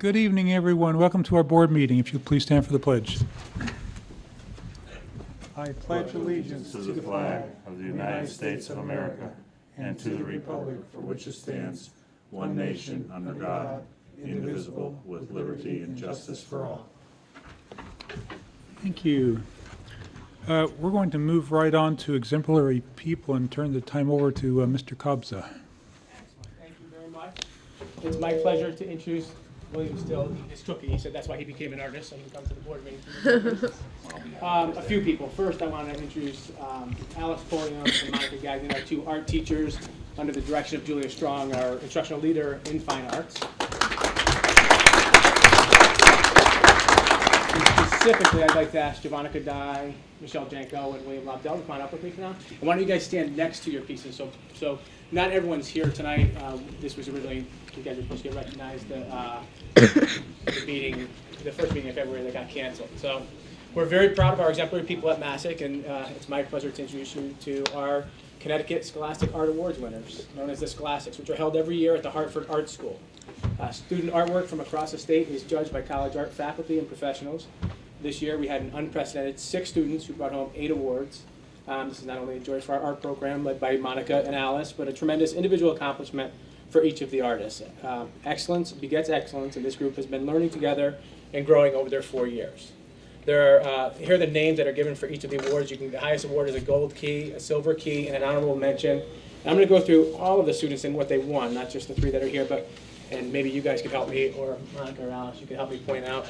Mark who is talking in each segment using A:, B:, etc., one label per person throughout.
A: Good evening, everyone. Welcome to our board meeting. If you'll please stand for the pledge. I pledge allegiance
B: to the flag of the United States of America and to the republic for which it stands, one nation, under God, indivisible, with liberty and justice for all.
A: Thank you. We're going to move right on to exemplary people and turn the time over to Mr. Kobza.
C: Excellent. Thank you very much. It's my pleasure to introduce William Still. His cookie. He said that's why he became an artist, so he can come to the board meeting. A few people. First, I want to introduce Alex Pulliam and Monica Gagnon, our two art teachers under the direction of Julia Strong, our instructional leader in fine arts. And specifically, I'd like to ask Javanica Dye, Michelle Janko, and William Lobdell to come on up with me for now. And why don't you guys stand next to your pieces? So not everyone's here tonight. This was originally, you guys were supposed to get recognized the first meeting in February that got canceled. So we're very proud of our exemplary people at Massac, and it's my pleasure to introduce you to our Connecticut Scholastic Art Awards winners, known as the Scholastics, which are held every year at the Hartford Art School. Student artwork from across the state is judged by college art faculty and professionals. This year we had an unprecedented 6 students who brought home 8 awards. This is not only a joy for our art program led by Monica and Alice, but a tremendous individual accomplishment for each of the artists. Excellence begets excellence, and this group has been learning together and growing over their 4 years. Here are the names that are given for each of the awards. The highest award is a gold key, a silver key, and an honorable mention. And I'm going to go through all of the students and what they won, not just the 3 that are here, and maybe you guys could help me, or Monica or Alice, you could help me point out.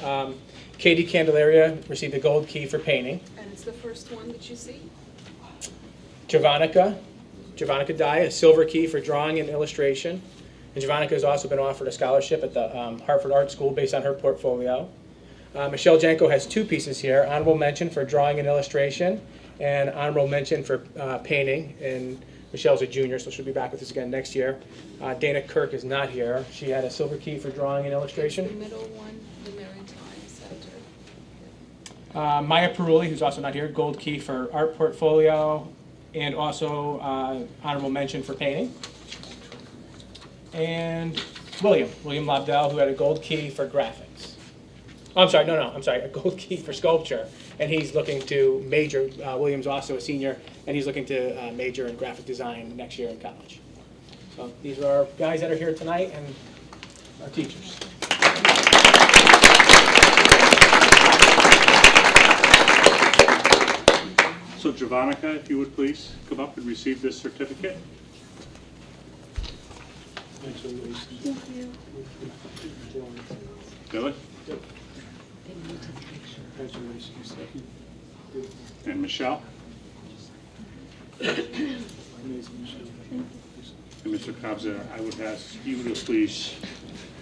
C: Katie Candelaria received a gold key for painting.
D: And it's the first one that you see?
C: Javanica Dye, a silver key for drawing and illustration. And Javanica has also been offered a scholarship at the Hartford Art School based on her portfolio. Michelle Janko has 2 pieces here, honorable mention for drawing and illustration, and honorable mention for painting. And Michelle's a junior, so she'll be back with us again next year. Dana Kirk is not here. She had a silver key for drawing and illustration.
D: It's the middle one, the Maritime Center.
C: Maya Perulli, who's also not here, gold key for art portfolio, and also honorable mention for painting. And William Lobdell, who had a gold key for graphics. I'm sorry, a gold key for sculpture, and he's looking to major. William's also a senior, and he's looking to major in graphic design next year in college. So these are our guys that are here tonight and our teachers.
B: So Javanica, if you would please come up and receive this certificate.
D: Thank you.
B: Billy? And Michelle? And Mr. Kobza, I would ask you to please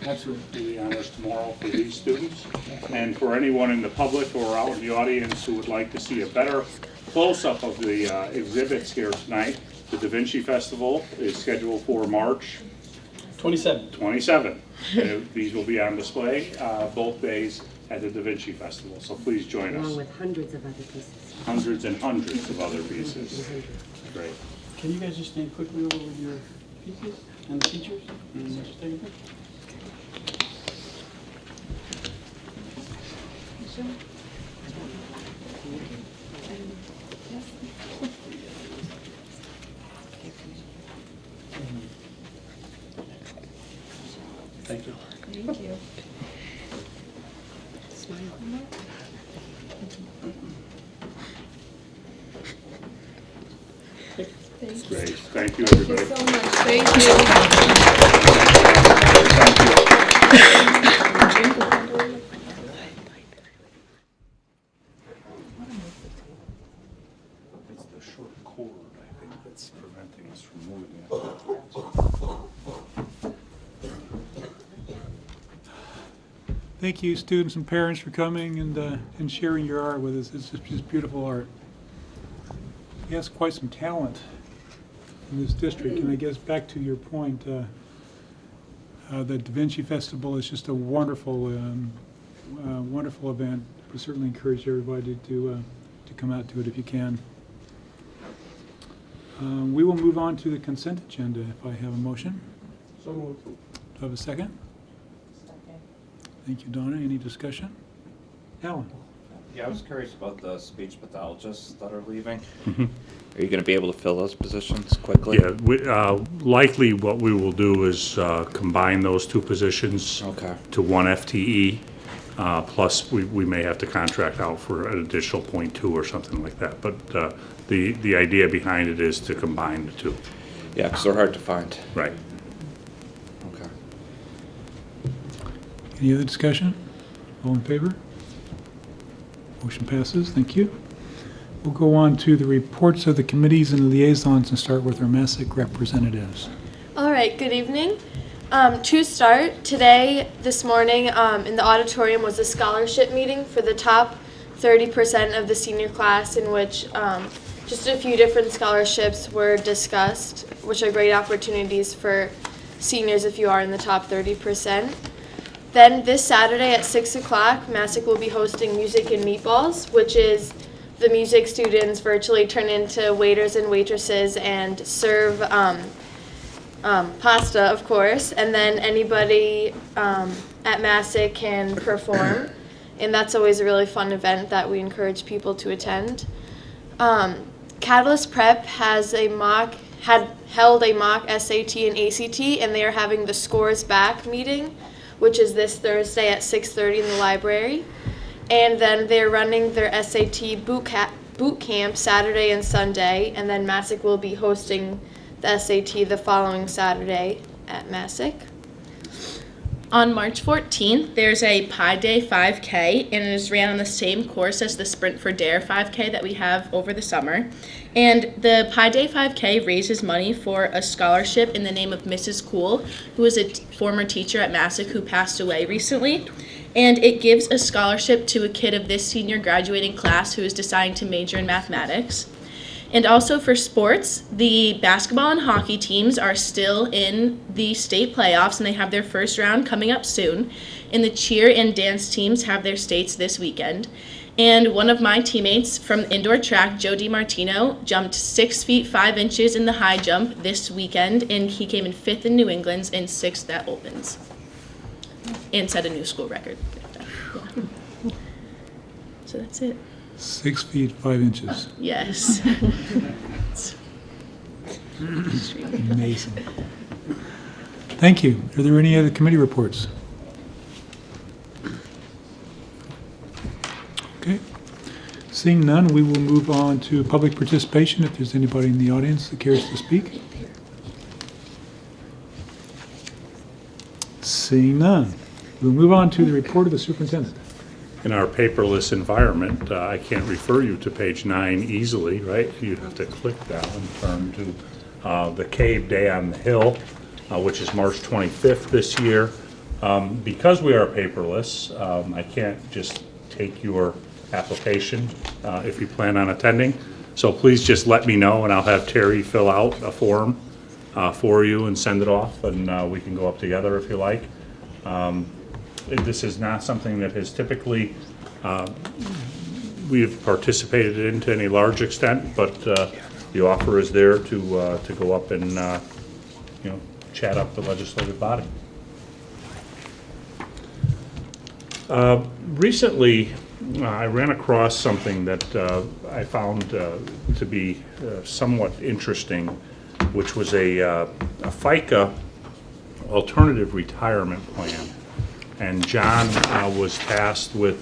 B: do the honors tomorrow for these students. And for anyone in the public or out in the audience who would like to see a better close-up of the exhibits here tonight, the Da Vinci Festival is scheduled for March 27. These will be on display both days at the Da Vinci Festival, so please join us.
E: Along with hundreds of other pieces.
B: Hundreds and hundreds of other pieces. Great.
F: Can you guys just stand quickly over with your pieces and the teachers? And just take a picture.
B: Thank you.
D: Thank you.
E: Smile.
D: Thank you.
B: Great. Thank you, everybody.
D: Thank you so much. Thank you.
B: It's the short cord, I think, that's preventing us from moving it.
A: Thank you, students and parents, for coming and sharing your art with us. It's just beautiful art. He has quite some talent in this district, and I guess back to your point, the Da Vinci Festival is just a wonderful, wonderful event. We certainly encourage everybody to come out to it if you can. We will move on to the consent agenda if I have a motion.
C: So moved.
A: Do I have a second? Thank you, Donna. Any discussion? Alan?
G: Yeah, I was curious about the speech pathologists that are leaving.
B: Mhm.
G: Are you going to be able to fill those positions quickly?
B: Yeah, likely what we will do is combine those two positions
G: Okay.
B: to one FTE, plus we may have to contract out for an additional .2 or something like that. But the idea behind it is to combine the two.
G: Yeah, because they're hard to find.
B: Right.
G: Okay.
A: Any other discussion? All in favor? Motion passes. Thank you. We'll go on to the reports of the committees and liaisons and start with our Massac representatives.
H: All right, good evening. To start, this morning, in the auditorium was a scholarship meeting for the top 30% of the senior class, in which just a few different scholarships were discussed, which are great opportunities for seniors if you are in the top 30%. Then this Saturday at 6 o'clock, Massac will be hosting Music and Meatballs, which is the music students virtually turn into waiters and waitresses and serve pasta, of course, and then anybody at Massac can perform, and that's always a really fun event that we encourage people to attend. Catalyst Prep had held a mock SAT and ACT, and they are having the Scores Back meeting, which is this Thursday at 6:30 in the library. And then they're running their SAT boot camp Saturday and Sunday, and then Massac will be hosting the SAT the following Saturday at Massac.
I: On March 14th, there's a Pi Day 5K, and it is ran on the same course as the Sprint for Dare 5K that we have over the summer. And the Pi Day 5K raises money for a scholarship in the name of Mrs. Cool, who is a former teacher at Massac who passed away recently. And it gives a scholarship to a kid of this senior graduating class who is deciding to major in mathematics. And also for sports, the basketball and hockey teams are still in the state playoffs, and they have their first round coming up soon. And the cheer and dance teams have their states this weekend. And one of my teammates from indoor track, Joe DiMartino, jumped 6 feet 5 inches in the high jump this weekend, and he came in 5th in New England's and 6th at Opens, and set a new school record. Yeah. So that's it.
A: 6 feet 5 inches.
I: Yes.
A: Amazing. Thank you. Are there any other committee reports? Okay. Seeing none, we will move on to public participation if there's anybody in the audience that cares to speak. Seeing none, we'll move on to the report of the superintendent.
B: In our paperless environment, I can't refer you to page 9 easily, right? You'd have to click that and turn to the Cave Day on the Hill, which is March 25th this year. Because we are paperless, I can't just take your application if you plan on attending. So please just let me know, and I'll have Terry fill out a form for you and send it off, and we can go up together if you like. This is not something that has typically we have participated in to any large extent, but the offer is there to go up and chat up the legislative body. Recently, I ran across something that I found to be somewhat interesting, which was a FICA alternative retirement plan. And John was tasked with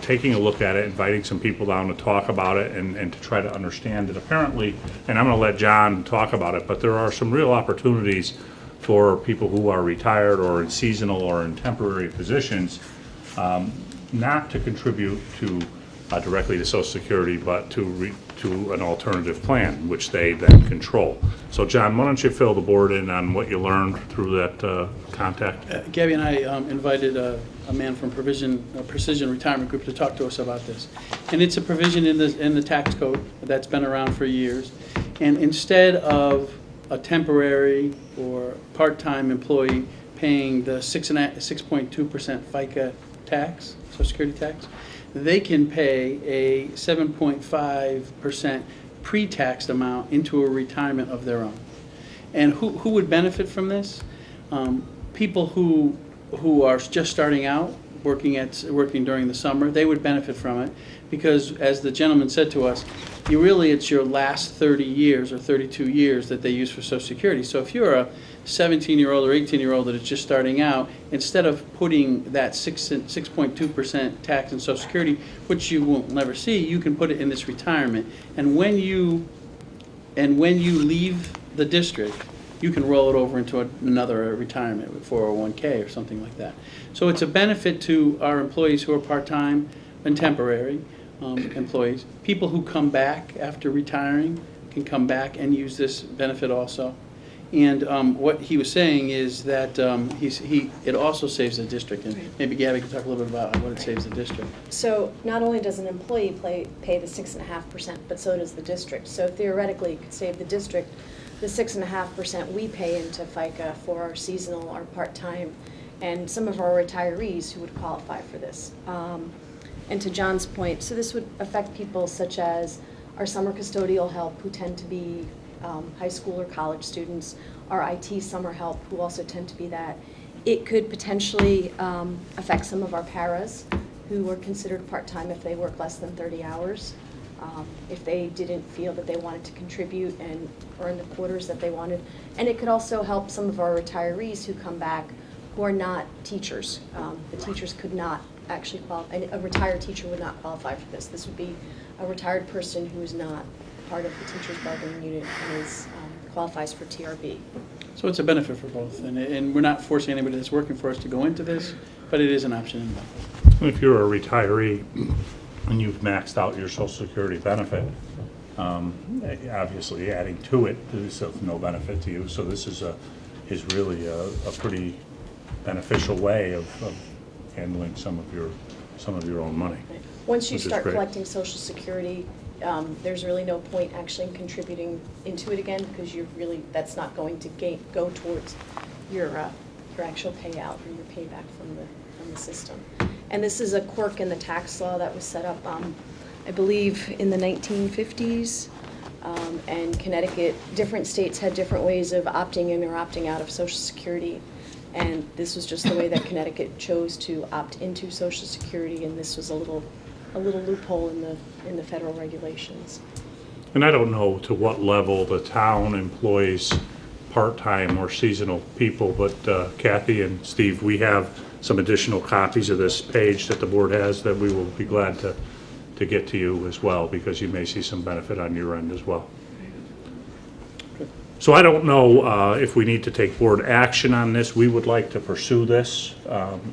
B: taking a look at it, inviting some people down to talk about it and to try to understand it. Apparently, and I'm going to let John talk about it, but there are some real opportunities for people who are retired or in seasonal or in temporary positions not to contribute to directly to Social Security, but to an alternative plan, which they then control. So, John, why don't you fill the board in on what you learned through that contact?
F: Gabby and I invited a man from Precision Retirement Group to talk to us about this. And it's a provision in the tax code that's been around for years. And instead of a temporary or part-time employee paying the 6.2% FICA tax, Social Security tax, they can pay a 7.5% pre-taxed amount into a retirement of their own. And who would benefit from this? People who who are just starting out, working during the summer, they would benefit from it, because as the gentleman said to us, it's your last 30 years or 32 years that they use for Social Security. So if you're a 17-year-old or 18-year-old that is just starting out, instead of putting that 6.2% tax in Social Security, which you will never see, you can put it in this retirement. And when you leave the district, you can roll it over into another retirement with 401k or something like that. So it's a benefit to our employees who are part-time and temporary employees. People who come back after retiring can come back and use this benefit also. And what he was saying is that it also saves the district. And maybe Gabby can talk a little bit about what it saves the district.
J: So not only does an employee pay the 6.5%, but so does the district. So theoretically, it could save the district the 6.5% we pay into FICA for our seasonal, our part-time, and some of our retirees who would qualify for this. And to John's point, so this would affect people such as our summer custodial help, who tend to be high school or college students, our IT summer help, who also tend to be that. It could potentially affect some of our paras, who are considered part-time if they work less than 30 hours. If they didn't feel that they wanted to contribute and earn the quarters that they wanted. And it could also help some of our retirees who come back who are not teachers. The teachers could not actually qualify, a retired teacher would not qualify for this. This would be a retired person who is not part of the teacher's bargaining unit and qualifies for TRB.
F: So it's a benefit for both, and we're not forcing anybody that's working for us to go into this, but it is an option in both.
B: If you're a retiree and you've maxed out your Social Security benefit, obviously adding to it is of no benefit to you. So this is really a pretty beneficial way of handling some of your own money.
J: Once you
B: Which is
J: start
B: great.
J: collecting Social Security, there's really no point actually in contributing into it again, because that's not going to go towards your actual payout or your payback from the system. And this is a quirk in the tax law that was set up, I believe, in the 1950s. And Connecticut, different states had different ways of opting in or opting out of Social Security. And this was just the way that Connecticut chose to opt into Social Security, and this was a little loophole in the federal regulations.
B: And I don't know to what level the town employs part-time or seasonal people, but Kathy and Steve, we have some additional copies of this page that the board has that we will be glad to get to you as well, because you may see some benefit on your end as well. So I don't know if we need to take board action on this. We would like to pursue this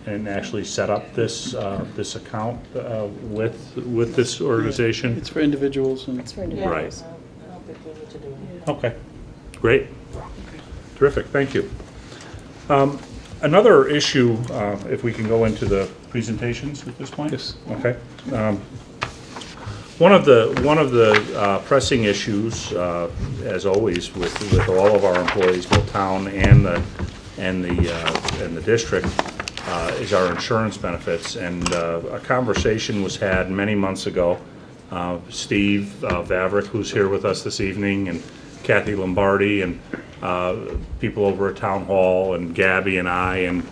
B: and actually set up this account with this organization.
F: It's for individuals.
J: It's for individuals.
B: Right.
E: I don't think we need to do it.
B: Okay, great. Terrific, thank you. Another issue, if we can go into the presentations at this point?
A: Yes.
B: Okay. One of the pressing issues, as always, with all of our employees, both town and the district, is our insurance benefits. And a conversation was had many months ago. Steve Vavrick, who's here with us this evening, and Kathy Lombardi, and people over at Town Hall, and Gabby and I, and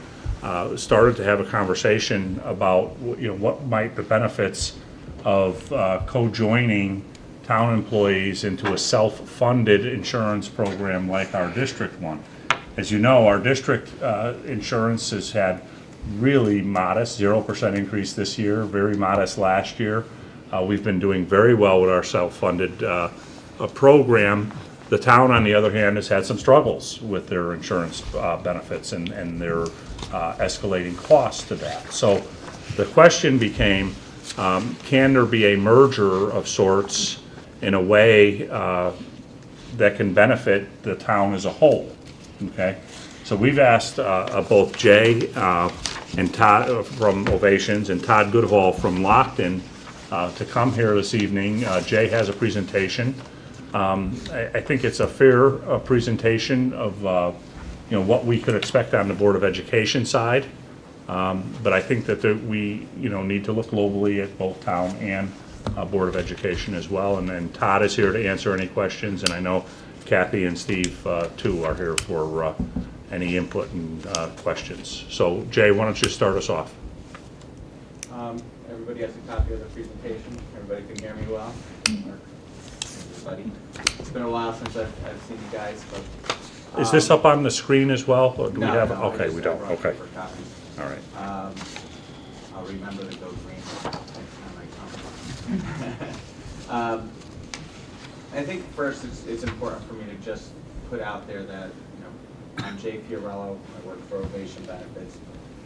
B: started to have a conversation about what might the benefits of co-joining town employees into a self-funded insurance program like our district one. As you know, our district insurance has had really modest, 0% increase this year, very modest last year. We've been doing very well with our self-funded program. The town, on the other hand, has had some struggles with their insurance benefits and their escalating costs to that. So the question became, can there be a merger of sorts in a way that can benefit the town as a whole? Okay, so we've asked both Jay and Todd from Ovations and Todd Goodhall from Lockton to come here this evening. Jay has a presentation. I think it's a fair presentation of what we could expect on the Board of Education side. But I think that we need to look globally at both town and Board of Education as well. And then Todd is here to answer any questions, and I know Kathy and Steve too are here for any input and questions. So Jay, why don't you start us off?
K: Everybody has a copy of the presentation. Everybody can hear me well? Everybody? It's been a while since I've seen you guys, but...
B: Is this up on the screen as well, or do we have?
K: No,
B: Okay, we don't, okay.
K: For copies.
B: All right.
K: I'll remember to go green next time I come. I think first it's important for me to just put out there that, you know, I'm Jay Fiorello, I work for Ovation Benefits,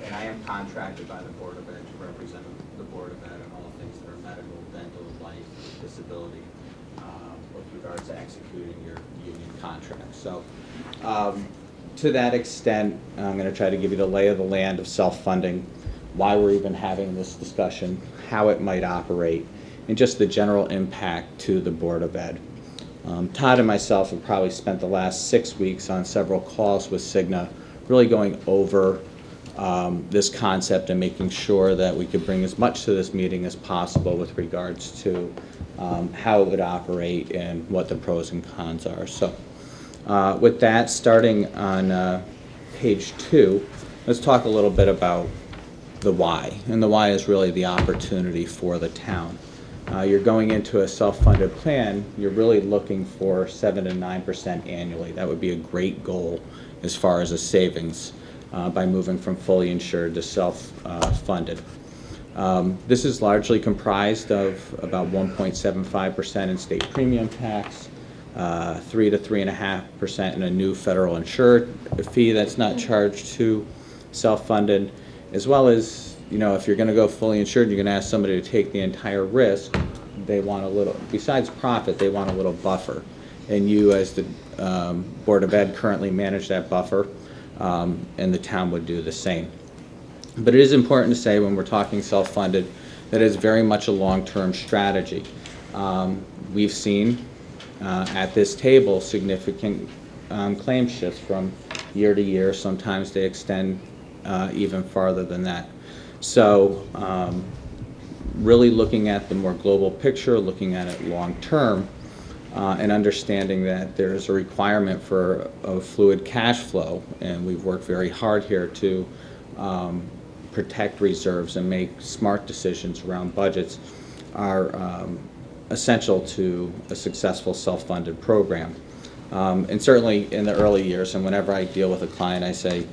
K: and I am contracted by the Board of Ed to represent the Board of Ed on all things that are medical, dental, life, disability, with regards to executing your union contract. So to that extent, I'm going to try to give you the lay of the land of self-funding, why we're even having this discussion, how it might operate, and just the general impact to the Board of Ed. Todd and myself have probably spent the last 6 weeks on several calls with Cigna, really going over this concept and making sure that we could bring as much to this meeting as possible with regards to how it would operate and what the pros and cons are. So with that, starting on page 2, let's talk a little bit about the why. And the why is really the opportunity for the town. You're going into a self-funded plan, you're really looking for 7 to 9% annually. That would be a great goal as far as a savings by moving from fully insured to self-funded. This is largely comprised of about 1.75% in state premium tax, 3 to 3.5% in a new federal insured fee that's not charged to self-funded, as well as, you know, if you're going to go fully insured, you're going to ask somebody to take the entire risk. They want a little, besides profit, they want a little buffer. And you, as the Board of Ed, currently manage that buffer, and the town would do the same. But it is important to say when we're talking self-funded that it's very much a long-term strategy. We've seen at this table significant claim shifts from year to year. Sometimes they extend even farther than that. So really looking at the more global picture, looking at it long term, and understanding that there's a requirement for a fluid cash flow, and we've worked very hard here to protect reserves and make smart decisions around budgets, are essential to a successful self-funded program. And certainly in the early years, and whenever I deal with a client, I say,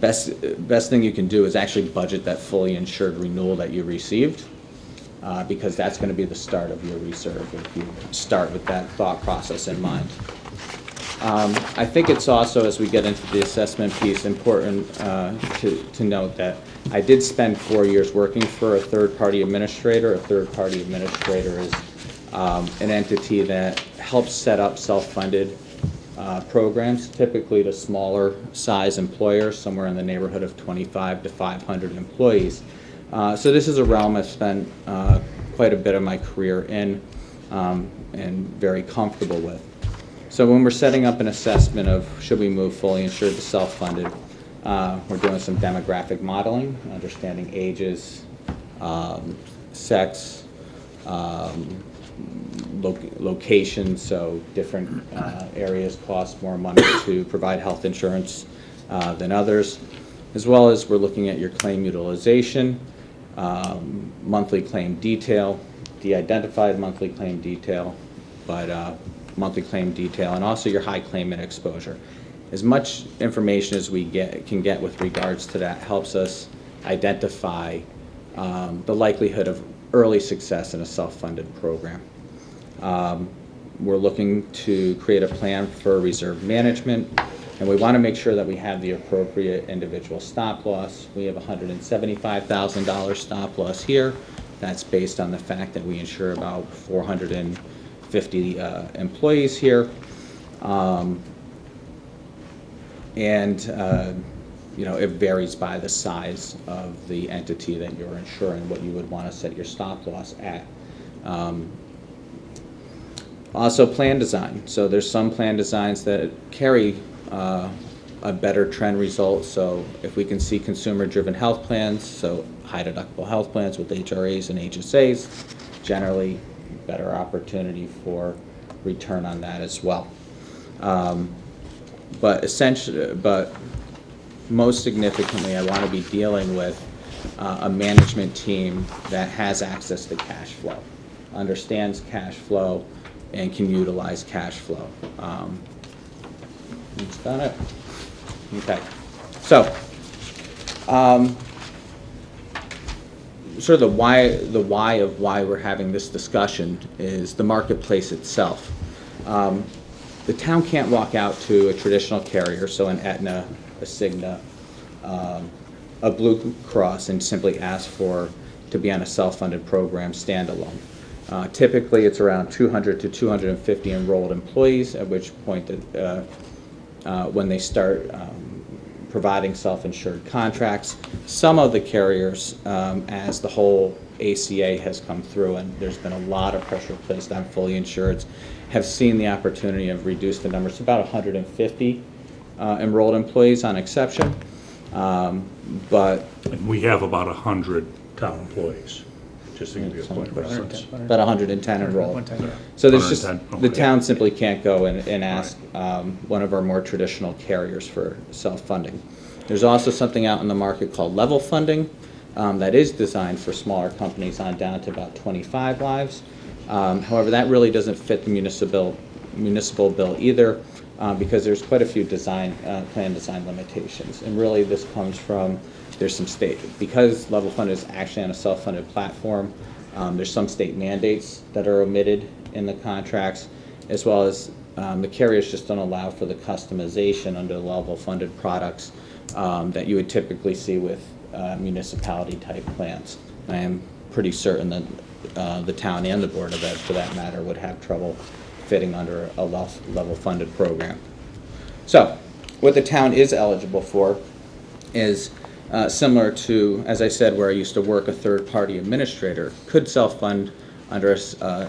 K: best thing you can do is actually budget that fully insured renewal that you received, because that's going to be the start of your reserve if you start with that thought process in mind. I think it's also, as we get into the assessment piece, important to note that I did spend 4 years working for a third-party administrator. A third-party administrator is an entity that helps set up self-funded programs, typically to smaller size employers, somewhere in the neighborhood of 25 to 500 employees. So this is a realm I've spent quite a bit of my career in and very comfortable with. So when we're setting up an assessment of should we move fully insured to self-funded, we're doing some demographic modeling, understanding ages, sex, location, so different areas cost more money to provide health insurance than others, as well as we're looking at your claim utilization, monthly claim detail, de-identified monthly claim detail, but monthly claim detail, and also your high claimant exposure. As much information as we can get with regards to that helps us identify the likelihood of early success in a self-funded program. We're looking to create a plan for reserve management, and we want to make sure that we have the appropriate individual stop loss. We have $175,000 stop loss here. That's based on the fact that we insure about 450 employees here. You know, it varies by the size of the entity that you're insuring, what you would want to set your stop loss at. Also plan design. So there's some plan designs that carry a better trend result. So if we can see consumer-driven health plans, so high deductible health plans with HRAs and HSAs, generally better opportunity for return on that as well.
L: but essentially, but most significantly, I want to be dealing with a management team that has access to cash flow, understands cash flow, and can utilize cash flow. That's about it. Okay. So, sort of the why of why we're having this discussion is the marketplace itself. The town can't walk out to a traditional carrier, so an Aetna, a Cigna, a Blue Cross, and simply ask to be on a self-funded program standalone. Typically, it's around 200 to 250 enrolled employees, at which point when they start providing self-insured contracts. Some of the carriers, as the whole ACA has come through and there's been a lot of pressure placed on fully insureds, have seen the opportunity of reduce the numbers to about 150 enrolled employees on exception. But
B: And we have about 100 town employees, just to give you a point of reference.
L: about 110 enrolled. So there's just,
B: 110,
L: the
B: okay.
L: town simply can't go and ask one of our more traditional carriers for self-funding. There's also something out in the market called level funding that is designed for smaller companies on down to about 25 lives. However, that really doesn't fit the municipal bill either because there's quite a few plan design limitations. And really this comes from, there's some state, because level fund is actually on a self-funded platform, there's some state mandates that are omitted in the contracts, as well as the carriers just don't allow for the customization under level funded products that you would typically see with municipality type plans. I am pretty certain that the town and the Board of Ed, for that matter, would have trouble fitting under a level funded program. So what the town is eligible for is similar to, as I said, where I used to work, a third-party administrator could self-fund under a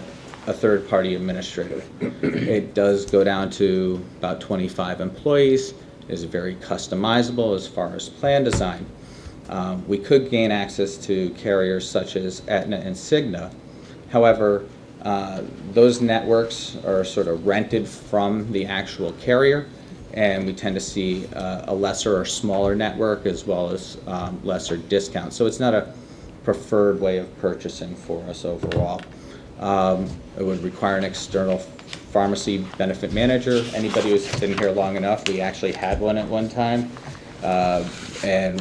L: third-party administrator. It does go down to about 25 employees. It is very customizable as far as plan design. We could gain access to carriers such as Aetna and Cigna. However, those networks are sort of rented from the actual carrier, and we tend to see a lesser or smaller network as well as lesser discounts. So it's not a preferred way of purchasing for us overall. It would require an external pharmacy benefit manager. Anybody who's been here long enough, we actually had one at one time. And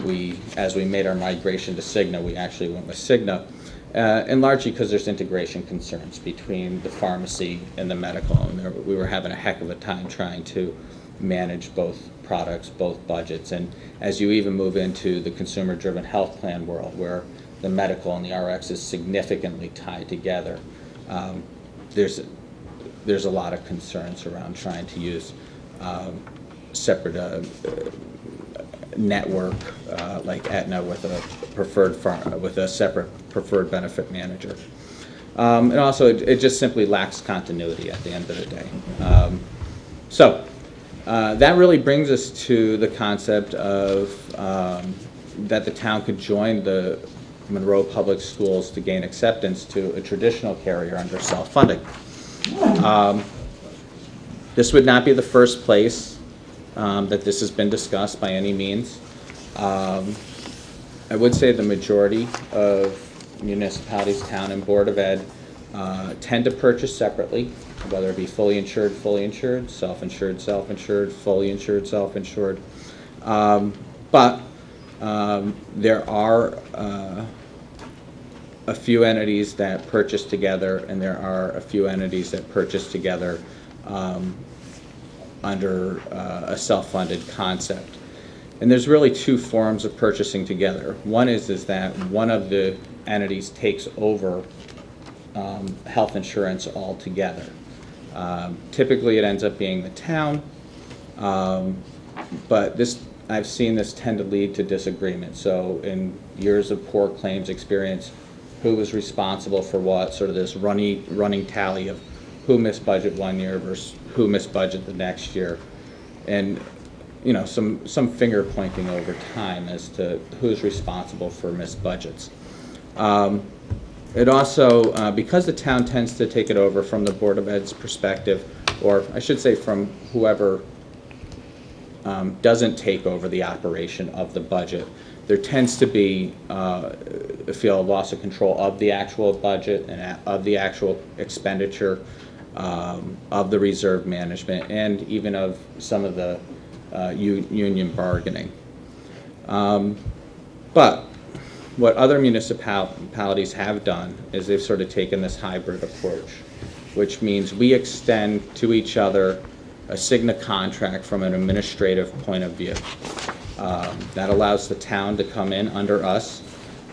L: as we made our migration to Cigna, we actually went with Cigna. And largely because there's integration concerns between the pharmacy and the medical. And we were having a heck of a time trying to manage both products, both budgets. And as you even move into the consumer-driven health plan world, where the medical and the RX is significantly tied together, there's a lot of concerns around trying to use separate network like Aetna with a separate preferred benefit manager. And also it just simply lacks continuity at the end of the day. So that really brings us to the concept of that the town could join the Monroe Public Schools to gain acceptance to a traditional carrier under self-funding. This would not be the first place that this has been discussed by any means. I would say the majority of municipalities, town and Board of Ed tend to purchase separately, whether it be fully insured, self-insured, self-insured, fully insured, self-insured. But there are a few entities that purchase together, and there are a few entities that purchase together under a self-funded concept. And there's really two forms of purchasing together. One is that one of the entities takes over health insurance altogether. Typically it ends up being the town, but I've seen this tend to lead to disagreement. So in years of poor claims experience, who was responsible for what, sort of this running tally of who missed budget one year versus who missed budget the next year. And some finger pointing over time as to who's responsible for missed budgets. It also, because the town tends to take it over from the Board of Ed's perspective, or I should say from whoever doesn't take over the operation of the budget. There tends to be, I feel, a loss of control of the actual budget and of the actual expenditure, of the reserve management, and even of some of the union bargaining. But what other municipalities have done is they've sort of taken this hybrid approach, which means we extend to each other a Cigna contract from an administrative point of view. That allows the town to come in under us,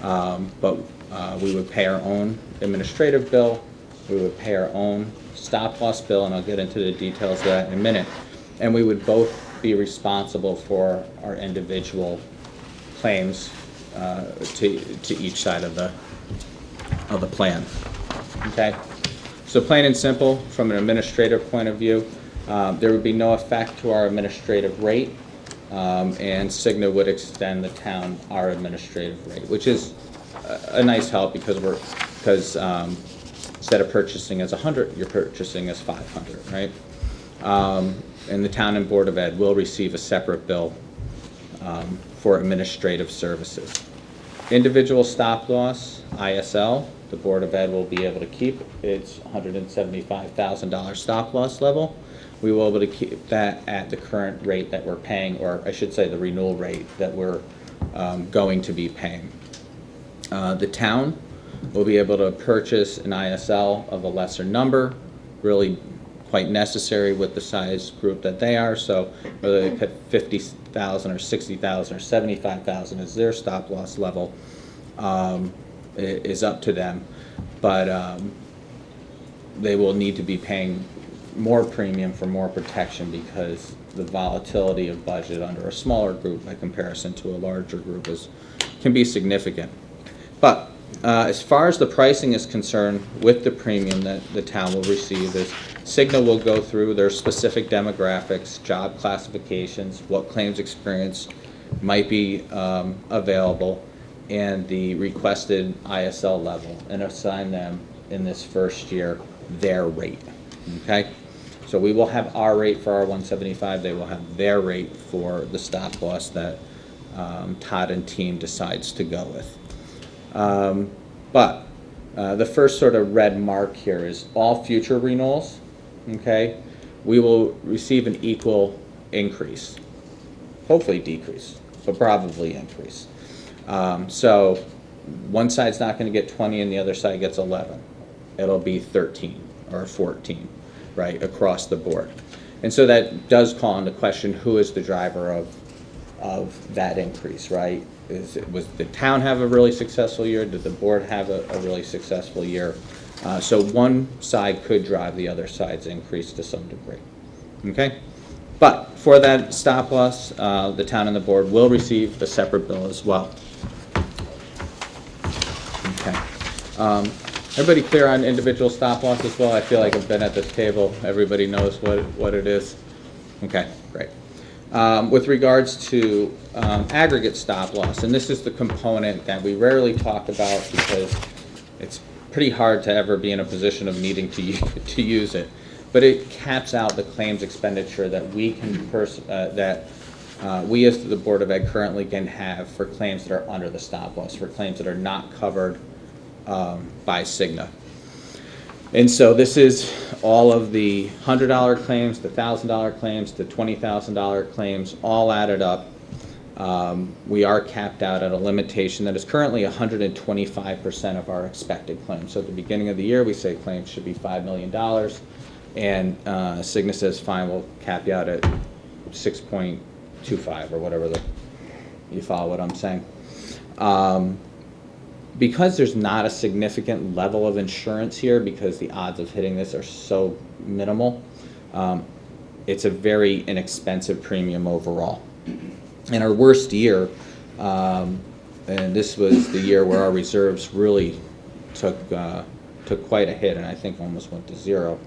L: but we would pay our own administrative bill, we would pay our own stop-loss bill, and I'll get into the details of that in a minute, and we would both be responsible for our individual claims to each side of the plan. Okay? So plain and simple, from an administrative point of view, there would be no effect to our administrative rate, and Cigna would extend the town our administrative rate, which is a nice help because instead of purchasing as 100, you're purchasing as 500, right? And the town and Board of Ed will receive a separate bill for administrative services. Individual stop loss, ISL, the Board of Ed will be able to keep its $175,000 stop loss level. We will be able to keep that at the current rate that we're paying, or I should say the renewal rate that we're going to be paying. The town will be able to purchase an ISL of a lesser number, really quite necessary with the size group that they are. So whether they put 50,000 or 60,000 or 75,000 as their stop loss level is up to them, but they will need to be paying more premium for more protection because the volatility of budget under a smaller group by comparison to a larger group can be significant. But as far as the pricing is concerned, with the premium that the town will receive, is Cigna will go through their specific demographics, job classifications, what claims experience might be available, and the requested ISL level, and assign them in this first year their rate. Okay? So we will have our rate for our 175, they will have their rate for the stop loss that Todd and team decides to go with. But the first sort of red mark here is all future renewals, okay, we will receive an equal increase, hopefully decrease, but probably increase. So one side's not going to get 20 and the other side gets 11. It'll be 13 or 14, right, across the board. And so that does call into question who is the driver of that increase, right? Was the town have a really successful year? Did the board have a really successful year? So one side could drive the other side's increase to some degree. Okay? But for that stop loss, the town and the board will receive a separate bill as well. Okay. Everybody clear on individual stop loss as well? I feel like I've been at this table. Everybody knows what it is. Okay, great. With regards to aggregate stop loss, and this is the component that we rarely talk about because it's pretty hard to ever be in a position of needing to use it, but it caps out the claims expenditure that we can we as the Board of Ed currently can have for claims that are under the stop loss, for claims that are not covered by Cigna. And so this is all of the $100 claims, the $1,000 claims, the $20,000 claims, all added up. We are capped out at a limitation that is currently 125% of our expected claims. So at the beginning of the year, we say claims should be $5 million, and Cigna says, fine, we'll cap you out at 6.25 or whatever you follow what I'm saying. Because there's not a significant level of insurance here, because the odds of hitting this are so minimal, it's a very inexpensive premium overall. In our worst year, and this was the year where our reserves really took quite a hit, and I think almost went to zero,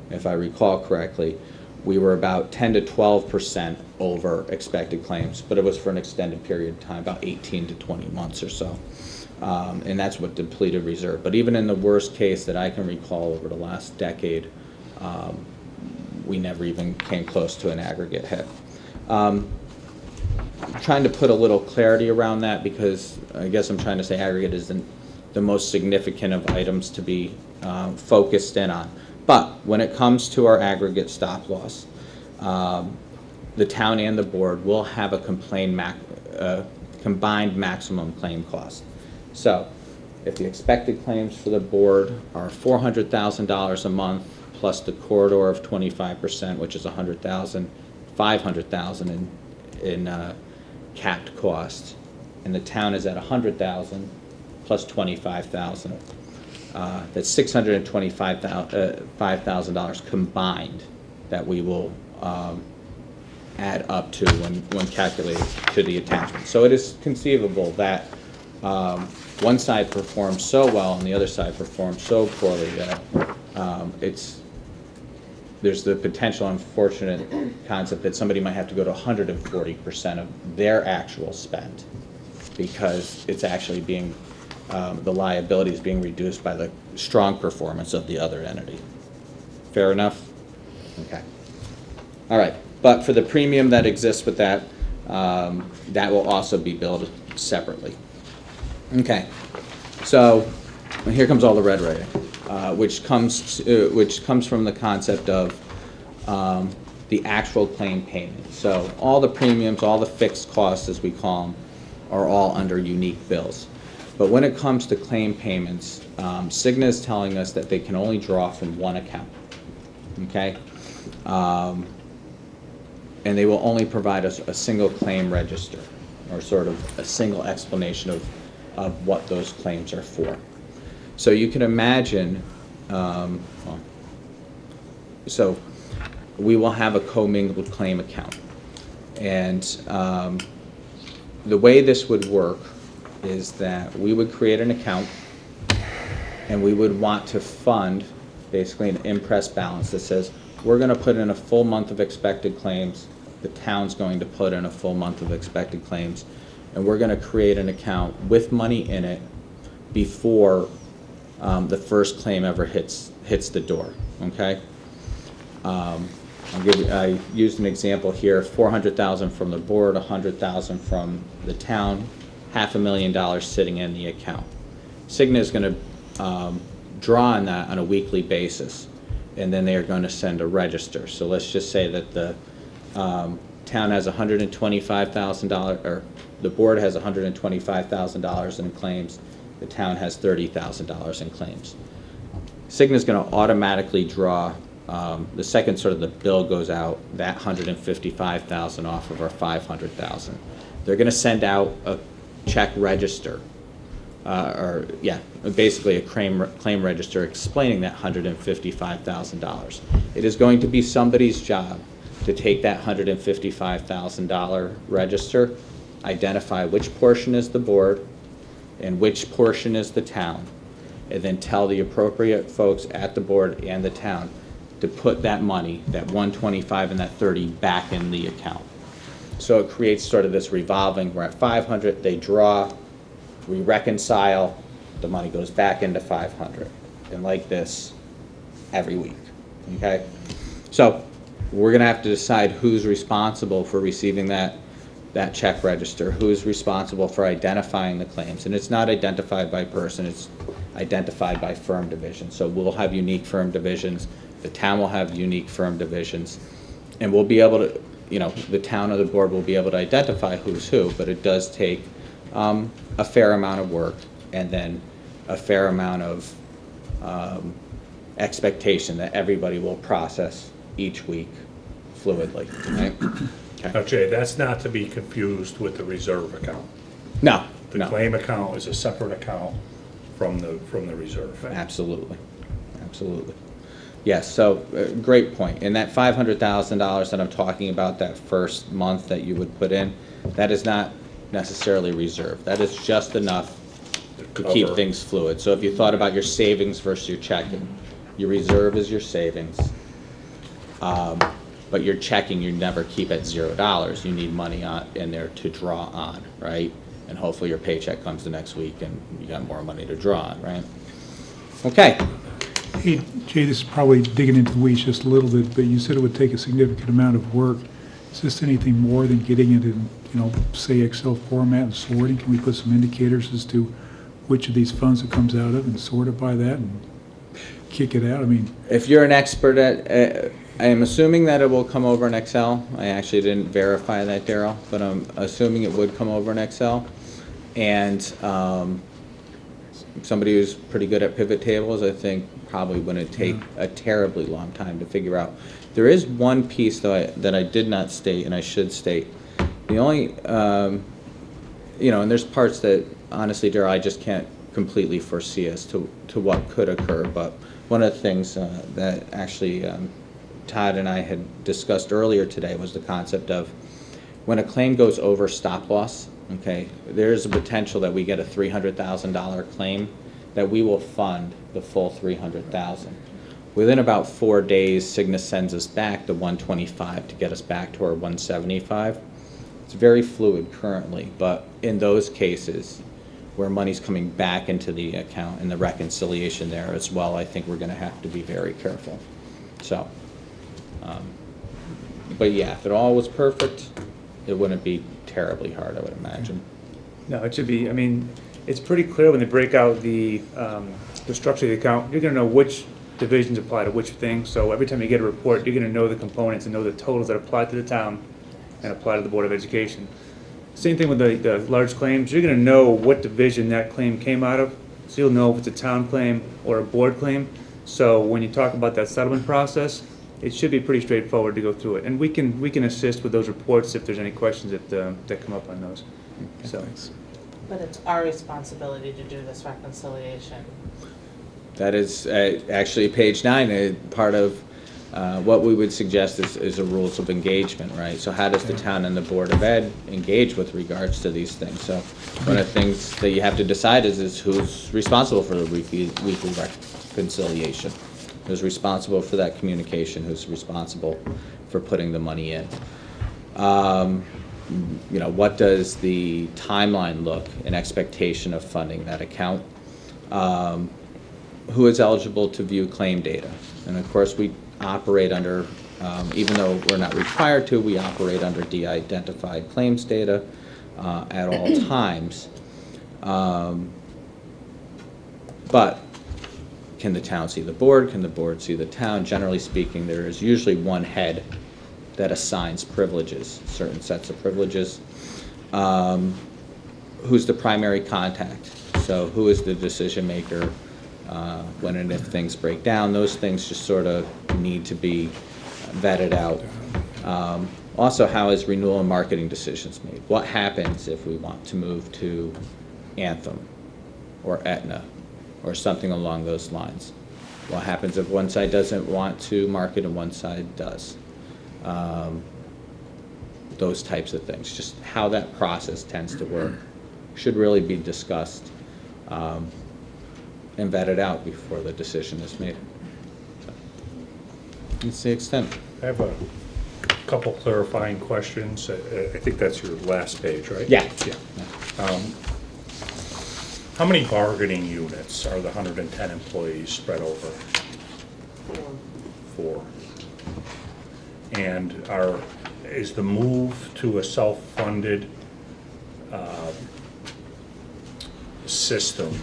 L: if I recall correctly, we were about 10 to 12% over expected claims, but it was for an extended period of time, about 18 to 20 months or so. And that's what depleted reserve. But even in the worst case that I can recall over the last decade, we never even came close to an aggregate hit. trying to put a little clarity around that because I guess I'm trying to say aggregate isn't the most significant of items to be focused in on. But when it comes to our aggregate stop loss, the town and the board will have a combined maximum claim cost. So if the expected claims for the board are $400,000 a month plus the corridor of 25%, which is $100,000, $500,000 in capped costs, and the town is at $100,000 plus $25,000. That's $625,000 combined that we will add up to when calculated to the attachment. So it is conceivable that one side performs so well and the other side performs so poorly that there's the potential unfortunate concept that somebody might have to go to 140% of their actual spend because it's actually being, the liability is being reduced by the strong performance of the other entity. Fair enough? Okay. All right. But for the premium that exists with that, that will also be billed separately. Okay. So here comes all the red writing, which comes from the concept of the actual claim payment. So all the premiums, all the fixed costs, as we call them, are all under unique bills. But when it comes to claim payments, Cigna is telling us that they can only draw from one account. Okay. And they will only provide us a single claim register, or sort of a single explanation of what those claims are for. So you can imagine, so we will have a commingled claim account. And the way this would work is that we would create an account and we would want to fund basically an impressed balance that says, we're going to put in a full month of expected claims, the town's going to put in a full month of expected claims, and we're going to create an account with money in it before the first claim ever hits the door, okay? I used an example here, $400,000 from the board, $100,000 from the town, $500,000 sitting in the account. Cigna is going to draw on that on a weekly basis, and then they are going to send a register. So let's just say that the town has $125,000, or the board has $125,000 in claims, the town has $30,000 in claims. Cigna is going to automatically draw, the second sort of the bill goes out, that $155,000 off of our $500,000. They're going to send out a check register, basically a claim register explaining that $155,000. It is going to be somebody's job to take that $155,000 register, identify which portion is the board and which portion is the town, and then tell the appropriate folks at the board and the town to put that money, that 125 and that 30, back in the account. So it creates sort of this revolving, we're at 500, they draw, we reconcile, the money goes back into 500, and like this every week, okay? So we're gonna have to decide who's responsible for receiving that check register, who's responsible for identifying the claims, and it's not identified by person, it's identified by firm division. So we'll have unique firm divisions, the town will have unique firm divisions, and we'll be able to, the town or the board will be able to identify who's who, but it does take a fair amount of work and then a fair amount of expectation that everybody will process each week fluidly, right? Okay.
B: Now, Jay, that's not to be confused with the reserve account.
L: No,
B: The
L: no.
B: claim account is a separate account from the reserve.
L: Absolutely, absolutely. Yes, so great point. And that $500,000 that I'm talking about, that first month that you would put in, that is not necessarily reserve. That is just enough to keep things fluid. So if you thought about your savings versus your checking, your reserve is your savings, but your checking you never keep at $0. You need money in there to draw on, right? And hopefully your paycheck comes the next week and you got more money to draw on, right? Okay.
A: Hey, Jay, this is probably digging into the weeds just a little bit, but you said it would take a significant amount of work Is this anything more than getting it in, say Excel format and sorting? Can we put some indicators as to which of these funds it comes out of and sort it by that and kick it out? I mean,
L: If you're an expert at, I am assuming that it will come over in Excel. I actually didn't verify that, Daryl, but I'm assuming it would come over in Excel. And somebody who's pretty good at pivot tables, I think probably wouldn't take a terribly long time to figure out. There is one piece though that I did not state, and I should state. The only, and there's parts that honestly, Daryl, I just can't completely foresee as to what could occur. But one of the things that actually Todd and I had discussed earlier today was the concept of when a claim goes over stop loss. Okay, there's a potential that we get a $300,000 claim that we will fund the full $300,000. Within about 4 days, Cigna sends us back the $125 to get us back to our $175. It's very fluid currently, but in those cases where money's coming back into the account and the reconciliation there as well, I think we're going to have to be very careful. So, but yeah, if it all was perfect, it wouldn't be terribly hard, I would imagine.
M: No, it should be, I mean, it's pretty clear when they break out the structure of the account, you're gonna know which divisions apply to which thing. So every time you get a report, you're gonna know the components and know the totals that apply to the town and apply to the Board of Education. Same thing with the large claims, you're gonna know what division that claim came out of. So you'll know if it's a town claim or a board claim. So when you talk about that settlement process, it should be pretty straightforward to go through it. And we can assist with those reports if there's any questions that come up on those. So.
E: But it's our responsibility to do this reconciliation.
L: That is actually page 9. Part of what we would suggest is a rules of engagement, right? So how does the town and the Board of Ed engage with regards to these things? So one of the things that you have to decide is who's responsible for the weekly reconciliation. Who's responsible for that communication? Who's responsible for putting the money in? What does the timeline look in expectation of funding that account? Who is eligible to view claim data? And of course, we operate under, even though we're not required to, we operate under de-identified claims data at all times. But can the town see the board? Can the board see the town? Generally speaking, there is usually one head that assigns privileges, certain sets of privileges. Who's the primary contact? So who is the decision maker when and if things break down? Those things just sort of need to be vetted out. Also, how is renewal and marketing decisions made? What happens if we want to move to Anthem or Aetna or something along those lines? What happens if one side doesn't want to market and one side does? Those types of things, just how that process tends to work, should really be discussed and vetted out before the decision is made. So, that's the extent.
B: I have a couple clarifying questions. I think that's your last page, right?
L: Yeah.
B: How many bargaining units are the 110 employees spread over? 4. And is the move to a self-funded system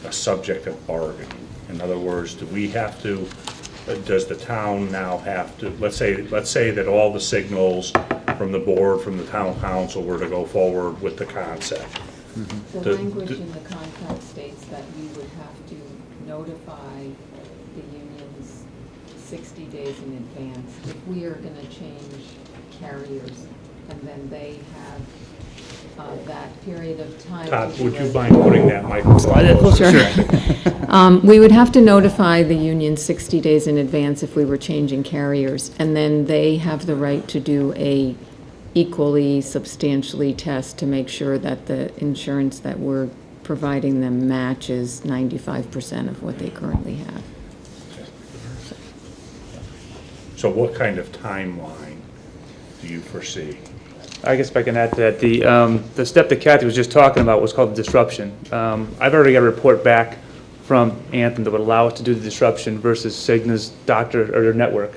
B: a subject of bargaining? In other words, does the town now have to, let's say that all the signals from the board, from the town council were to go forward with the concept.
N: The language in the contract states that we would have to notify the unions 60 days in advance if we are going to change carriers, and then they have that period of time.
B: Todd, would you mind putting that microphone closer?
N: Sure. We would have to notify the union 60 days in advance if we were changing carriers, and then they have the right to do a equally substantially test to make sure that the insurance that we're providing them matches 95% of what they currently have.
B: So what kind of timeline do you foresee?
M: I guess if I can add to that, the step that Kathy was just talking about was called the disruption. I've already got a report back from Anthem that would allow us to do the disruption versus Cigna's doctor or their network.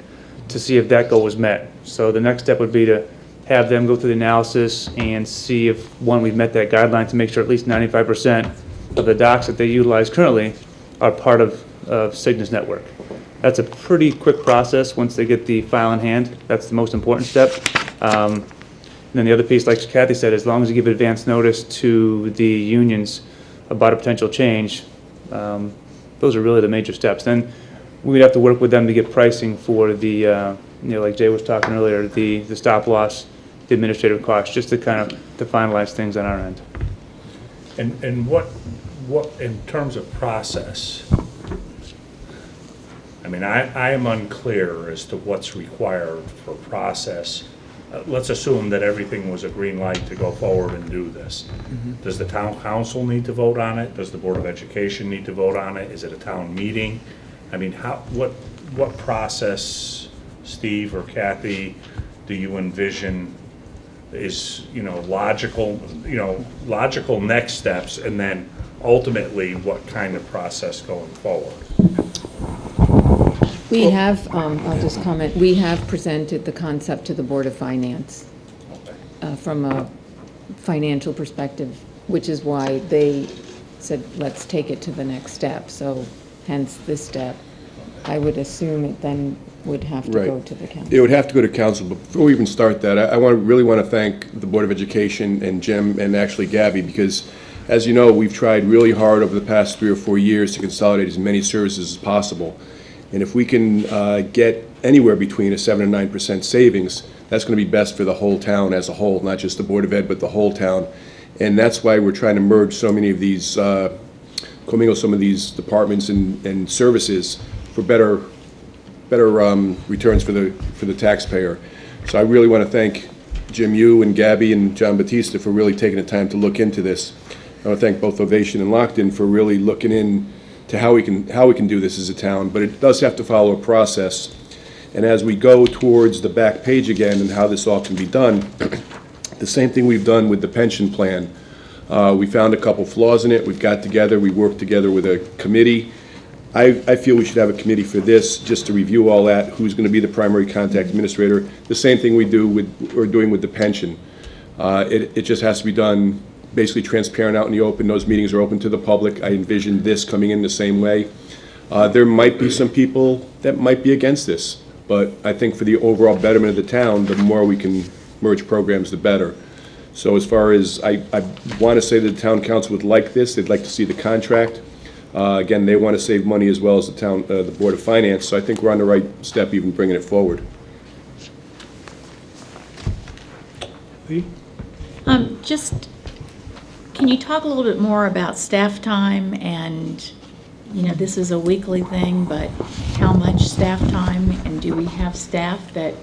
M: to see if that goal was met. So the next step would be to have them go through the analysis and see if, one, we've met that guideline to make sure at least 95% of the docks that they utilize currently are part of Cigna's network. That's a pretty quick process once they get the file in hand. That's the most important step. And then the other piece, like Kathy said, as long as you give advance notice to the unions about a potential change, those are really the major steps. Then we'd have to work with them to get pricing for the, like Jay was talking earlier, the stop loss, the administrative costs, just to kind of to finalize things on our end.
B: And what in terms of process, I mean, I am unclear as to what's required for process. Let's assume that everything was a green light to go forward and do this. Does the town council need to vote on it? Does the Board of Education need to vote on it? Is it a town meeting? I mean, what process, Steve or Kathy, do you envision is, logical next steps, and then ultimately what kind of process going forward?
N: We have, I'll just comment, we have presented the concept to the Board of Finance from a financial perspective, which is why they said, let's take it to the next step. So hence this step. I would assume it then would have to go to the council.
O: It would have to go to council. But before we even start that, I really want to thank the Board of Education and Jim and actually Gabby, because as you know, we've tried really hard over the past 3 or 4 years to consolidate as many services as possible. And if we can get anywhere between a 7 and 9% savings, that's going to be best for the whole town as a whole, not just the Board of Ed, but the whole town. And that's why we're trying to merge so many of these, commingle some of these departments and services for better returns for the taxpayer. So I really want to thank Jim, you and Gabby and John Batista for really taking the time to look into this. I want to thank both Ovation and Lockton for really looking into how we can do this as a town, but it does have to follow a process. And as we go towards the back page again and how this all can be done, the same thing we've done with the pension plan. We found a couple flaws in it. We've got together, we worked together with a committee. I feel we should have a committee for this, just to review all that, who's going to be the primary contact administrator. The same thing we're doing with the pension. It just has to be done basically transparent, out in the open. Those meetings are open to the public. I envision this coming in the same way. There might be some people that might be against this, but I think for the overall betterment of the town, the more we can merge programs, the better. So as far as, I want to say that the town council would like this. They'd like to see the contract. Again, they want to save money as well as the Board of Finance, so I think we're on the right step even bringing it forward.
A: Lee?
P: Can you talk a little bit more about staff time and, this is a weekly thing, but how much staff time, and do we have staff that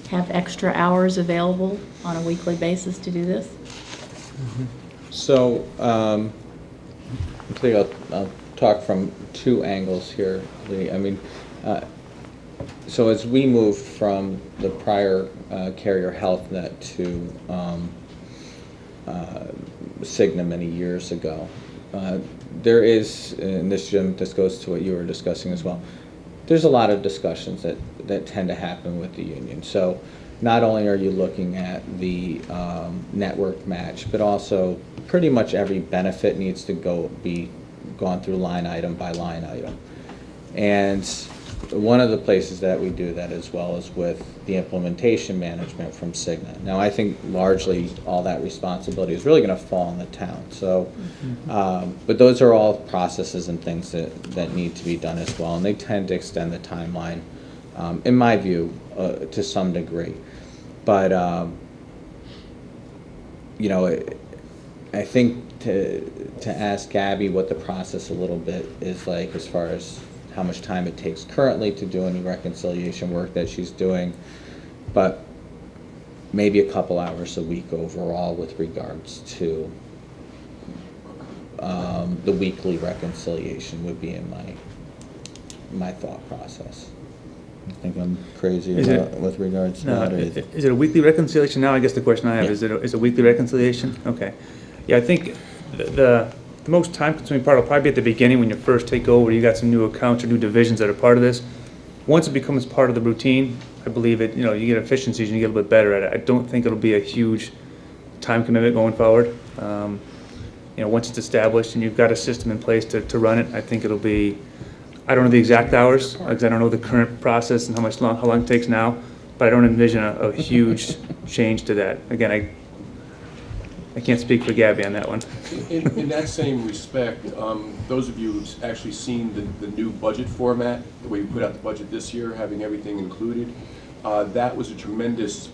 P: have extra hours available on a weekly basis to do this?
L: So, I think I'll talk from 2 angles here, Lee. I mean, so as we moved from the prior carrier health net to Cigna many years ago, there is, and this, Jim, this goes to what you were discussing as well, there's a lot of discussions that tend to happen with the union. So not only are you looking at the network match, but also pretty much every benefit needs to be gone through line item by line item. And one of the places that we do that as well is with the implementation management from Cigna. Now, I think largely all that responsibility is really going to fall on the town. So, but those are all processes and things that need to be done as well, and they tend to extend the timeline, in my view, to some degree. But I think to ask Gabby what the process a little bit is like as far as how much time it takes currently to do any reconciliation work that she's doing, but maybe a couple hours a week overall with regards to the weekly reconciliation would be in my thought process. I think I'm crazy with regards to that.
M: Is it a weekly reconciliation now? I guess the question I have is it a weekly reconciliation? Okay. Yeah, I think the most time-consuming part will probably be at the beginning when you first take over. You got some new accounts or new divisions that are part of this. once it becomes part of the routine, I believe it, you know, you get efficiencies and you get a little bit better at it. I don't think it'll be a huge time commitment going forward. You know, once it's established and you've got a system in place to run it, I think it'll be, I don't know the exact hours, because I don't know the current process and how long it takes now, but I don't envision a huge change to that. Again, I can't speak for Gabby on that one.
O: In that same respect, those of you who've actually seen the new budget format, the way we put out the budget this year, having everything included, that was a tremendous,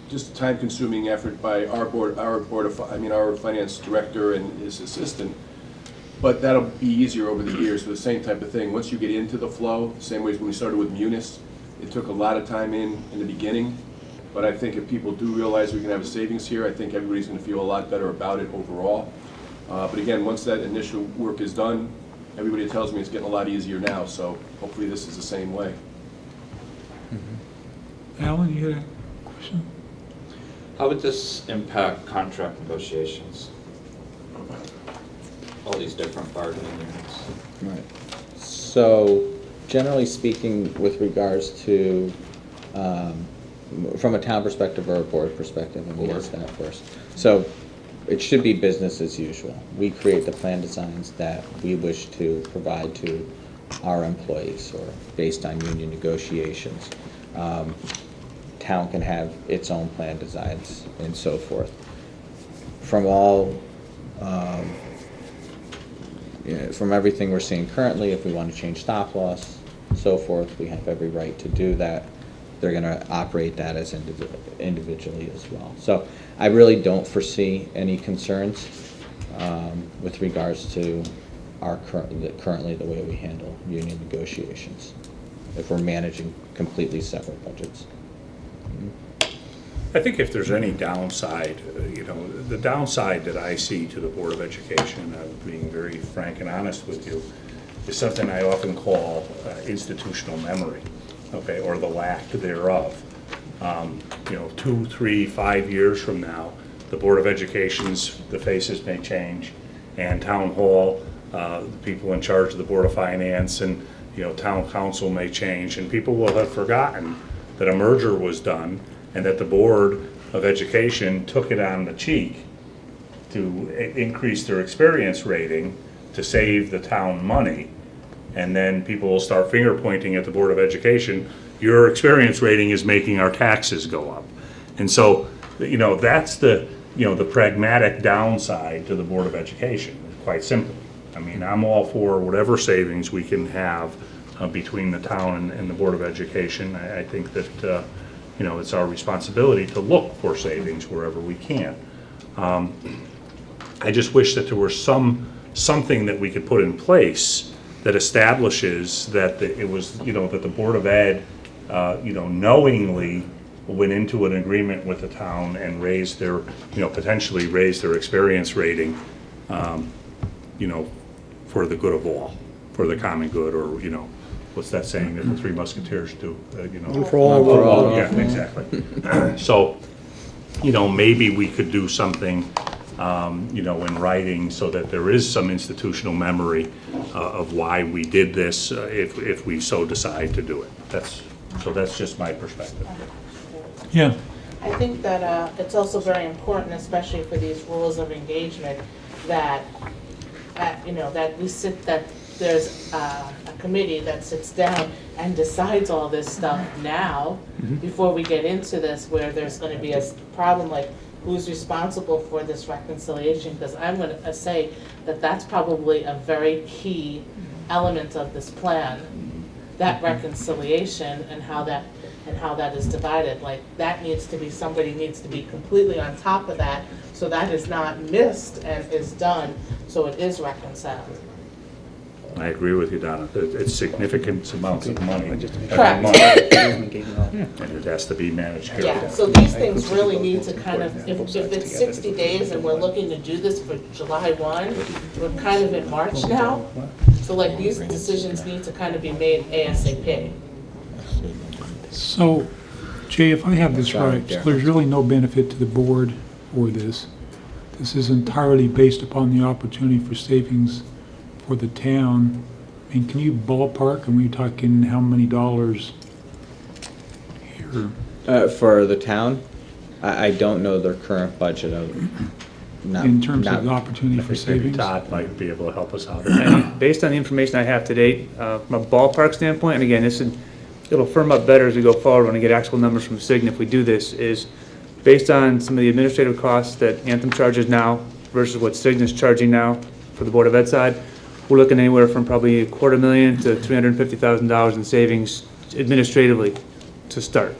O: just time-consuming effort by our finance director and his assistant. But that'll be easier over the years for the same type of thing. Once you get into the flow, the same way as when we started with Munis, it took a lot of time in the beginning. But I think if people do realize we can have a savings here, I think everybody's going to feel a lot better about it overall. But again, once that initial work is done, everybody tells me it's getting a lot easier now. So hopefully this is the same way.
A: Alan, you had a question?
G: How would this impact contract negotiations? All these different bargaining units.
L: Right. So, generally speaking, with regards to, from a town perspective or a board perspective, let me ask that first. So, it should be business as usual. We create the plan designs that we wish to provide to our employees, or based on union negotiations. Town can have its own plan designs and so forth. From all, from everything we're seeing currently, if we want to change stop loss, so forth, we have every right to do that. They're going to operate that as individually as well. So I really don't foresee any concerns with regards to our currently the way we handle union negotiations, if we're managing completely separate budgets.
B: I think if there's any downside, you know, the downside that I see to the Board of Education, being very frank and honest with you, is something I often call institutional memory, okay, or the lack thereof. You know, 2, 3, 5 years from now, the Board of Education's, the faces may change, and Town Hall, the people in charge of the Board of Finance, and, you know, Town Council may change, and people will have forgotten that a merger was done and that the Board of Education took it on the cheek to increase their experience rating to save the town money. And then people will start finger pointing at the Board of Education, your experience rating is making our taxes go up. And so, you know, that's the, you know, the pragmatic downside to the Board of Education, quite simply. I mean, I'm all for whatever savings we can have between the town and the Board of Education. I think that, you know, it's our responsibility to look for savings wherever we can. I just wish that there were something that we could put in place that establishes that it was, you know, that the Board of Ed, you know, knowingly went into an agreement with the town and raised their, you know, potentially raised their experience rating, you know, for the good of all, for the common good, or, you know, what's that saying that the Three Musketeers do? You know,
A: for all.
B: Yeah, exactly. So, you know, maybe we could do something, you know, in writing, so that there is some institutional memory of why we did this, if we so decide to do it. That's just my perspective.
A: Yeah.
E: I think that it's also very important, especially for these rules of engagement, that you know, that there's a committee that sits down and decides all this stuff now, before we get into this, where there's going to be a problem like who's responsible for this reconciliation, because I'm going to say that that's probably a very key element of this plan, that reconciliation and how that is divided. Like, that needs to be, somebody needs to be completely on top of that, so that is not missed and is done, so it is reconciled.
B: I agree with you, Donna. It's significant amounts of money every
E: Correct.
B: month, and it has to be managed carefully.
E: Yeah, so these things really need to kind of, if it's 60 days and we're looking to do this for July 1, we're kind of in March now, so like these decisions need to kind of be made ASAP.
A: So, Jay, if I have this right, so there's really no benefit to the board for this. This is entirely based upon the opportunity for savings for the town I mean, can you ballpark, and we talking how many dollars here?
L: For the town, I don't know their current budget of,
A: In terms of the opportunity for savings?
B: Todd might be able to help us out.
M: And based on the information I have to date, from a ballpark standpoint, and again, it'll firm up better as we go forward when we get actual numbers from Cigna if we do this, is based on some of the administrative costs that Anthem charges now versus what Cigna's charging now for the Board of Ed side, we're looking anywhere from probably $250,000 to $350,000 in savings administratively to start.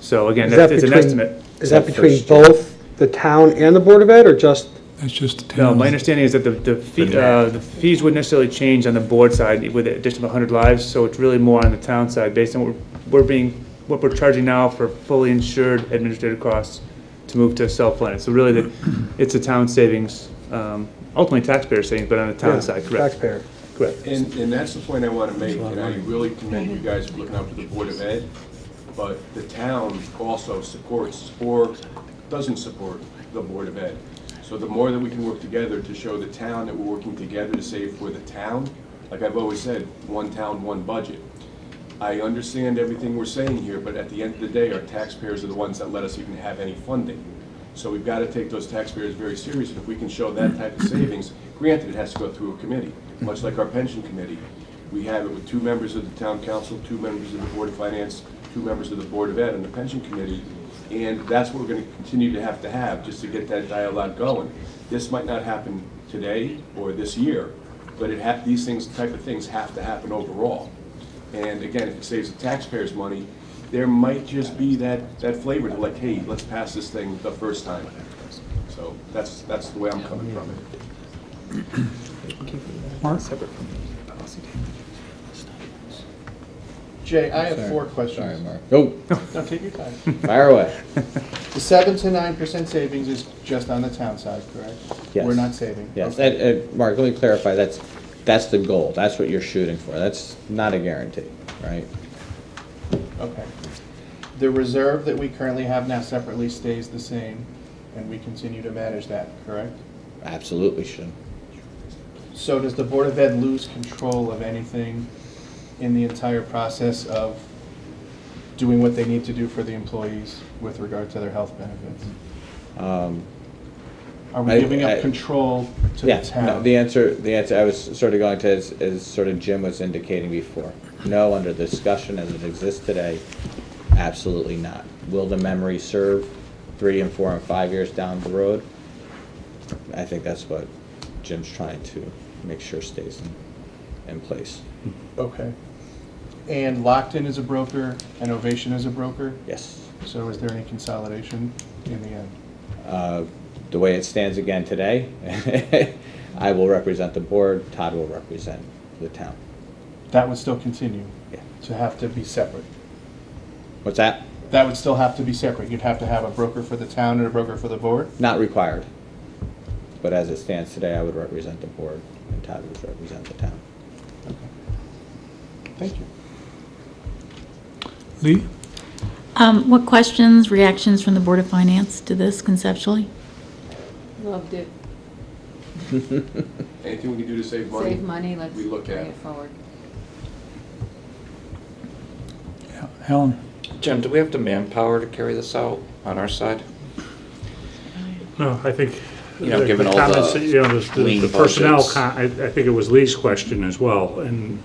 M: So again, it's an estimate.
Q: Is that between both the town and the Board of Ed, or just?
A: That's just the
M: No,
A: town.
M: my understanding is that the fees wouldn't necessarily change on the board side with the addition of 100 lives, so it's really more on the town side, based on what we're charging now for fully insured administrative costs to move to self-funded. So really, it's a town savings, ultimately taxpayer savings, but on the town side, correct?
Q: Taxpayer.
M: Correct.
O: And that's the point I want to make, and I really commend you guys for looking out for the Board of Ed, but the town also supports or doesn't support the Board of Ed. So the more that we can work together to show the town that we're working together to save for the town, like I've always said, one town, one budget. I understand everything we're saying here, but at the end of the day, our taxpayers are the ones that let us even have any funding. So we've got to take those taxpayers very seriously. If we can show that type of savings, granted, it has to go through a committee, much like our pension committee. We have it with 2 members of the town council, 2 members of the Board of Finance, 2 members of the Board of Ed and the pension committee. And that's what we're going to continue to have just to get that dialogue going. This might not happen today or this year, but these type of things have to happen overall. And again, if it saves the taxpayers money, there might just be that flavor to like, hey, let's pass this thing the first time. So that's the way I'm coming from it.
A: Mark?
R: Jay, I have 4 questions.
L: Sorry, Mark. Go.
R: No, take your time.
L: Fire away.
R: The 7 to 9% savings is just on the town side, correct?
L: Yes.
R: We're not saving?
L: Yes,
R: Okay.
L: Mark, let me clarify, that's the goal, that's what you're shooting for, that's not a guarantee, right?
R: Okay. The reserve that we currently have now separately stays the same, and we continue to manage that, correct?
L: Absolutely should.
R: So does the Board of Ed lose control of anything in the entire process of doing what they need to do for the employees with regard to their health benefits? Are we giving up control to the town?
L: No, the answer I was sort of going to is sort of Jim was indicating before. No, under the discussion as it exists today, absolutely not. Will the memory serve 3 and 4 and 5 years down the road? I think that's what Jim's trying to make sure stays in place.
R: Okay. And Lockton is a broker and Ovation is a broker?
L: Yes.
R: So is there any consolidation in the end?
L: The way it stands again today, I will represent the board, Todd will represent the town.
R: That would still continue?
L: Yeah.
R: To have to be separate?
L: What's that?
R: That would still have to be separate? You'd have to have a broker for the town and a broker for the board?
L: Not required. But as it stands today, I would represent the board and Todd would represent the town.
R: Thank you.
A: Lee?
P: What questions, reactions from the Board of Finance to this conceptually?
N: Loved it.
O: Anything we can do to save money?
N: Save money, let's
O: we look
N: bring
O: at.
N: it forward.
A: Yeah. Helen?
G: Jim, do we have the manpower to carry this out on our side?
B: No, I think,
G: You know, given all the
B: comments, the
G: lean
B: personnel,
G: budgets.
B: I think it was Lee's question as well, and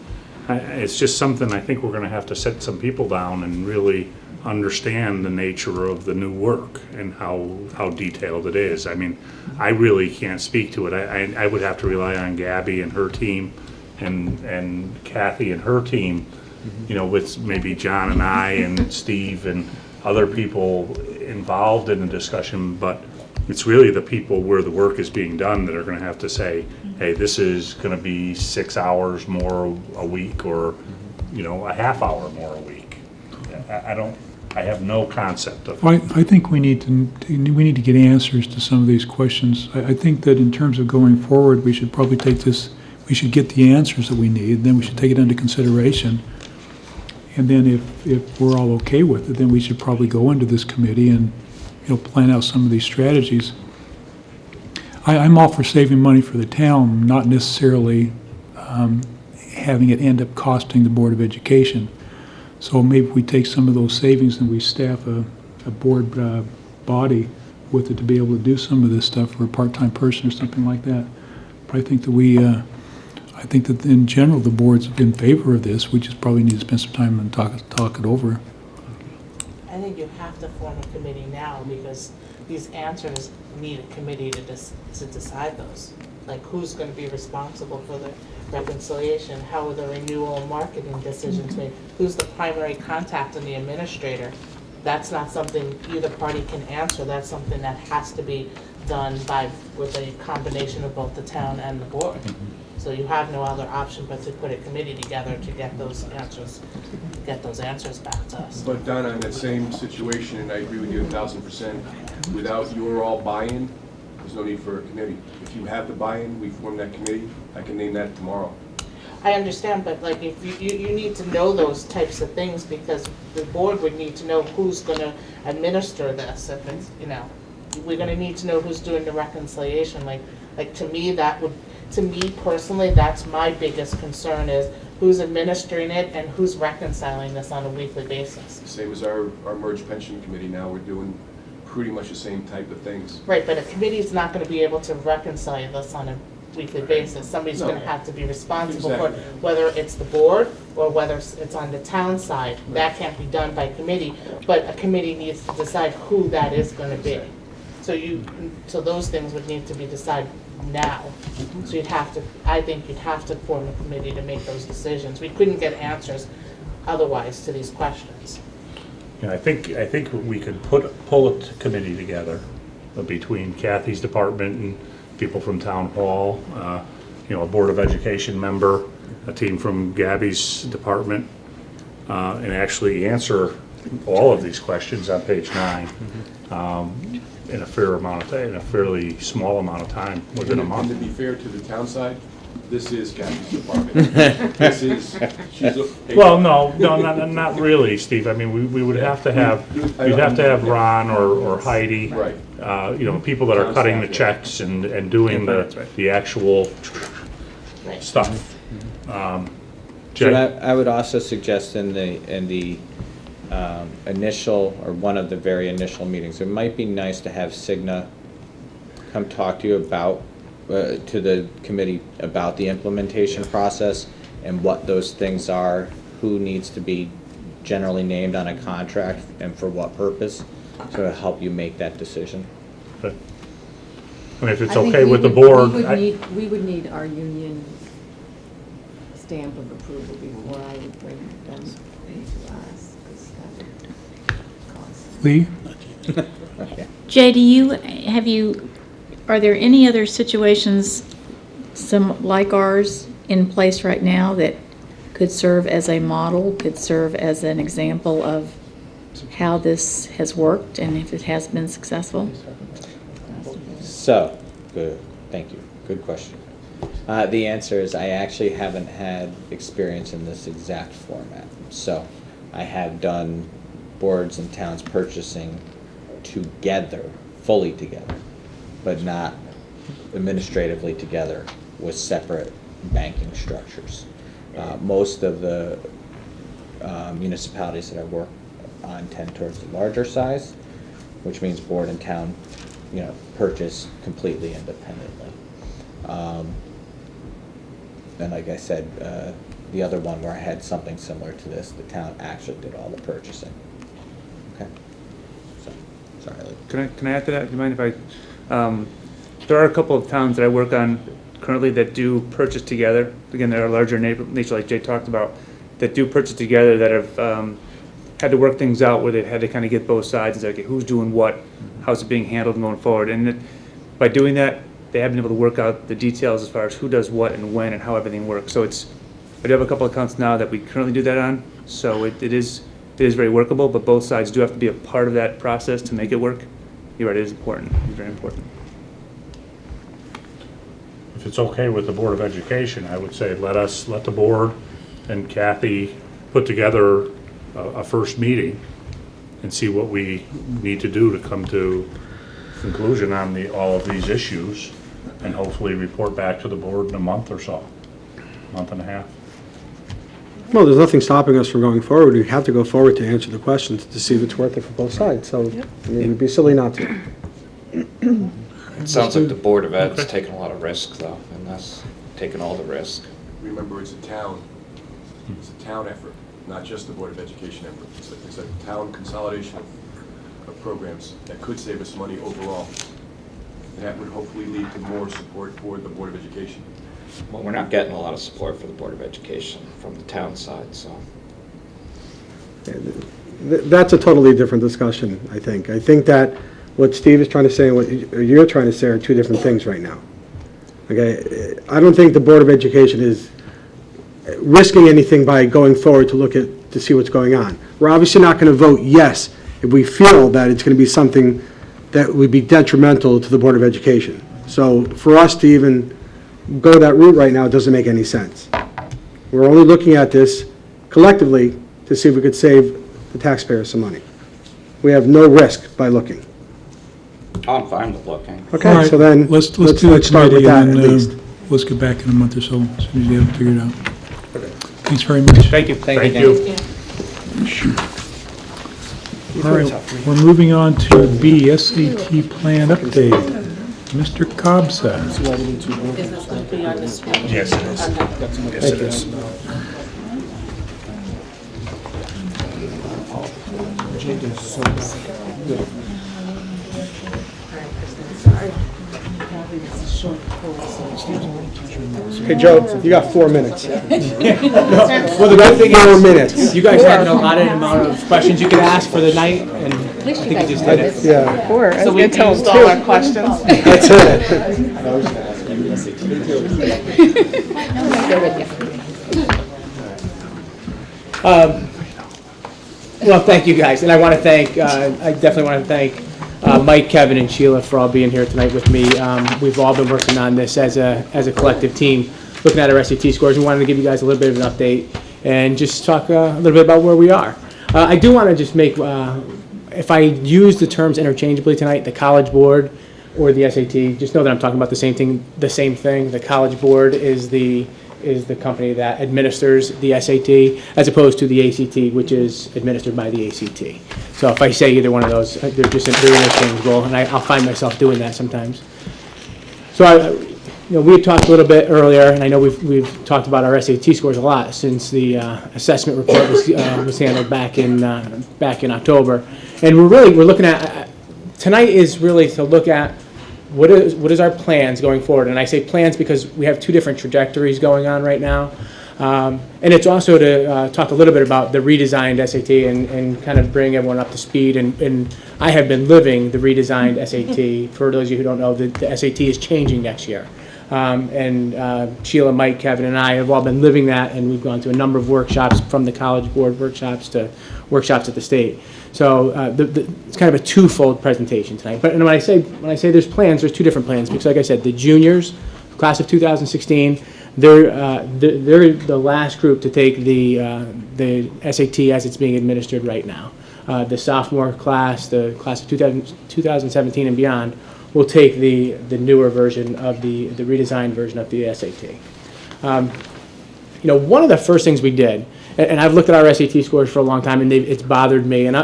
B: it's just something I think we're gonna have to set some people down and really understand the nature of the new work and how detailed it is. I mean, I really can't speak to it. I would have to rely on Gabby and her team and Kathy and her team, you know, with maybe John and I and Steve and other people involved in the discussion, but it's really the people where the work is being done that are gonna have to say, hey, this is gonna be 6 hours more a week, or, you know, a half hour more a week. I have no concept of.
A: I think we need to get answers to some of these questions. I think that in terms of going forward, we should probably we should get the answers that we need, then we should take it into consideration. And then if we're all okay with it, then we should probably go into this committee and, you know, plan out some of these strategies. I'm all for saving money for the town, not necessarily having it end up costing the Board of Education. So maybe we take some of those savings and we staff a board body with it to be able to do some of this stuff for a part-time person or something like that. But I think that I think that in general the board's in favor of this. We just probably need to spend some time and talk it over.
E: I think you have to form a committee now because these answers need a committee to decide those. Like who's going to be responsible for the reconciliation, how are the renewal and marketing decisions made, who's the primary contact and the administrator. That's not something either party can answer. That's something that has to be done with a combination of both the town and the board. So you have no other option but to put a committee together to get those answers back to us.
O: But Donna, in that same situation, and I agree with you 1,000%, without your all buy-in, there's no need for a committee. If you have the buy-in, we form that committee, I can name that tomorrow.
E: I understand, but like if you need to know those types of things because the board would need to know who's going to administer this. If it's, we're going to need to know who's doing the reconciliation. Like to me personally, that's my biggest concern is who's administering it and who's reconciling this on a weekly basis.
O: Same as our merged pension committee now, we're doing pretty much the same type of things.
E: Right, but a committee is not going to be able to reconcile this on a weekly basis. Somebody's going to have to be responsible for it, whether it's the board or whether it's on the town side. That can't be done by committee, but a committee needs to decide who that is going to be. So those things would need to be decided now. So I think you'd have to form a committee to make those decisions. We couldn't get answers otherwise to these questions.
B: Yeah, I think we could pull a committee together between Kathy's department and people from town hall, a Board of Education member, a team from Gabby's department, and actually answer all of these questions on page 9 in a fairly small amount of time, within a month.
O: And to be fair to the town side, this is Kathy's department.
B: Well, no, not really, Steve. I mean, we would have to have, you'd have to have Ron or Heidi,
O: right.
B: People that are cutting the checks and doing the actual stuff.
L: But I would also suggest in the initial, or one of the very initial meetings, it might be nice to have Cigna come talk to you about, to the committee about the implementation process and what those things are, who needs to be generally named on a contract and for what purpose, so to help you make that decision.
B: Okay. I mean, if it's okay with the board.
N: We would need our union stamp of approval before I would bring them to us.
A: Lee?
P: Jay, are there any other situations like ours in place right now that could serve as a model, could serve as an example of how this has worked and if it has been successful?
L: So, good, thank you, good question. The answer is I actually haven't had experience in this exact format. So, I have done boards and towns purchasing together, fully together, but not administratively together with separate banking structures. Most of the municipalities that I work on tend towards the larger size, which means board and town, purchase completely independently. And like I said, the other one where I had something similar to this, the town actually did all the purchasing. Okay. So, sorry.
M: Can I add to that? Do you mind if I? There are a couple of towns that I work on currently that do purchase together. Again, there are larger nature, like Jay talked about, that do purchase together, that have had to work things out where they've had to kind of get both sides and say, okay, who's doing what, how's it being handled and going forward. And by doing that, they have been able to work out the details as far as who does what and when and how everything works. So I do have a couple of accounts now that we currently do that on. So it is very workable, but both sides do have to be a part of that process to make it work. You're right, it is important. It's very important.
B: If it's okay with the Board of Education, I would say let the board and Kathy put together a first meeting and see what we need to do to come to conclusion on all of these issues, and hopefully report back to the board in a month or so, month and a half.
Q: Well, there's nothing stopping us from going forward. We have to go forward to answer the questions to see if it's worth it for both sides. So, I mean, it'd be silly not to.
G: It sounds like the Board of Ed's taking a lot of risk, though, and that's taking all the risk.
O: Remember, it's a town effort, not just the Board of Education effort. It's a town consolidation of programs that could save us money overall. And that would hopefully lead to more support for the Board of Education.
G: Well, we're not getting a lot of support for the Board of Education from the town side, so.
Q: That's a totally different discussion, I think. I think that what Steve is trying to say and what you're trying to say are two different things right now. Okay, I don't think the Board of Education is risking anything by going forward to see what's going on. We're obviously not going to vote yes if we feel that it's going to be something that would be detrimental to the Board of Education. So for us to even go that route right now doesn't make any sense. We're only looking at this collectively to see if we could save the taxpayers some money. We have no risk by looking.
G: Oh, I'm fine with looking.
Q: Okay,
A: All right,
Q: so then
A: let's do the
Q: start with
A: committee
Q: that
A: and
Q: at
A: then
Q: least.
A: let's get back in a month or so as soon as you have it figured out. Thanks very much.
C: Thank you.
M: Thank you.
A: All right, we're moving on to B, SAT plan update. Mr. Kobza.
E: Is this going to be on the screen?
M: Yes, it is. Yes, it is.
Q: Okay, Joe, you got 4 minutes.
C: Well, the good thing
Q: 4
C: is,
Q: minutes.
C: you guys had an allotted amount of questions you could ask for the night, and I think you just did it.
Q: Yeah,
E: So we used all our questions?
Q: that's it.
C: Well, thank you guys, and I want to thank, I definitely want to thank Mike, Kevin, and Sheila for all being here tonight with me. We've all been working on this as a collective team, looking at our SAT scores. We wanted to give you guys a little bit of an update and just talk a little bit about where we are. I do want to just make, if I use the terms interchangeably tonight, the College Board or the SAT, just know that I'm talking about the same thing. The College Board is the company that administers the SAT, as opposed to the ACT, which is administered by the ACT. So if I say either one of those, they're interchangeable, and I'll find myself doing that sometimes. So we had talked a little bit earlier, and I know we've talked about our SAT scores a lot since the assessment report was handled back in October, and we're looking at tonight is really to look at what is our plans going forward. And I say plans because we have two different trajectories going on right now. And it's also to talk a little bit about the redesigned SAT and kind of bring everyone up to speed. And I have been living the redesigned SAT. For those of you who don't know, the SAT is changing next year. And Sheila, Mike, Kevin, and I have all been living that, and we've gone to a number of workshops, from the College Board workshops to workshops at the state. So it's kind of a twofold presentation tonight. But when I say there's plans, there's two different plans, because like I said, the juniors, class of 2016, they're the last group to take the SAT as it's being administered right now. The sophomore class, the class of 2017 and beyond, will take the newer version of the redesigned version of the SAT. One of the first things we did, and I've looked at our SAT scores for a long time, and it's bothered me. And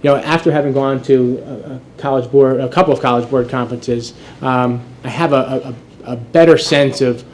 C: after having gone to a couple of College Board conferences, I have a better sense of,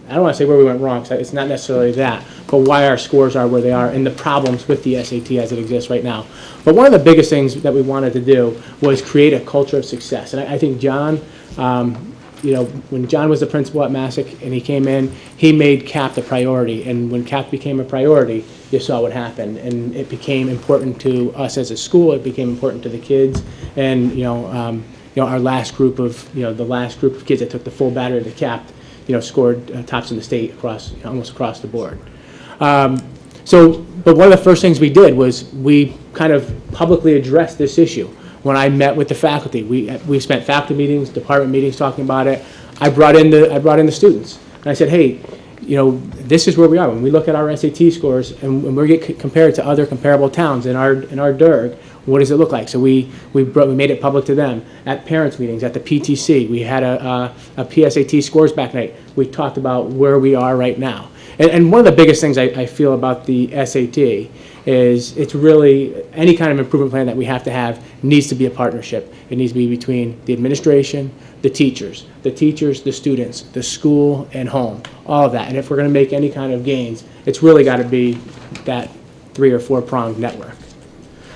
C: I don't want to say where we went wrong, because it's not necessarily that, but why our scores are where they are and the problems with the SAT as it exists right now. But one of the biggest things that we wanted to do was create a culture of success. And I think John, when John was the principal at Massac and he came in, he made CAP the priority. And when CAP became a priority, you saw what happened. And it became important to us as a school. It became important to the kids. And our last group of kids that took the full battery of the CAP, scored tops in the state almost across the board. But one of the first things we did was we kind of publicly addressed this issue. When I met with the faculty, we spent faculty meetings, department meetings talking about it. I brought in the students, and I said, hey, this is where we are. When we look at our SAT scores and when we get compared to other comparable towns in our DERG, what does it look like? So we made it public to them at parents' meetings, at the PTC. We had a PSAT scores back night. We talked about where we are right now. And one of the biggest things I feel about the SAT is it's really, any kind of improvement plan that we have to have needs to be a partnership. It needs to be between the administration, the teachers, the students, the school, and home, all of that. And if we're going to make any kind of gains, it's really got to be that 3 or 4 pronged network.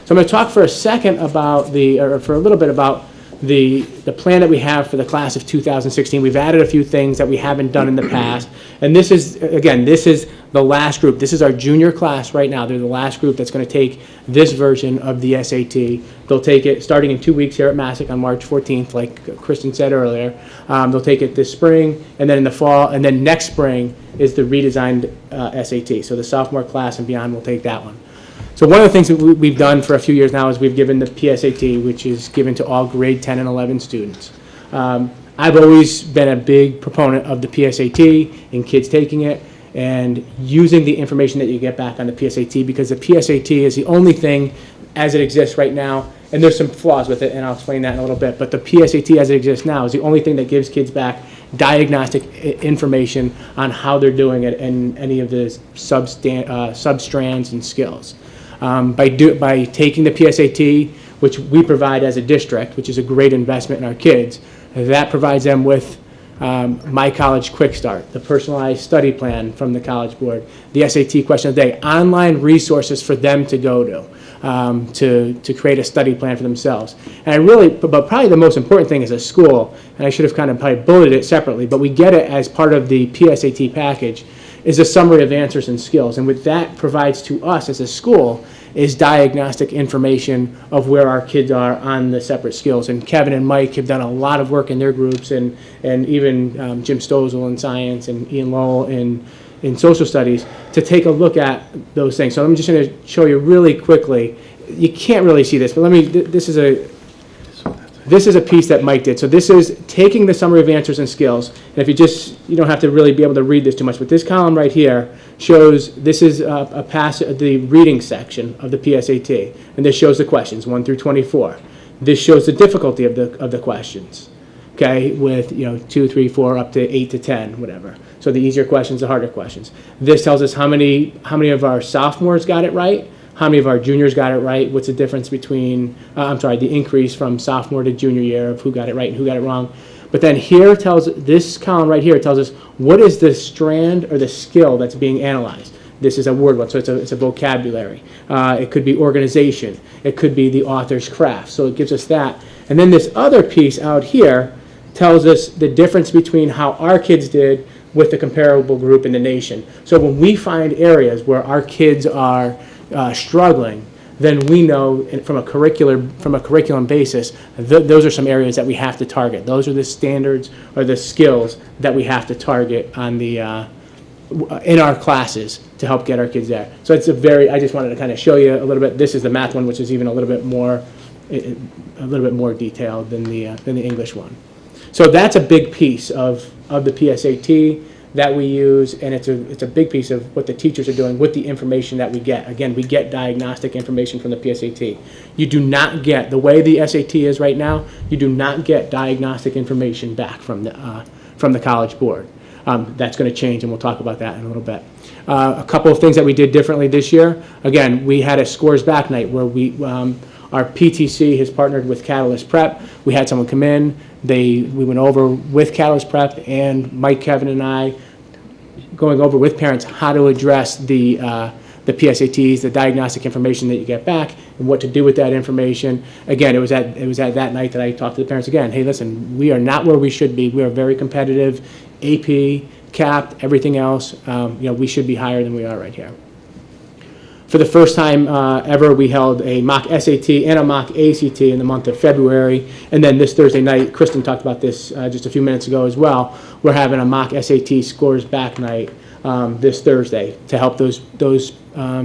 C: So I'm going to talk for a second about for a little bit about the plan that we have for the class of 2016. We've added a few things that we haven't done in the past. And this is, again, this is the last group. This is our junior class right now. They're the last group that's going to take this version of the SAT. They'll take it starting in 2 weeks here at Massac on March 14th, like Kristen said earlier. They'll take it this spring, and then in the fall, and then next spring is the redesigned SAT. So the sophomore class and beyond will take that one. So one of the things that we've done for a few years now is we've given the PSAT, which is given to all grade 10 and 11 students. I've always been a big proponent of the PSAT and kids taking it and using the information that you get back on the PSAT, because the PSAT is the only thing as it exists right now, and there's some flaws with it, and I'll explain that in a little bit, but the PSAT as it exists now is the only thing that gives kids back diagnostic information on how they're doing it and any of the substrands and skills. By taking the PSAT, which we provide as a district, which is a great investment in our kids, that provides them with My College Quick Start, the personalized study plan from the College Board, the SAT question of the day, online resources for them to go to create a study plan for themselves. And but probably the most important thing as a school, and I should have kind of probably bulleted it separately, but we get it as part of the PSAT package, is a summary of answers and skills. And what that provides to us as a school is diagnostic information of where our kids are on the separate skills. And Kevin and Mike have done a lot of work in their groups, and even Jim Stozel in science and Ian Lowell in social studies to take a look at those things. So I'm just going to show you really quickly. You can't really see this, but this is a piece that Mike did. So this is taking the summary of answers and skills. And if you don't have to really be able to read this too much, but this column right here shows, this is the reading section of the PSAT. And this shows the questions, 1 through 24. This shows the difficulty of the questions, okay, with 2, 3, 4, up to 8 to 10, whatever. So the easier questions, the harder questions. This tells us how many of our sophomores got it right, how many of our juniors got it right, what's the difference between, the increase from sophomore to junior year of who got it right and who got it wrong. But then this column right here tells us what is the strand or the skill that's being analyzed. This is a word one, so it's a vocabulary. It could be organization. It could be the author's craft. So it gives us that. And then this other piece out here tells us the difference between how our kids did with the comparable group in the nation. So when we find areas where our kids are struggling, then we know from a curriculum basis, those are some areas that we have to target. Those are the standards or the skills that we have to target on in our classes to help get our kids there. So I just wanted to kind of show you a little bit. This is the math one, which is even a little bit more detailed than the English one. So that's a big piece of the PSAT that we use, and it's a big piece of what the teachers are doing with the information that we get. Again, we get diagnostic information from the PSAT. You do not get, the way the SAT is right now, you do not get diagnostic information back from the College Board. That's going to change, and we'll talk about that in a little bit. A couple of things that we did differently this year. Again, we had a scores back night where our PTC has partnered with Catalyst Prep. We had someone come in. We went over with Catalyst Prep and Mike, Kevin, and I going over with parents how to address the PSATs, the diagnostic information that you get back, and what to do with that information. Again, it was at that night that I talked to the parents again. Hey, listen, we are not where we should be. We are very competitive, AP, capped, everything else. We should be higher than we are right here. For the first time ever, we held a mock SAT and a mock ACT in the month of February. And then this Thursday night, Kristen talked about this just a few minutes ago as well, we're having a mock SAT scores back night this Thursday to help those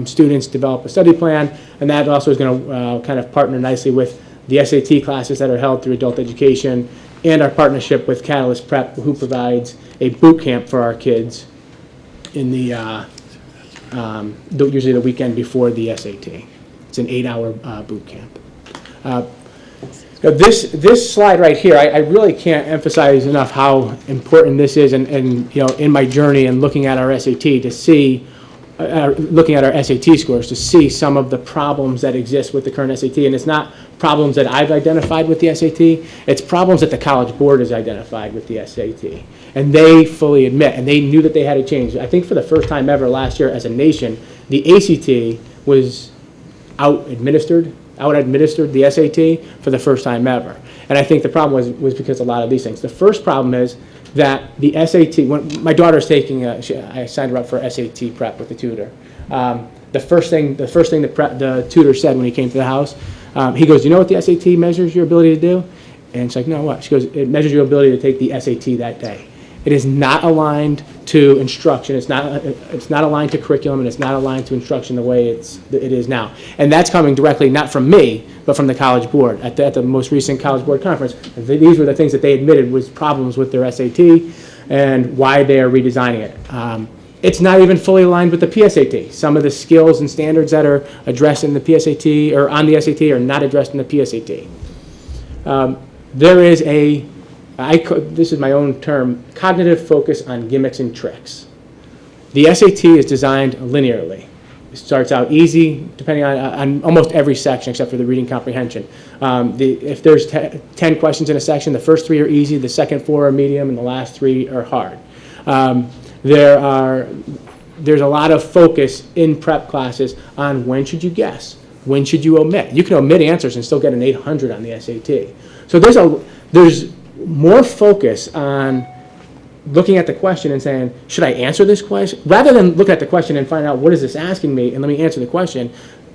C: students develop a study plan. And that also is going to kind of partner nicely with the SAT classes that are held through adult education and our partnership with Catalyst Prep, who provides a boot camp for our kids in usually the weekend before the SAT. It's an 8-hour boot camp. This slide right here, I really can't emphasize enough how important this is, and in my journey and looking at our SAT to see, looking at our SAT scores to see some of the problems that exist with the current SAT, and it's not problems that I've identified with the SAT, it's problems that the College Board has identified with the SAT, and they fully admit, and they knew that they had to change. I think for the first time ever last year as a nation, the ACT was out-administered the SAT for the first time ever. And I think the problem was because of a lot of these things. The first problem is that the SAT, when my daughter's taking, I signed her up for SAT prep with the tutor. The first thing the tutor said when he came to the house, he goes, "Do you know what the SAT measures your ability to do?" And she's like, "No, what?" She goes, "It measures your ability to take the SAT that day." It is not aligned to instruction. It's not aligned to curriculum, and it's not aligned to instruction the way it is now. And that's coming directly not from me, but from the College Board. At the most recent College Board conference, these were the things that they admitted was problems with their SAT and why they are redesigning it. It's not even fully aligned with the PSAT. Some of the skills and standards that are addressed in the PSAT or on the SAT are not addressed in the PSAT. There is this is my own term, cognitive focus on gimmicks and tricks. The SAT is designed linearly. It starts out easy, depending on almost every section except for the reading comprehension. If there's 10 questions in a section, the first 3 are easy, the second 4 are medium, and the last 3 are hard. There's a lot of focus in prep classes on when should you guess, when should you omit. You can omit answers and still get an 800 on the SAT. So there's more focus on looking at the question and saying, should I answer this question? Rather than look at the question and find out what is this asking me and let me answer the question,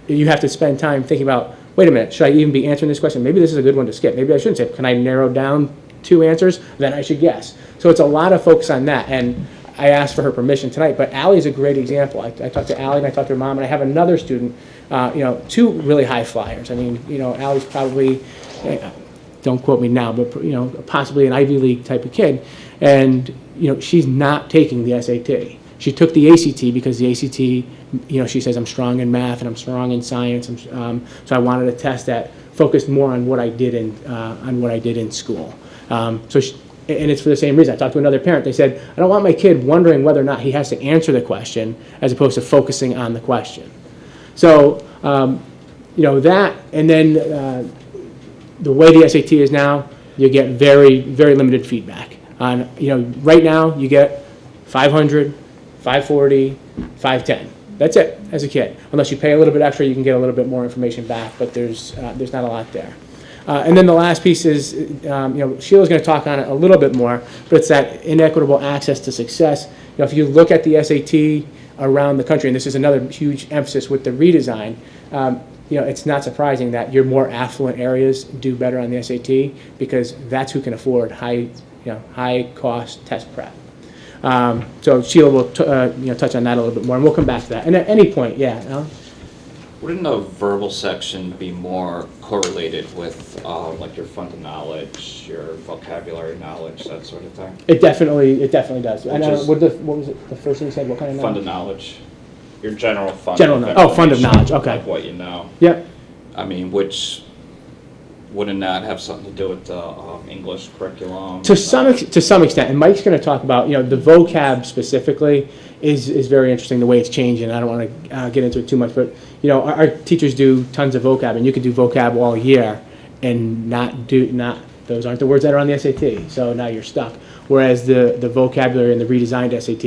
C: you have to spend time thinking about, wait a minute, should I even be answering this question? Maybe this is a good one to skip. Maybe I shouldn't say, can I narrow down 2 answers? Then I should guess. So it's a lot of focus on that. And I asked for her permission tonight, but Allie is a great example. I talked to Allie and I talked to her mom, and I have another student, 2 really high flyers. I mean, Allie's probably, don't quote me now, but possibly an Ivy League type of kid, and she's not taking the SAT. She took the ACT because the ACT, she says I'm strong in math and I'm strong in science, so I wanted a test that focused more on what I did in school. And it's for the same reason. I talked to another parent. They said, I don't want my kid wondering whether or not he has to answer the question as opposed to focusing on the question. So that, and then the way the SAT is now, you get very, very limited feedback. Right now you get 500, 540, 510. That's it as a kid. Unless you pay a little bit extra, you can get a little bit more information back, but there's not a lot there. And then the last piece is, Sheila's going to talk on it a little bit more, but it's that inequitable access to success. If you look at the SAT around the country, and this is another huge emphasis with the redesign, it's not surprising that your more affluent areas do better on the SAT because that's who can afford high cost test prep. So Sheila will touch on that a little bit more, and we'll come back to that. And at any point, Alan?
G: Wouldn't the verbal section be more correlated with like your funded knowledge, your vocabulary knowledge, that sort of thing?
C: It definitely does. And what was it? The first thing you said? What kind of knowledge?
G: Funded knowledge. Your general fund.
C: Fund of knowledge. Okay.
G: Like what you know.
C: Yep.
G: I mean, wouldn't that have something to do with the English curriculum?
C: To some extent, and Mike's going to talk about the vocab specifically is very interesting the way it's changing. I don't want to get into it too much, but our teachers do tons of vocab, and you can do vocab all year and not those aren't the words that are on the SAT. So now you're stuck. Whereas the vocabulary in the redesigned SAT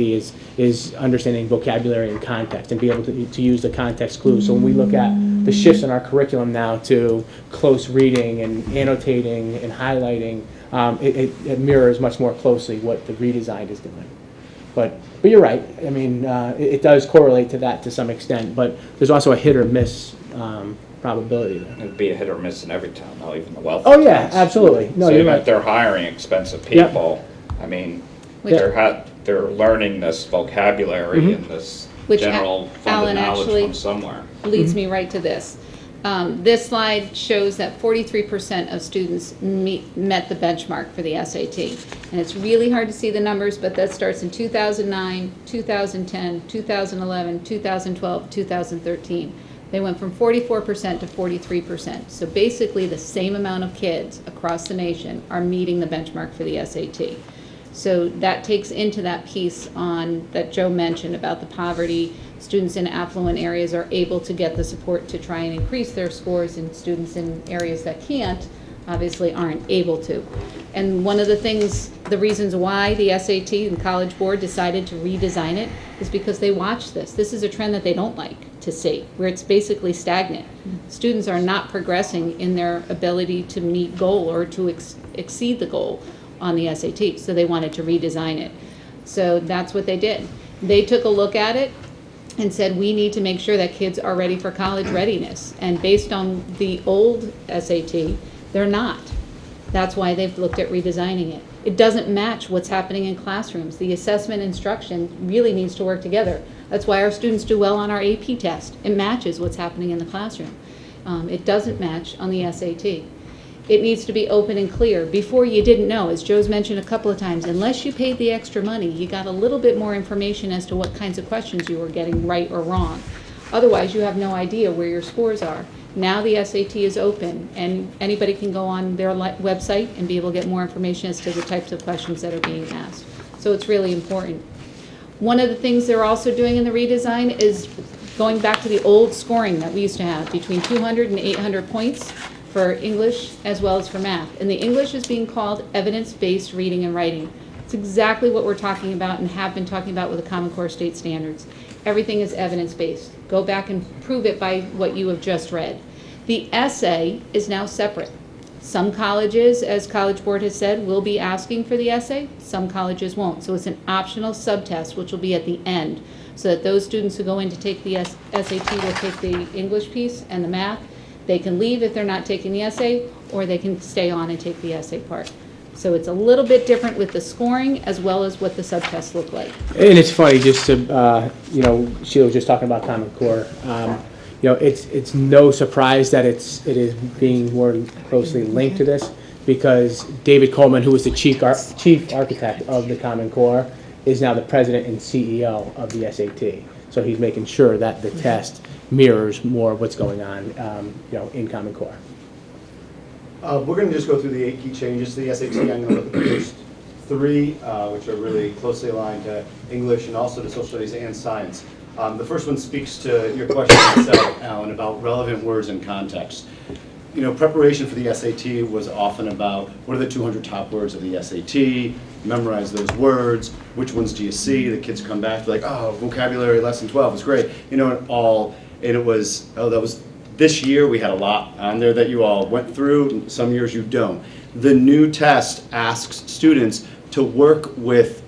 C: is understanding vocabulary in context and be able to use the context clues. So when we look at the shifts in our curriculum now to close reading and annotating and highlighting, it mirrors much more closely what the redesigned is doing. But you're right. I mean, it does correlate to that to some extent, but there's also a hit or miss probability there.
G: It'd be a hit or miss in every town, though, even the wealthy.
C: Oh yeah, absolutely. No,
G: so
C: you're right.
G: They're hiring expensive people. Yep. I mean, they're learning this vocabulary and this general funded knowledge from somewhere.
S: Leads me right to this. This slide shows that 43% of students met the benchmark for the SAT. And it's really hard to see the numbers, but that starts in 2009, 2010, 2011, 2012, 2013. They went from 44% to 43%. So basically the same amount of kids across the nation are meeting the benchmark for the SAT. So that takes into that piece on that Joe mentioned about the poverty. Students in affluent areas are able to get the support to try and increase their scores, and students in areas that can't obviously aren't able to. And one of the things, the reasons why the SAT and College Board decided to redesign it is because they watched this. This is a trend that they don't like to see, where it's basically stagnant. Students are not progressing in their ability to meet goal or to exceed the goal on the SAT, so they wanted to redesign it. So that's what they did. They took a look at it and said, we need to make sure that kids are ready for college readiness. And based on the old SAT, they're not. That's why they've looked at redesigning it. It doesn't match what's happening in classrooms. The assessment instruction really needs to work together. That's why our students do well on our AP test. It matches what's happening in the classroom. It doesn't match on the SAT. It needs to be open and clear. Before, you didn't know, as Joe's mentioned a couple of times, unless you paid the extra money, you got a little bit more information as to what kinds of questions you were getting right or wrong. Otherwise, you have no idea where your scores are. Now the SAT is open, and anybody can go on their website and be able to get more information as to the types of questions that are being asked. So it's really important. One of the things they're also doing in the redesign is going back to the old scoring that we used to have, between 200 and 800 points for English as well as for math. And the English is being called evidence-based reading and writing. It's exactly what we're talking about and have been talking about with the Common Core state standards. Everything is evidence-based. Go back and prove it by what you have just read. The essay is now separate. Some colleges, as College Board has said, will be asking for the essay. Some colleges won't. So it's an optional subtest, which will be at the end, so that those students who go in to take the SAT will take the English piece and the math. They can leave if they're not taking the essay, or they can stay on and take the essay part. So it's a little bit different with the scoring as well as what the subtests look like.
T: And it's funny, just to, Sheila was just talking about Common Core. It's no surprise that it is being more closely linked to this, because David Coleman, who was the chief architect of the Common Core, is now the president and CEO of the SAT. So he's making sure that the test mirrors more of what's going on, in Common Core.
R: We're going to just go through the 8 key changes to the SAT. I'm going to look at the first 3, which are really closely aligned to English and also to social studies and science. The first one speaks to your question itself, Alan, about relevant words and context. Preparation for the SAT was often about what are the 200 top words of the SAT, memorize those words, which ones do you see? The kids come back, they're like, oh, vocabulary lesson 12 is great. This year we had a lot on there that you all went through, some years you don't. The new test asks students to work with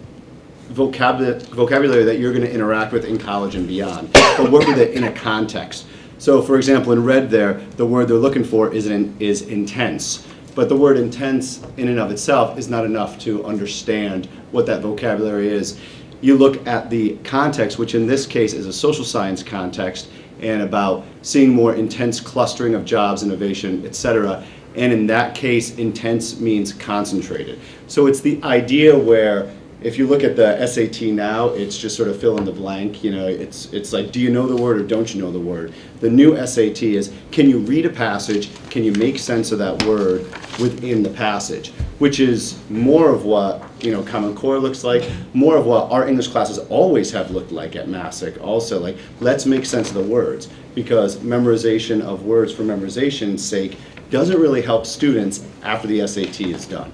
R: vocabulary that you're going to interact with in college and beyond, but work with it in a context. So for example, in red there, the word they're looking for is intense. But the word intense in and of itself is not enough to understand what that vocabulary is. You look at the context, which in this case is a social science context, and about seeing more intense clustering of jobs, innovation, etc. And in that case, intense means concentrated. So it's the idea where if you look at the SAT now, it's just sort of fill in the blank. It's like, do you know the word or don't you know the word? The new SAT is, can you read a passage? Can you make sense of that word within the passage? Which is more of what Common Core looks like, more of what our English classes always have looked like at Massick. Also, like, let's make sense of the words, because memorization of words for memorization's sake doesn't really help students after the SAT is done.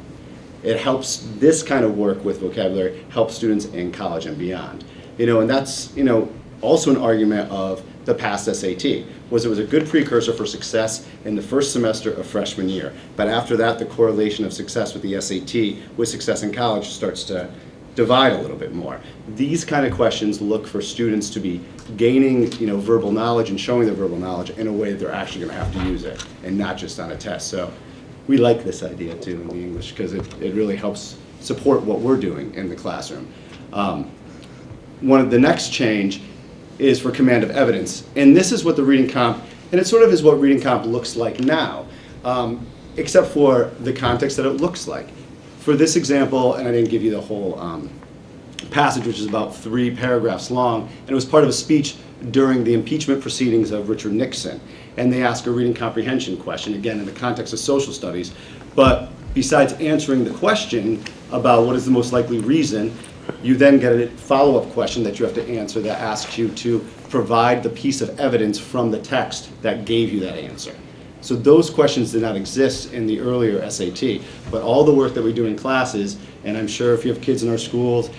R: It helps this kind of work with vocabulary, help students in college and beyond. And that's, also an argument of the past SAT, was it was a good precursor for success in the first semester of freshman year. But after that, the correlation of success with the SAT with success in college starts to divide a little bit more. These kind of questions look for students to be gaining, verbal knowledge and showing their verbal knowledge in a way that they're actually going to have to use it, and not just on a test. So we like this idea too in the English, because it really helps support what we're doing in the classroom. One of the next change is for command of evidence. And this is what the reading comp, and it sort of is what reading comp looks like now, except for the context that it looks like. For this example, and I didn't give you the whole passage, which is about 3 paragraphs long, and it was part of a speech during the impeachment proceedings of Richard Nixon. And they ask a reading comprehension question, again, in the context of social studies. But besides answering the question about what is the most likely reason, you then get a follow-up question that you have to answer that asks you to provide the piece of evidence from the text that gave you that answer. So those questions did not exist in the earlier SAT, but all the work that we do in classes, and I'm sure if you have kids in our schools,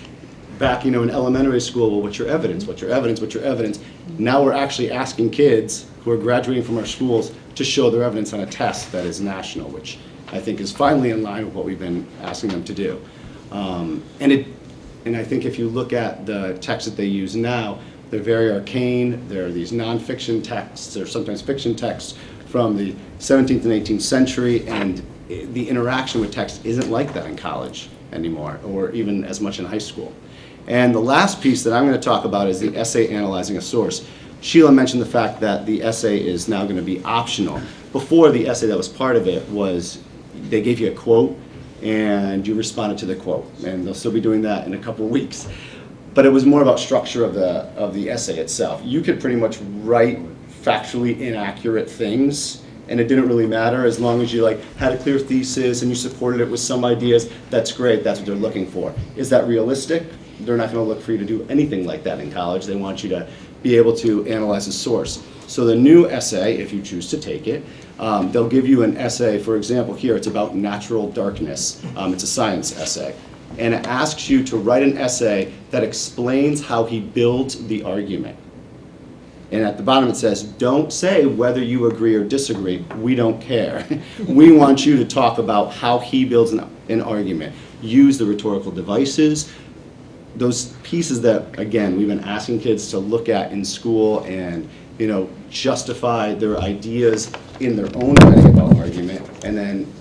R: back, in elementary school, well, what's your evidence? What's your evidence? What's your evidence? Now we're actually asking kids who are graduating from our schools to show their evidence on a test that is national, which I think is finally in line with what we've been asking them to do. And I think if you look at the texts that they use now, they're very arcane. There are these nonfiction texts, or sometimes fiction texts from the 17th and 18th century, and the interaction with text isn't like that in college anymore, or even as much in high school. And the last piece that I'm going to talk about is the essay analyzing a source. Sheila mentioned the fact that the essay is now going to be optional. Before, the essay that was part of it was, they gave you a quote, and you responded to the quote, and they'll still be doing that in a couple of weeks. But it was more about structure of the essay itself. You could pretty much write factually inaccurate things, and it didn't really matter as long as you had a clear thesis and you supported it with some ideas. That's great. That's what they're looking for. Is that realistic? They're not going to look for you to do anything like that in college. They want you to be able to analyze a source. So the new essay, if you choose to take it, they'll give you an essay. For example, here it's about natural darkness. It's a science essay. And it asks you to write an essay that explains how he builds the argument. And at the bottom it says, don't say whether you agree or disagree. We don't care. We want you to talk about how he builds an argument. Use the rhetorical devices, those pieces that, again, we've been asking kids to look at in school and, justify their ideas in their own way about argument, and then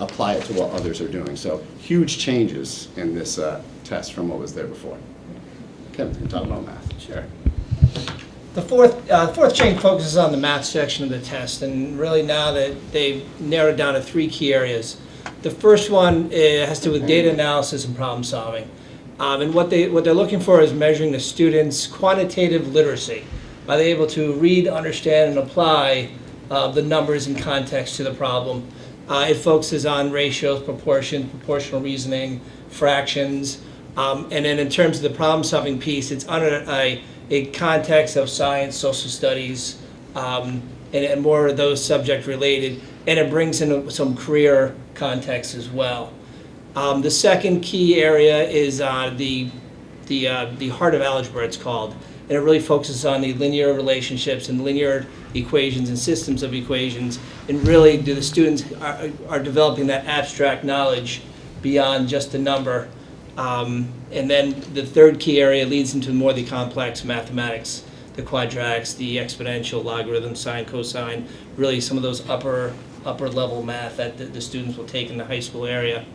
R: apply it to what others are doing. So huge changes in this test from what was there before. Kevin can talk about math.
U: Sure. The fourth change focuses on the math section of the test, and really now that they've narrowed down to 3 key areas. The first one has to do with data analysis and problem solving. And what they're looking for is measuring the students' quantitative literacy. Are they able to read, understand, and apply the numbers and context to the problem? It focuses on ratios, proportions, proportional reasoning, fractions. And then in terms of the problem-solving piece, it's under a context of science, social studies, and more of those subject-related. And it brings in some career context as well. The second key area is the heart of algebra, it's called. And it really focuses on the linear relationships and linear equations and systems of equations. And really, do the students are developing that abstract knowledge beyond just the number. And then the third key area leads into more of the complex mathematics, the quadratics, the exponential, logarithm, sine, cosine, really some of those upper level math that the students will take in the high school area.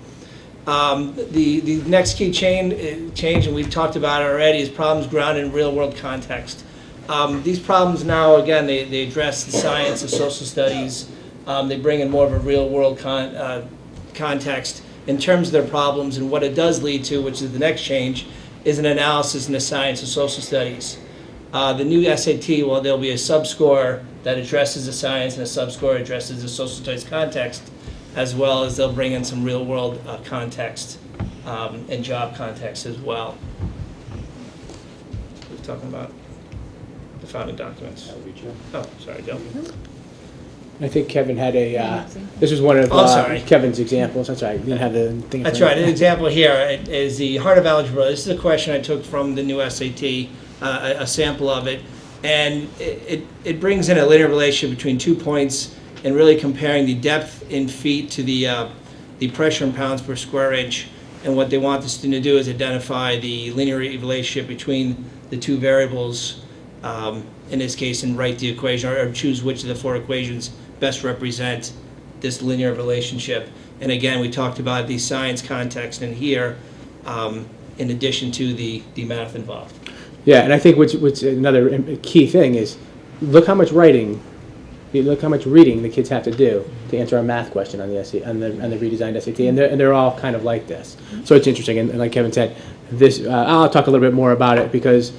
U: The next key change, and we've talked about it already, is problems grounded in real-world context. These problems now, again, they address the science, the social studies. They bring in more of a real-world context in terms of their problems, and what it does lead to, which is the next change, is an analysis in the science and social studies. The new SAT, well, there'll be a subscore that addresses the science and a subscore addresses the social studies context, as well as they'll bring in some real-world context and job context as well. We're talking about the founding documents. Oh, sorry, Joe.
T: I think Kevin had this was one of Kevin's examples. That's right. You didn't have the thing.
U: That's right. An example here is the heart of algebra. This is a question I took from the new SAT, a sample of it. And it brings in a linear relationship between 2 points and really comparing the depth in feet to the pressure in pounds per square inch. And what they want the student to do is identify the linear relationship between the 2 variables, in this case, and write the equation, or choose which of the 4 equations best represent this linear relationship. And again, we talked about the science context in here, in addition to the math involved.
T: Yeah, and I think what's another key thing is look how much reading the kids have to do to answer a math question on the redesigned SAT, and they're all kind of like this. So it's interesting, and like Kevin said, this I'll talk a little bit more about it because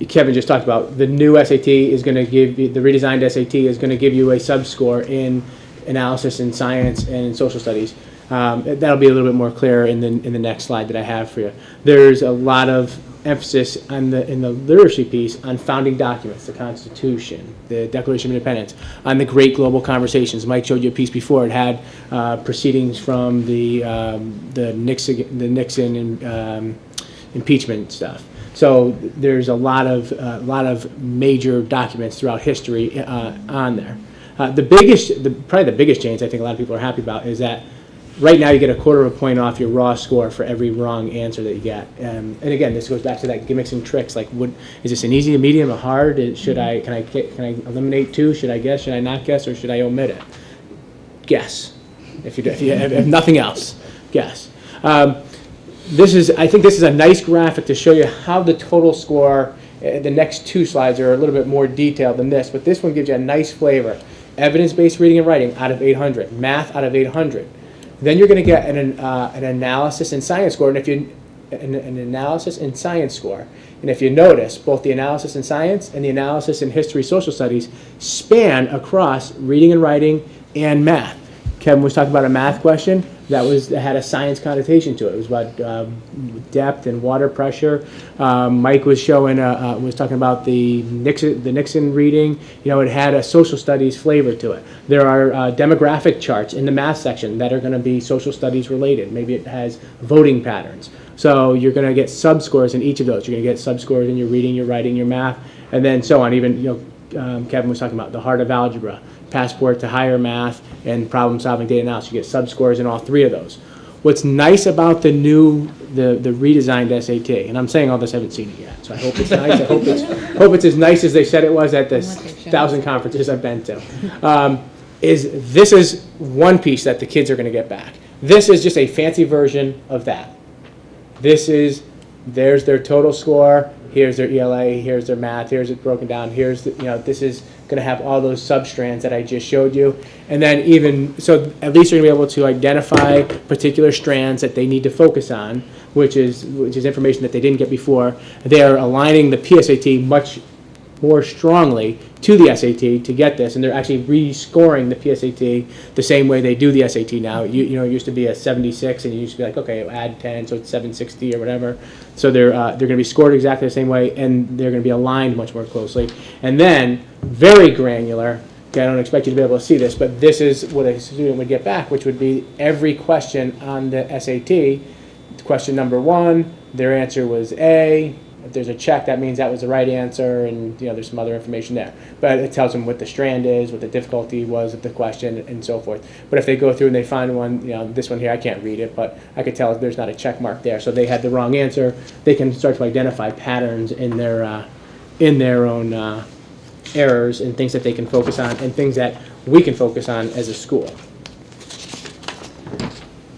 T: Kevin just talked about, the new SAT is going to give you, the redesigned SAT is going to give you a sub-score in analysis in science and in social studies. That'll be a little bit more clear in the next slide that I have for you. There's a lot of emphasis in the literacy piece on founding documents, the Constitution, the Declaration of Independence, on the great global conversations. Mike showed you a piece before. It had proceedings from the Nixon impeachment stuff. So there's a lot of major documents throughout history on there. Probably the biggest change I think a lot of people are happy about is that right now you get a 1/4 point off your raw score for every wrong answer that you get. And again, this goes back to that gimmicks and tricks. Like, is this an easy, a medium, a hard? Can I eliminate 2? Should I guess? Should I not guess? Or should I omit it? Guess. If nothing else, guess. I think this is a nice graphic to show you how the total score. The next 2 slides are a little bit more detailed than this, but this one gives you a nice flavor. Evidence-based reading and writing out of 800. Math out of 800. Then you're going to get an analysis and science score, and if you an analysis and science score, and if you notice, both the analysis in science and the analysis in history, social studies span across reading and writing and math. Kevin was talking about a math question that had a science connotation to it. It was about depth and water pressure. Mike was talking about the Nixon reading. It had a social studies flavor to it. There are demographic charts in the math section that are going to be social studies related. Maybe it has voting patterns. So you're going to get sub-scores in each of those. You're going to get sub-scores in your reading, your writing, your math, and then so on. Even Kevin was talking about the heart of algebra, passport to higher math, and problem-solving data analysis. You get sub-scores in all 3 of those. What's nice about the redesigned SAT, and I'm saying all this, I haven't seen it yet, so I hope it's nice. I hope it's as nice as they said it was at the 1,000 conferences I've been to. This is one piece that the kids are going to get back. This is just a fancy version of that. There's their total score. Here's their ELA, here's their math, here's it broken down, this is going to have all those substrands that I just showed you. And then so at least you're going to be able to identify particular strands that they need to focus on, which is information that they didn't get before. They're aligning the PSAT much more strongly to the SAT to get this, and they're actually rescoring the PSAT the same way they do the SAT now. It used to be a 76, and you used to be like, okay, add 10, so it's 760 or whatever. So they're going to be scored exactly the same way, and they're going to be aligned much more closely. And then, very granular, okay, I don't expect you to be able to see this, but this is what a student would get back, which would be every question on the SAT. Question number 1, their answer was A. If there's a check, that means that was the right answer, and there's some other information there. But it tells them what the strand is, what the difficulty was of the question, and so forth. But if they go through and they find one, this one here, I can't read it, but I could tell there's not a check mark there, so they had the wrong answer. They can start to identify patterns in their own errors and things that they can focus on, and things that we can focus on as a school.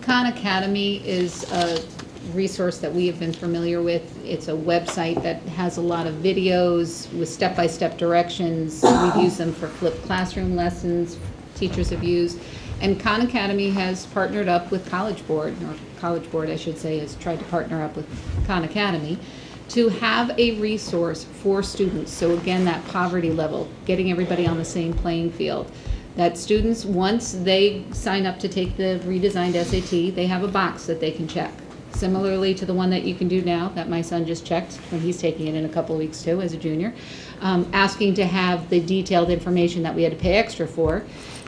S: Khan Academy is a resource that we have been familiar with. It's a website that has a lot of videos with step-by-step directions. We've used them for flipped classroom lessons, teachers have used. And Khan Academy has partnered up with College Board, or College Board I should say, has tried to partner up with Khan Academy to have a resource for students. So again, that poverty level, getting everybody on the same playing field. That students, once they sign up to take the redesigned SAT, they have a box that they can check. Similarly to the one that you can do now, that my son just checked when he's taking it in a couple of weeks too, as a junior, asking to have the detailed information that we had to pay extra for.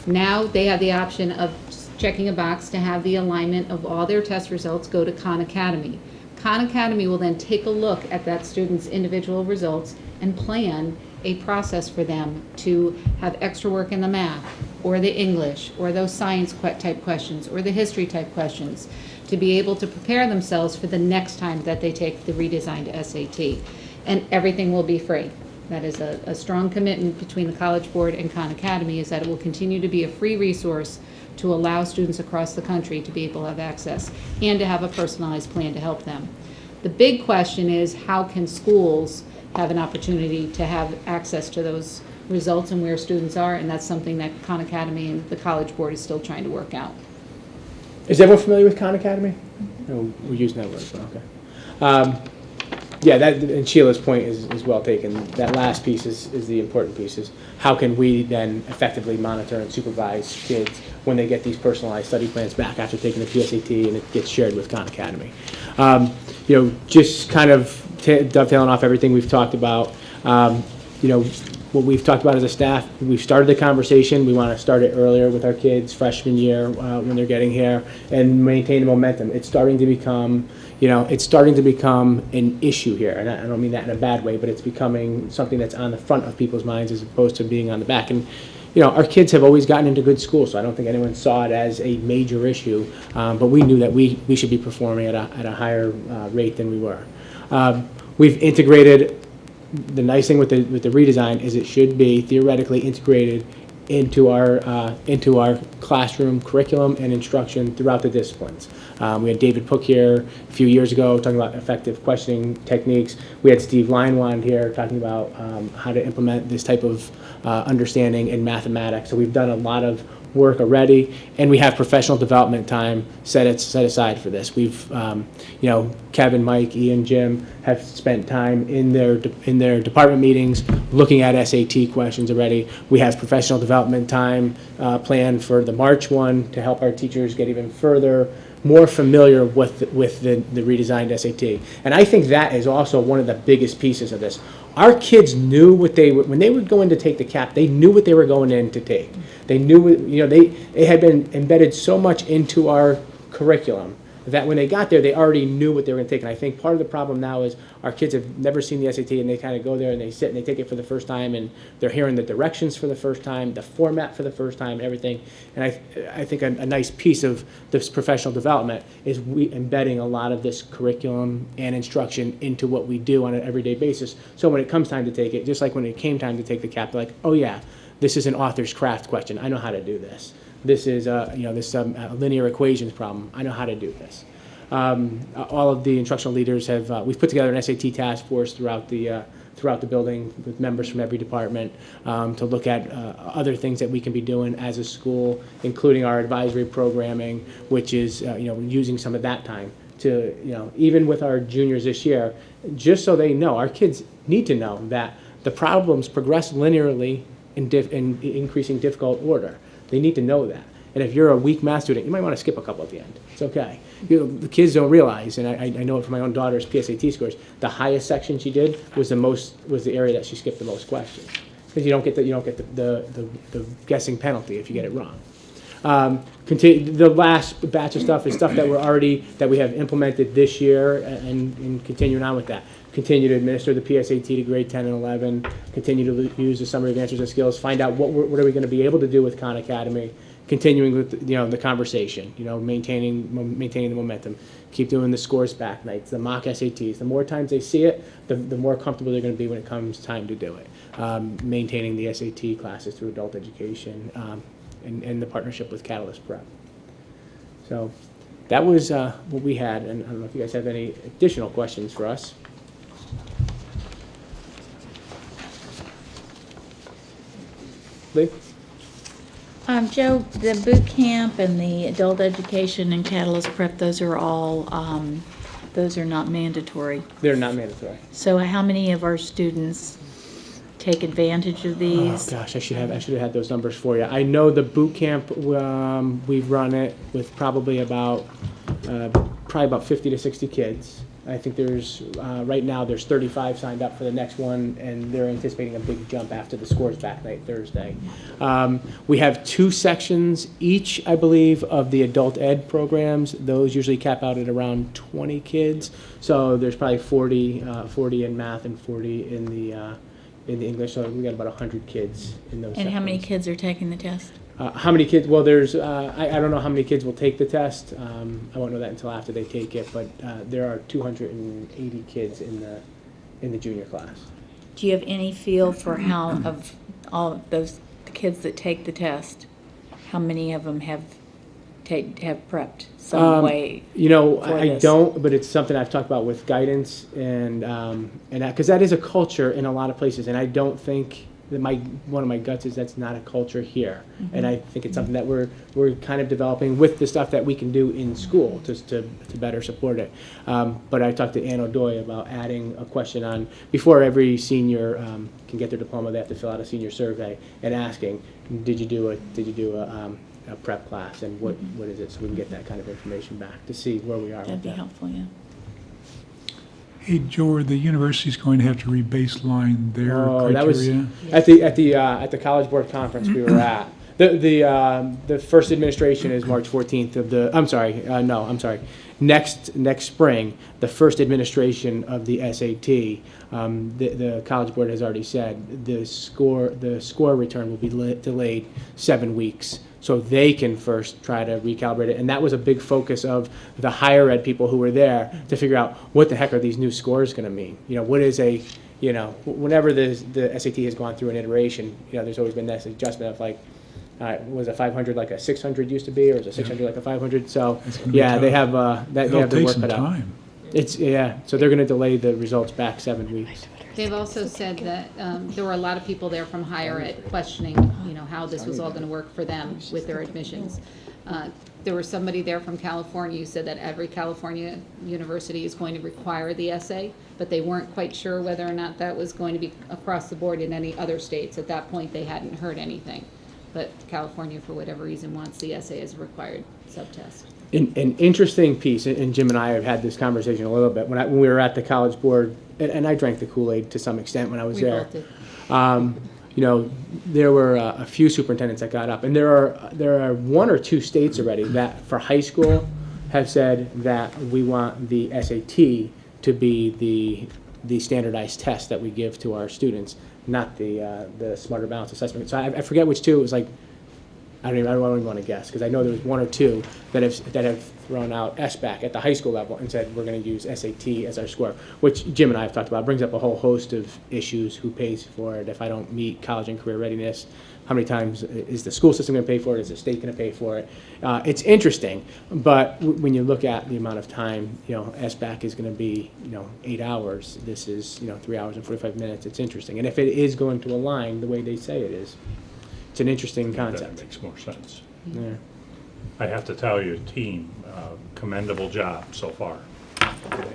S: Now they have the option of checking a box to have the alignment of all their test results go to Khan Academy. Khan Academy will then take a look at that student's individual results and plan a process for them to have extra work in the math, or the English, or those science type questions, or the history type questions, to be able to prepare themselves for the next time that they take the redesigned SAT. And everything will be free. That is a strong commitment between the College Board and Khan Academy, is that it will continue to be a free resource to allow students across the country to be able to have access and to have a personalized plan to help them. The big question is, how can schools have an opportunity to have access to those results and where students are, and that's something that Khan Academy and the College Board is still trying to work out.
T: Is everyone familiar with Khan Academy? No, we're using that word, but okay. Yeah, that, and Sheila's point is well taken. That last piece is the important piece, is how can we then effectively monitor and supervise kids when they get these personalized study plans back after taking the PSAT and it gets shared with Khan Academy. You know, just kind of dovetailing off everything we've talked about, you know, what we've talked about as a staff, we've started the conversation. We want to start it earlier with our kids freshman year when they're getting here and maintain the momentum. It's starting to become, you know, it's starting to become an issue here. And I don't mean that in a bad way, but it's becoming something that's on the front of people's minds as opposed to being on the back. And, you know, our kids have always gotten into good schools, so I don't think anyone saw it as a major issue. But we knew that we should be performing at a higher rate than we were. We've integrated. The nice thing with the redesign is it should be theoretically integrated into our classroom curriculum and instruction throughout the disciplines. We had David Pook here a few years ago talking about effective questioning techniques. We had Steve Linewand here talking about how to implement this type of understanding in mathematics. So we've done a lot of work already, and we have professional development time set aside for this. We've, you know, Kevin, Mike, Ian, Jim have spent time in their department meetings looking at SAT questions already. We have professional development time planned for the March one to help our teachers get even more familiar with the redesigned SAT. And I think that is also one of the biggest pieces of this. Our kids knew what when they would go in to take the CAP, they knew what they were going in to take. They knew, you know, they had been embedded so much into our curriculum that when they got there, they already knew what they were going to take. And I think part of the problem now is our kids have never seen the SAT, and they kind of go there and they sit and they take it for the first time, and they're hearing the directions for the first time, the format for the first time, and everything. And I think a nice piece of this professional development is we embedding a lot of this curriculum and instruction into what we do on an everyday basis. So when it comes time to take it, just like when it came time to take the CAP, they're like, oh yeah, this is an author's craft question. I know how to do this. This is you know, this linear equations problem. I know how to do this. All of the instructional leaders have, we've put together an SAT task force throughout the building with members from every department to look at other things that we can be doing as a school, including our advisory programming, which is you know, using some of that time to, you know, even with our juniors this year, just so they know, our kids need to know that the problems progress linearly in increasing difficult order. They need to know that. And if you're a weak math student, you might want to skip a couple at the end. It's okay. You know, the kids don't realize, and I know it from my own daughter's PSAT scores, the highest section she did was the area that she skipped the most questions. Because you don't get the guessing penalty if you get it wrong. The last batch of stuff is stuff that we have implemented this year and continuing on with that. Continue to administer the PSAT to grade 10 and 11, continue to use the summary of answers and skills, find out what are we going to be able to do with Khan Academy, continuing with, you know, the conversation, you know, maintaining the momentum, keep doing the scores back nights, the mock SATs. The more times they see it, the more comfortable they're going to be when it comes time to do it. Maintaining the SAT classes through adult education and the partnership with Catalyst Prep. So that was what we had, and I don't know if you guys have any additional questions for us. Lee?
P: Joe, the boot camp and the adult education and Catalyst Prep, those are all, those are not mandatory.
T: They're not mandatory.
P: So how many of our students take advantage of these?
T: Oh gosh, I should have had those numbers for you. I know the boot camp, we've run it with probably about 50 to 60 kids. I think there's, right now, there's 35 signed up for the next one, and they're anticipating a big jump after the scores back night Thursday. We have 2 sections each, I believe, of the adult ed programs. Those usually cap out at around 20 kids. So there's probably 40 in math and 40 in the English. So we got about 100 kids in those.
P: And how many kids are taking the test?
T: How many kids? Well, there's, I don't know how many kids will take the test. I won't know that until after they take it, but there are 280 kids in the junior class.
P: Do you have any feel for how, of all of those the kids that take the test, how many of them have prepped some way?
T: You know, I don't, but it's something I've talked about with guidance and that, because that is a culture in a lot of places, and I don't think one of my guts is that's not a culture here. And I think it's something that we're kind of developing with the stuff that we can do in school to better support it. But I talked to Ann O'Doy about adding a question on, before every senior can get their diploma, they have to fill out a senior survey and asking, did you do a prep class, and what is it, so we can get that kind of information back to see where we are
P: That'd
T: with
P: be
T: that.
P: helpful, yeah.
A: Hey, Joe, are the university's going to have to re-baseline their
T: Oh, that was
A: criteria?
T: at the College Board conference we were at. The first administration is March 14th of the. I'm sorry. Next spring, the first administration of the SAT. The College Board has already said the score return will be delayed 7 weeks, so they can first try to recalibrate it. And that was a big focus of the higher ed people who were there to figure out what the heck are these new scores going to mean. What is whenever the SAT has gone through an iteration, there's always been this adjustment of like, was a 500 like a 600 used to be, or is a 600 like a 500? So yeah, they have they have their work cut out. So they're going to delay the results back 7 weeks.
S: They've also said that there were a lot of people there from higher ed questioning, how this was all going to work for them with their admissions. There was somebody there from California who said that every California university is going to require the essay, but they weren't quite sure whether or not that was going to be across the board in any other states. At that point, they hadn't heard anything. But California, for whatever reason, wants the essay as a required subtest.
T: An interesting piece, and Jim and I have had this conversation a little bit, when we were at the College Board, and I drank the Kool-Aid to some extent when I was there. There were a few superintendents that got up, and there are 1 or 2 states already that for high school have said that we want the SAT to be the standardized test that we give to our students, not the Smarter Balance assessment. So I forget which 2. It was like, I don't even want to guess, because I know there was 1 or 2 that have thrown out SBAC at the high school level and said we're going to use SAT as our score, which Jim and I have talked about. It brings up a whole host of issues: who pays for it? If I don't meet college and career readiness, how many times is the school system going to pay for it? Is the state going to pay for it? It's interesting, but when you look at the amount of time, SBAC is going to be 8 hours. This is 3 hours and 45 minutes. It's interesting, and if it is going to align the way they say it is. It's an interesting concept.
B: That makes more sense.
T: Yeah.
B: I have to tell you, team, commendable job so far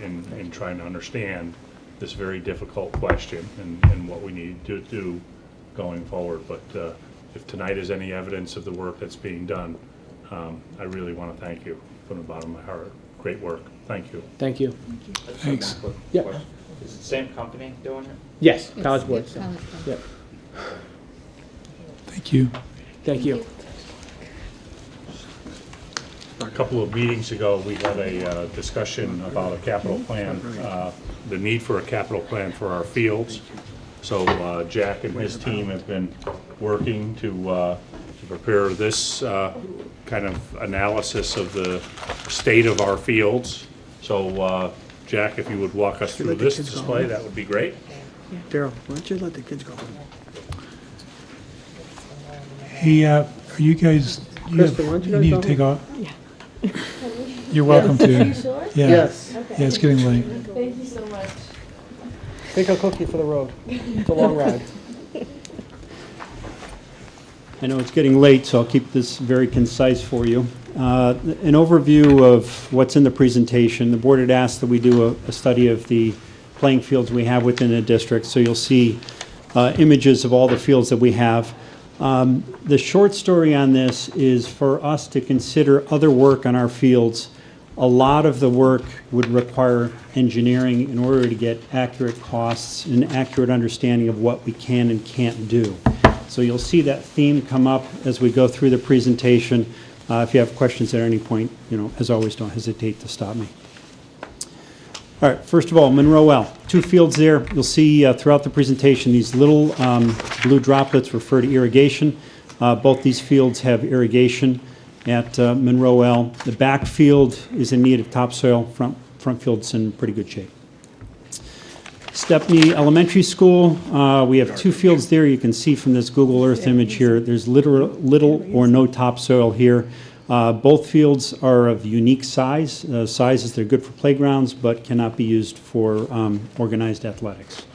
B: in trying to understand this very difficult question and what we need to do going forward. But if tonight is any evidence of the work that's being done, I really want to thank you from the bottom of my heart. Great work. Thank you.
T: Thank you.
G: Thanks.
T: Yeah.
G: Is it the same company doing it?
T: Yes, College Board. Yep.
A: Thank you.
T: Thank you.
B: A couple of meetings ago, we had a discussion about a capital plan, the need for a capital plan for our fields. So Jack and his team have been working to prepare this kind of analysis of the state of our fields. So Jack, if you would walk us through this display, that would be great.
Q: Daryl, why don't you let the kids go?
A: Hey, are you guys,
Q: Kristen, why don't you
A: you
Q: guys
A: need
Q: go
A: to take
Q: home?
A: off? You're welcome to.
Q: Are you sure?
A: Yeah.
Q: Yes.
A: Yeah, it's getting late.
E: Thank you so much.
Q: Take a cookie for the road. It's a long ride.
D: I know it's getting late, so I'll keep this very concise for you. An overview of what's in the presentation. The board had asked that we do a study of the playing fields we have within the district, so you'll see images of all the fields that we have. The short story on this is for us to consider other work on our fields. A lot of the work would require engineering in order to get accurate costs and accurate understanding of what we can and can't do. So you'll see that theme come up as we go through the presentation. If you have questions at any point, as always, don't hesitate to stop me. All right, first of all, Monroe L. 2 fields there. You'll see throughout the presentation these little blue droplets refer to irrigation. Both these fields have irrigation at Monroe L. The back field is in need of topsoil. Front field's in pretty good shape. Stepney Elementary School, we have 2 fields there. You can see from this Google Earth image here, there's little or no topsoil here. Both fields are of unique sizes. They're good for playgrounds, but cannot be used for organized athletics.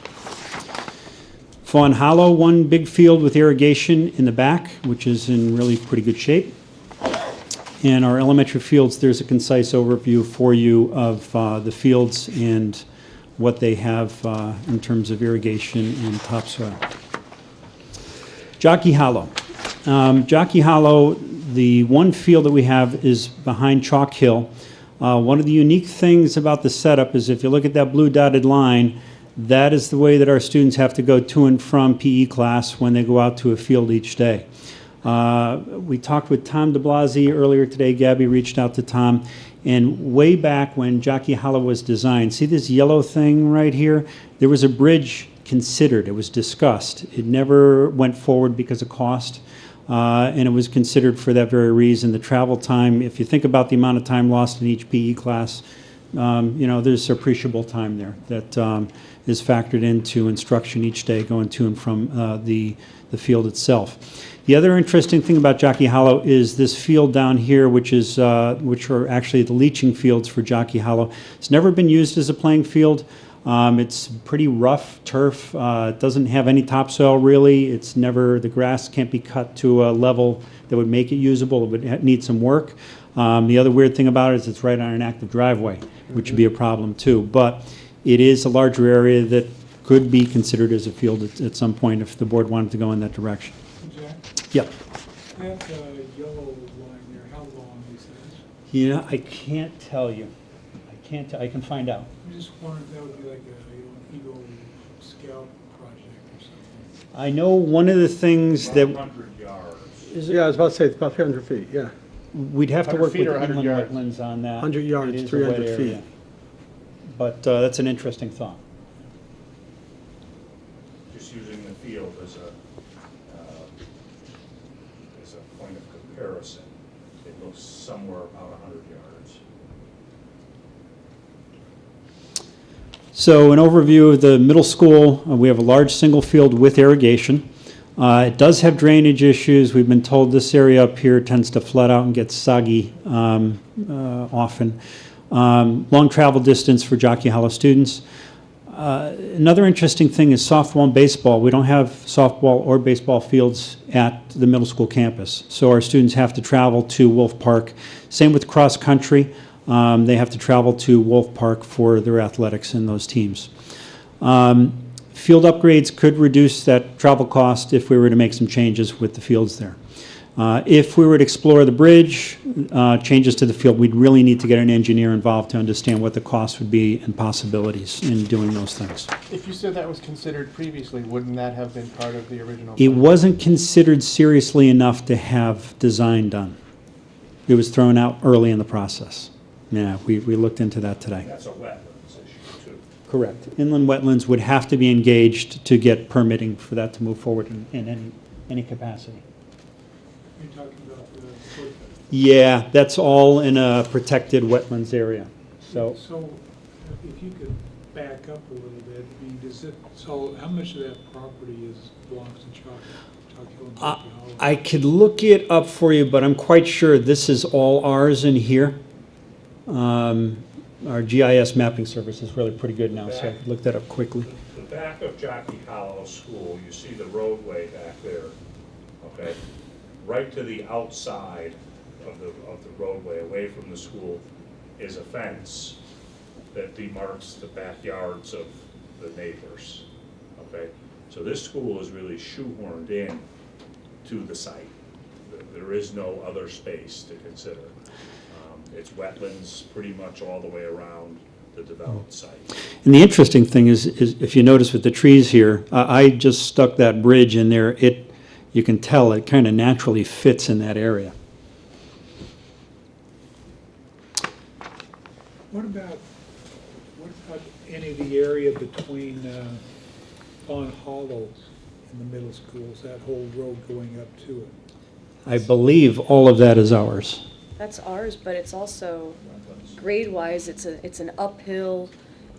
D: Fawn Hollow, one big field with irrigation in the back, which is in really pretty good shape. And our elementary fields, there's a concise overview for you of the fields and what they have in terms of irrigation and topsoil. Jockey Hollow. Jockey Hollow, the one field that we have is behind Chalk Hill. One of the unique things about the setup is if you look at that blue dotted line, that is the way that our students have to go to and from PE class when they go out to a field each day. We talked with Tom DeBlasi earlier today. Gabby reached out to Tom. And way back when Jockey Hollow was designed, see this yellow thing right here? There was a bridge considered. It was discussed. It never went forward because of cost. And it was considered for that very reason. The travel time, if you think about the amount of time lost in each PE class, you know, there's appreciable time there that is factored into instruction each day going to and from the field itself. The other interesting thing about Jockey Hollow is this field down here, which are actually the leaching fields for Jockey Hollow. It's never been used as a playing field. It's pretty rough turf. It doesn't have any topsoil really. It's never, the grass can't be cut to a level that would make it usable. It would need some work. The other weird thing about it is it's right on an active driveway, which would be a problem too. But it is a larger area that could be considered as a field at some point if the board wanted to go in that direction.
A: Jack?
D: Yep.
A: That yellow line there, how long is that?
D: You know, I can't tell you. I can find out.
A: I just wondered if that would be like an Eagle Scout project or something.
D: I know one of the things that
B: 100 yards.
Q: Yeah, I was about to say, it's about 300 feet, yeah.
D: we'd have to
M: 100
D: work
M: feet
D: with
M: or 100
D: inland
M: yards?
D: wetlands on that.
Q: 100 yards,
D: It is a wet
Q: 300
D: area.
Q: feet.
D: But that's an interesting thought.
B: Just using the field as a point of comparison, it looks somewhere about 100 yards.
D: So an overview of the middle school, we have a large single field with irrigation. It does have drainage issues. We've been told this area up here tends to flood out and get soggy often. Long travel distance for Jockey Hollow students. Another interesting thing is softball and baseball. We don't have softball or baseball fields at the middle school campus. So our students have to travel to Wolf Park. Same with cross country. They have to travel to Wolf Park for their athletics in those teams. Field upgrades could reduce that travel cost if we were to make some changes with the fields there. If we were to explore the bridge, changes to the field, we'd really need to get an engineer involved to understand what the cost would be and possibilities in doing those things.
T: If you said that was considered previously, wouldn't that have been part of the original?
D: It wasn't considered seriously enough to have design done. It was thrown out early in the process. Yeah, we looked into that today.
B: That's a wetlands issue too.
D: Correct. Inland wetlands would have to be engaged to get permitting for that to move forward in any capacity.
A: You're talking about the foot.
D: Yeah, that's all in a protected wetlands area. So
A: If you could back up a little bit, I mean, so how much of that property belongs to Chalk Hill and Jockey Hollow?
D: I could look it up for you, but I'm quite sure this is all ours in here. Our GIS mapping service is really pretty good now, so I could look that up quickly.
B: The back of Jockey Hollow School, you see the roadway back there, okay? Right to the outside of the roadway, away from the school, is a fence that demarks the backyards of the neighbors, okay? So this school is really shoehorned in to the site. There is no other space to consider. It's wetlands pretty much all the way around the developed site.
D: And the interesting thing is if you notice with the trees here, I just stuck that bridge in there. You can tell it kind of naturally fits in that area.
A: What about any of the area between Fawn Hollow and the middle schools, that whole road going up to it?
D: I believe all of that is ours.
J: That's ours, but it's also grade-wise, it's an uphill.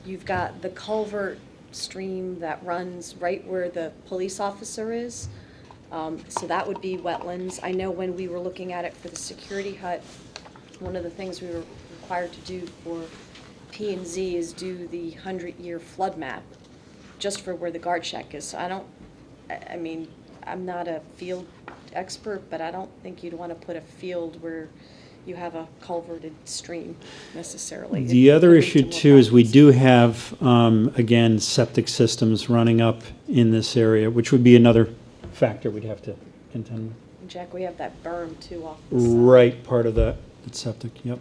J: You've got the culvert stream that runs right where the police officer is. So that would be wetlands. I know when we were looking at it for the security hut, one of the things we were required to do for P&Z is do the 100-year flood map, just for where the guard shack is. So I don't I mean, I'm not a field expert, but I don't think you'd want to put a field where you have a culverted stream necessarily.
D: The
J: It
D: other
J: could lead
D: issue
J: to more
D: too is we
J: problems.
D: do have, again, septic systems running up in this area, which would be another factor we'd have to contend with.
J: And Jack, we have that berm too off the side.
D: Right, part of that, it's septic, yep.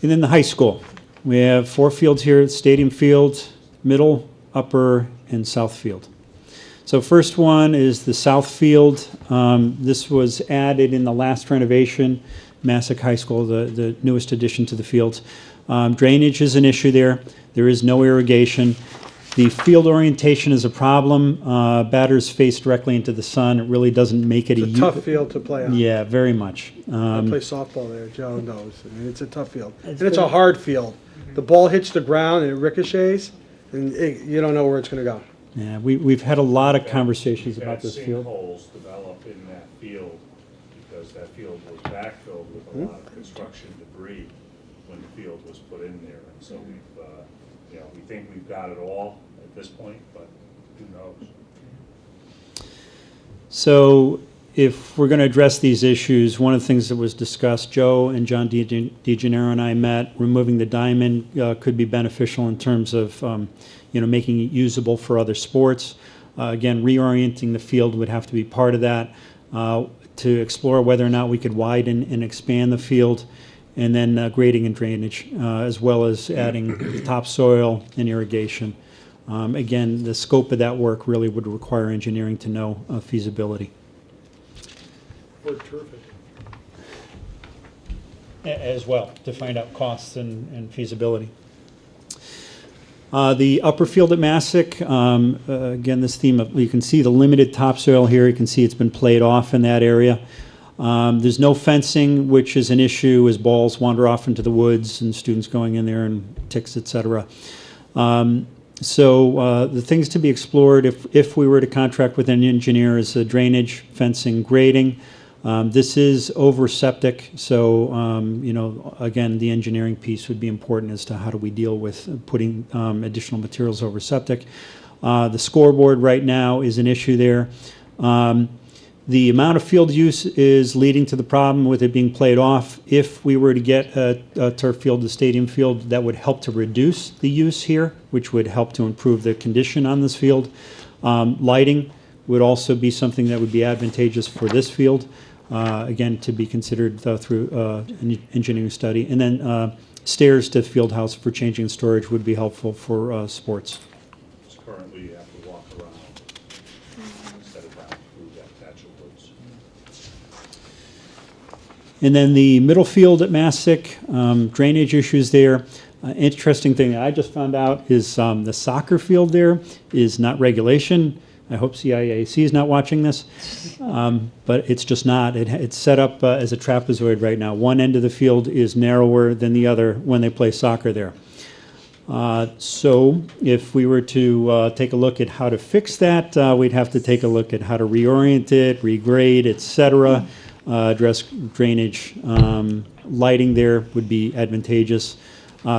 D: And then the high school. We have 4 fields here, Stadium Field, Middle, Upper, and South Field. So first one is the South Field. This was added in the last renovation, Massac High School, the newest addition to the fields. Drainage is an issue there. There is no irrigation. The field orientation is a problem. Batters face directly into the sun. It really doesn't make it
Q: It's a tough field to play on.
D: Yeah, very much.
Q: I play softball there, Joe knows. I mean, it's a tough field.
D: It's
Q: And it's a
D: good.
Q: hard field. The ball hits the ground and it ricochets, and you don't know where it's going to go.
D: Yeah, we've had a lot of conversations
B: We've
D: about
B: had
D: this field.
B: sinkholes develop in that field because that field was backfilled with a lot of construction debris when the field was put in there. And so we've, we think we've got it all at this point, but who knows?
D: So if we're going to address these issues, one of the things that was discussed, Joe and John DeGennaro and I met, removing the diamond could be beneficial in terms of making it usable for other sports. Again, reorienting the field would have to be part of that, to explore whether or not we could widen and expand the field, and then grading and drainage, as well as adding topsoil and irrigation. Again, the scope of that work really would require engineering to know feasibility.
A: Or terrific.
D: As well, to find out costs and feasibility. The upper field at Massac, again, this theme of, you can see the limited topsoil here. You can see it's been played off in that area. There's no fencing, which is an issue as balls wander off into the woods and students going in there and ticks, et cetera. So the things to be explored if we were to contract with an engineer is drainage, fencing, grading. This is over septic, so again, the engineering piece would be important as to how do we deal with putting additional materials over septic. The scoreboard right now is an issue there. The amount of field use is leading to the problem with it being played off. If we were to get a turf field, a stadium field, that would help to reduce the use here, which would help to improve the condition on this field. Lighting would also be something that would be advantageous for this field. Again, to be considered through an engineering study. And then stairs to field house for changing storage would be helpful for sports.
B: Currently, you have to walk around instead of down through that patch of woods.
D: And then the middle field at Massac, drainage issues there. Interesting thing that I just found out is the soccer field there is not regulation. I hope CIAC is not watching this, but it's just not. It's set up as a trapezoid right now. One end of the field is narrower than the other when they play soccer there. So if we were to take a look at how to fix that, we'd have to take a look at how to reorient it, regrade, et cetera, address drainage. Lighting there would be advantageous.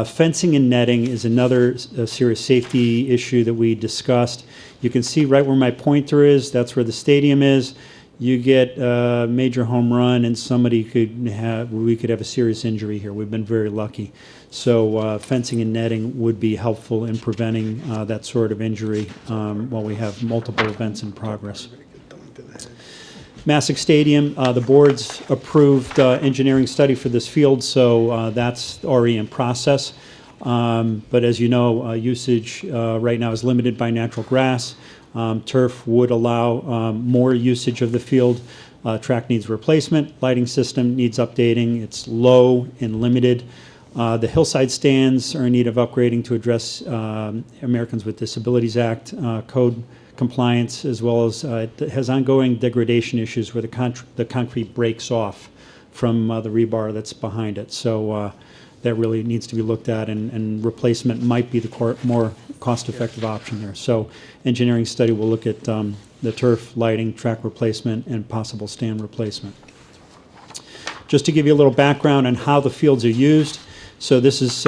D: Fencing and netting is another serious safety issue that we discussed. You can see right where my pointer is, that's where the stadium is. You get a major home run and we could have a serious injury here. We've been very lucky. So fencing and netting would be helpful in preventing that sort of injury while we have multiple events in progress. Massac Stadium, the board's approved engineering study for this field, so that's already in process. But as you know, usage right now is limited by natural grass. Turf would allow more usage of the field. Track needs replacement. Lighting system needs updating. It's low and limited. The hillside stands are in need of upgrading to address Americans with Disabilities Act code compliance, as well as it has ongoing degradation issues where the concrete breaks off from the rebar that's behind it. So that really needs to be looked at, and replacement might be the more cost-effective option there. So engineering study will look at the turf, lighting, track replacement, and possible stand replacement. Just to give you a little background on how the fields are used. So this is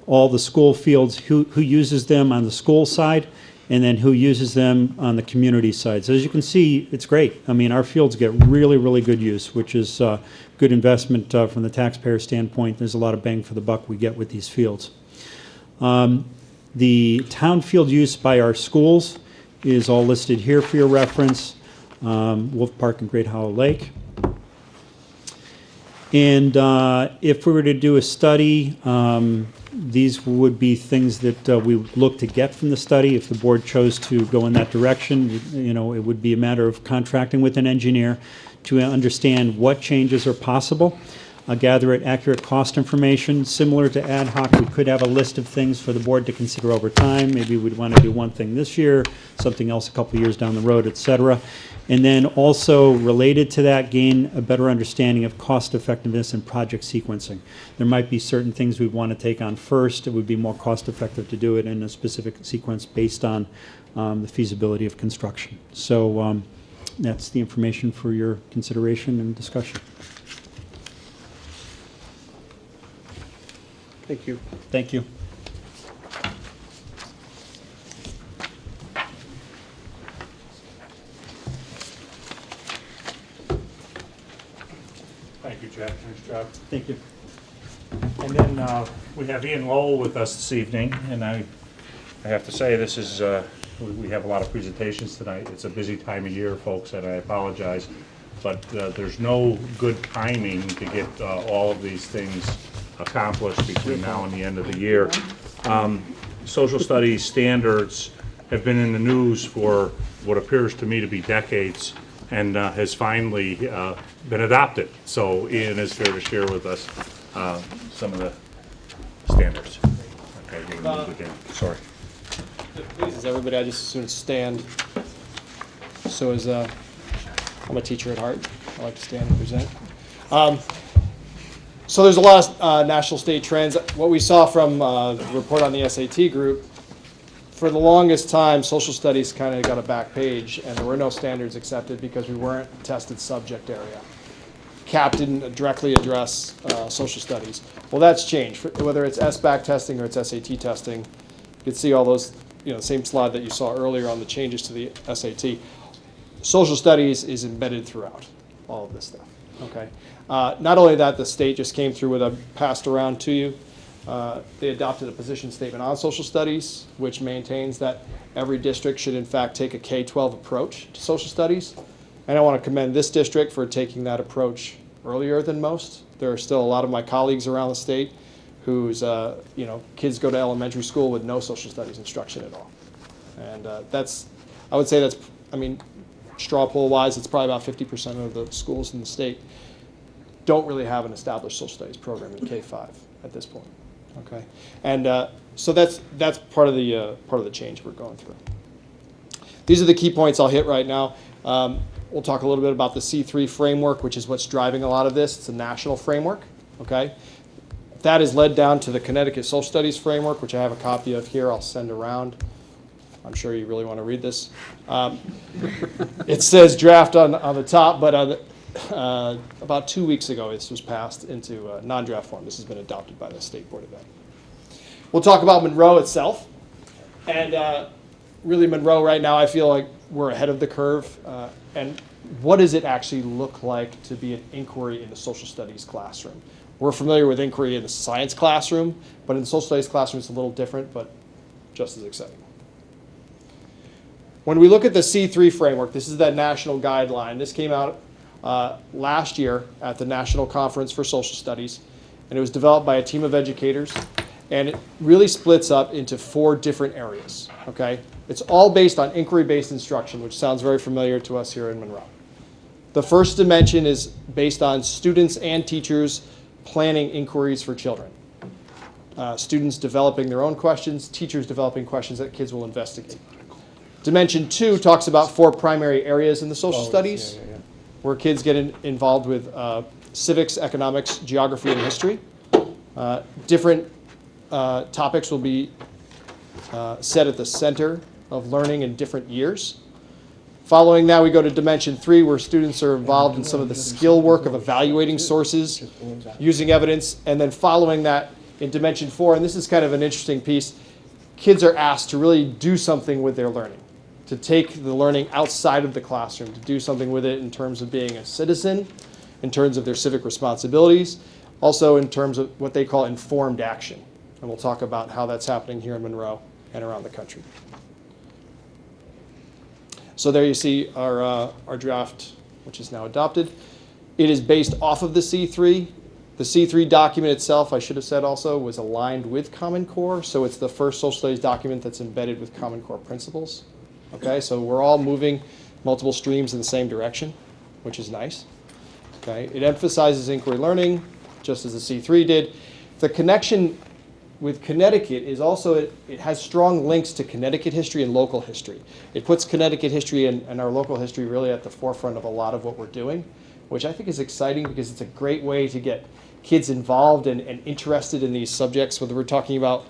D: all the school fields, who uses them on the school side, and then who uses them on the community side. So as you can see, it's great. I mean, our fields get really, really good use, which is good investment from the taxpayer standpoint. There's a lot of bang for the buck we get with these fields. The town field use by our schools is all listed here for your reference. Wolf Park and Great Hollow Lake. And if we were to do a study, these would be things that we would look to get from the study. If the board chose to go in that direction, you know, it would be a matter of contracting with an engineer to understand what changes are possible, gather accurate cost information. Similar to ad hoc, we could have a list of things for the board to consider over time. Maybe we'd want to do one thing this year, something else a couple years down the road, et cetera. And then also related to that, gain a better understanding of cost effectiveness and project sequencing. There might be certain things we'd want to take on first. It would be more cost effective to do it in a specific sequence based on the feasibility of construction. So that's the information for your consideration and discussion.
T: Thank you.
D: Thank you.
B: Thank you, Jack. Nice job.
D: Thank you.
B: And then we have Ian Lowell with us this evening, and I have to say this is, we have a lot of presentations tonight. It's a busy time of year, folks, and I apologize, but there's no good timing to get all of these things accomplished between now and the end of the year. Social studies standards have been in the news for what appears to me to be decades, and has finally been adopted. So Ian is here to share with us some of the standards. Okay, we'll move again. Sorry.
H: If it pleases everybody, I just as soon stand. So as I'm a teacher at heart, I like to stand and present. So there's a lot of national state trends. What we saw from the report on the SAT group, for the longest time, social studies kind of got a back page, and there were no standards accepted because we weren't a tested subject area. CAP didn't directly address social studies. Well, that's changed. Whether it's SBAC testing or it's SAT testing, you can see all those, the same slide that you saw earlier on the changes to the SAT. Social studies is embedded throughout all of this stuff. Okay. Not only that, the state just came through with a passed around to you. They adopted a position statement on social studies, which maintains that every district should in fact take a K-12 approach to social studies. And I want to commend this district for taking that approach earlier than most. There are still a lot of my colleagues around the state whose kids go to elementary school with no social studies instruction at all. And I would say that's, straw poll wise, it's probably about 50% of the schools in the state don't really have an established social studies program in K-5 at this point. Okay, and so that's part of the change we're going through. These are the key points I'll hit right now. We'll talk a little bit about the C3 framework, which is what's driving a lot of this. It's a national framework. Okay, that is led down to the Connecticut Social Studies framework, which I have a copy of here. I'll send around. I'm sure you really want to read this. It says draft on the top, but about 2 weeks ago, this was passed into non-draft form. This has been adopted by the State Board of Ed. We'll talk about Monroe itself. And really, Monroe right now, I feel like we're ahead of the curve. And what does it actually look like to be an inquiry in the social studies classroom? We're familiar with inquiry in the science classroom, but in the social studies classroom, it's a little different, but just as exciting. When we look at the C3 framework, this is that national guideline. This came out last year at the National Conference for Social Studies, and it was developed by a team of educators, and it really splits up into 4 different areas, okay? It's all based on inquiry-based instruction, which sounds very familiar to us here in Monroe. The first dimension is based on students and teachers planning inquiries for children. Students developing their own questions, teachers developing questions that kids will investigate. Dimension 2 talks about 4 primary areas in the social studies, where kids get involved with civics, economics, geography, and history. Different topics will be set at the center of learning in different years. Following that, we go to Dimension 3, where students are involved in some of the skill work of evaluating sources, using evidence, and then following that in Dimension 4, and this is kind of an interesting piece, kids are asked to really do something with their learning, to take the learning outside of the classroom, to do something with it in terms of being a citizen, in terms of their civic responsibilities, also in terms of what they call informed action. And we'll talk about how that's happening here in Monroe and around the country. So there you see our draft, which is now adopted. It is based off of the C3. The C3 document itself, I should have said also, was aligned with Common Core. So it's the first social studies document that's embedded with Common Core principles. Okay, so we're all moving multiple streams in the same direction, which is nice. Okay, it emphasizes inquiry learning, just as the C3 did. The connection with Connecticut is also, it has strong links to Connecticut history and local history. It puts Connecticut history and our local history really at the forefront of a lot of what we're doing, which I think is exciting because it's a great way to get kids involved and interested in these subjects. Whether we're talking about,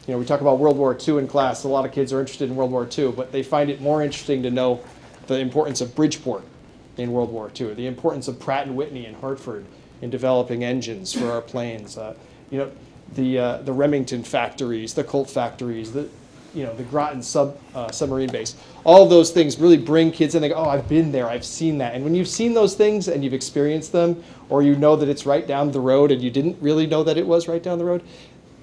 H: we talk about World War II in class, a lot of kids are interested in World War II, but they find it more interesting to know the importance of Bridgeport in World War II, the importance of Pratt & Whitney in Hartford in developing engines for our planes, the Remington factories, the Colt factories, the Groton submarine base. All of those things really bring kids in. They go, oh, I've been there, I've seen that. And when you've seen those things and you've experienced them, or you know that it's right down the road and you didn't really know that it was right down the road,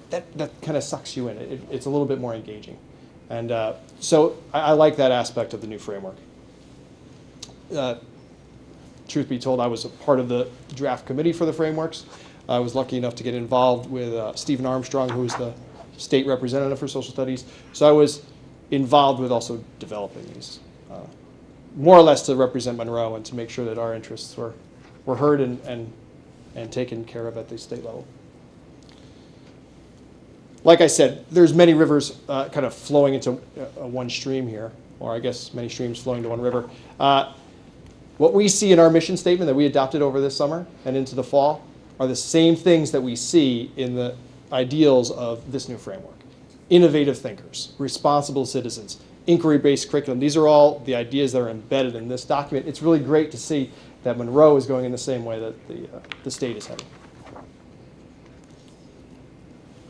H: that kind of sucks you in. It's a little bit more engaging. And so I like that aspect of the new framework. Truth be told, I was a part of the draft committee for the frameworks. I was lucky enough to get involved with Stephen Armstrong, who is the state representative for social studies. So I was involved with also developing these, more or less to represent Monroe and to make sure that our interests were heard and taken care of at the state level. Like I said, there's many rivers kind of flowing into one stream here, or I guess many streams flowing to one river. What we see in our mission statement that we adopted over this summer and into the fall are the same things that we see in the ideals of this new framework. Innovative thinkers, responsible citizens, inquiry-based curriculum. These are all the ideas that are embedded in this document. It's really great to see that Monroe is going in the same way that the state is heading.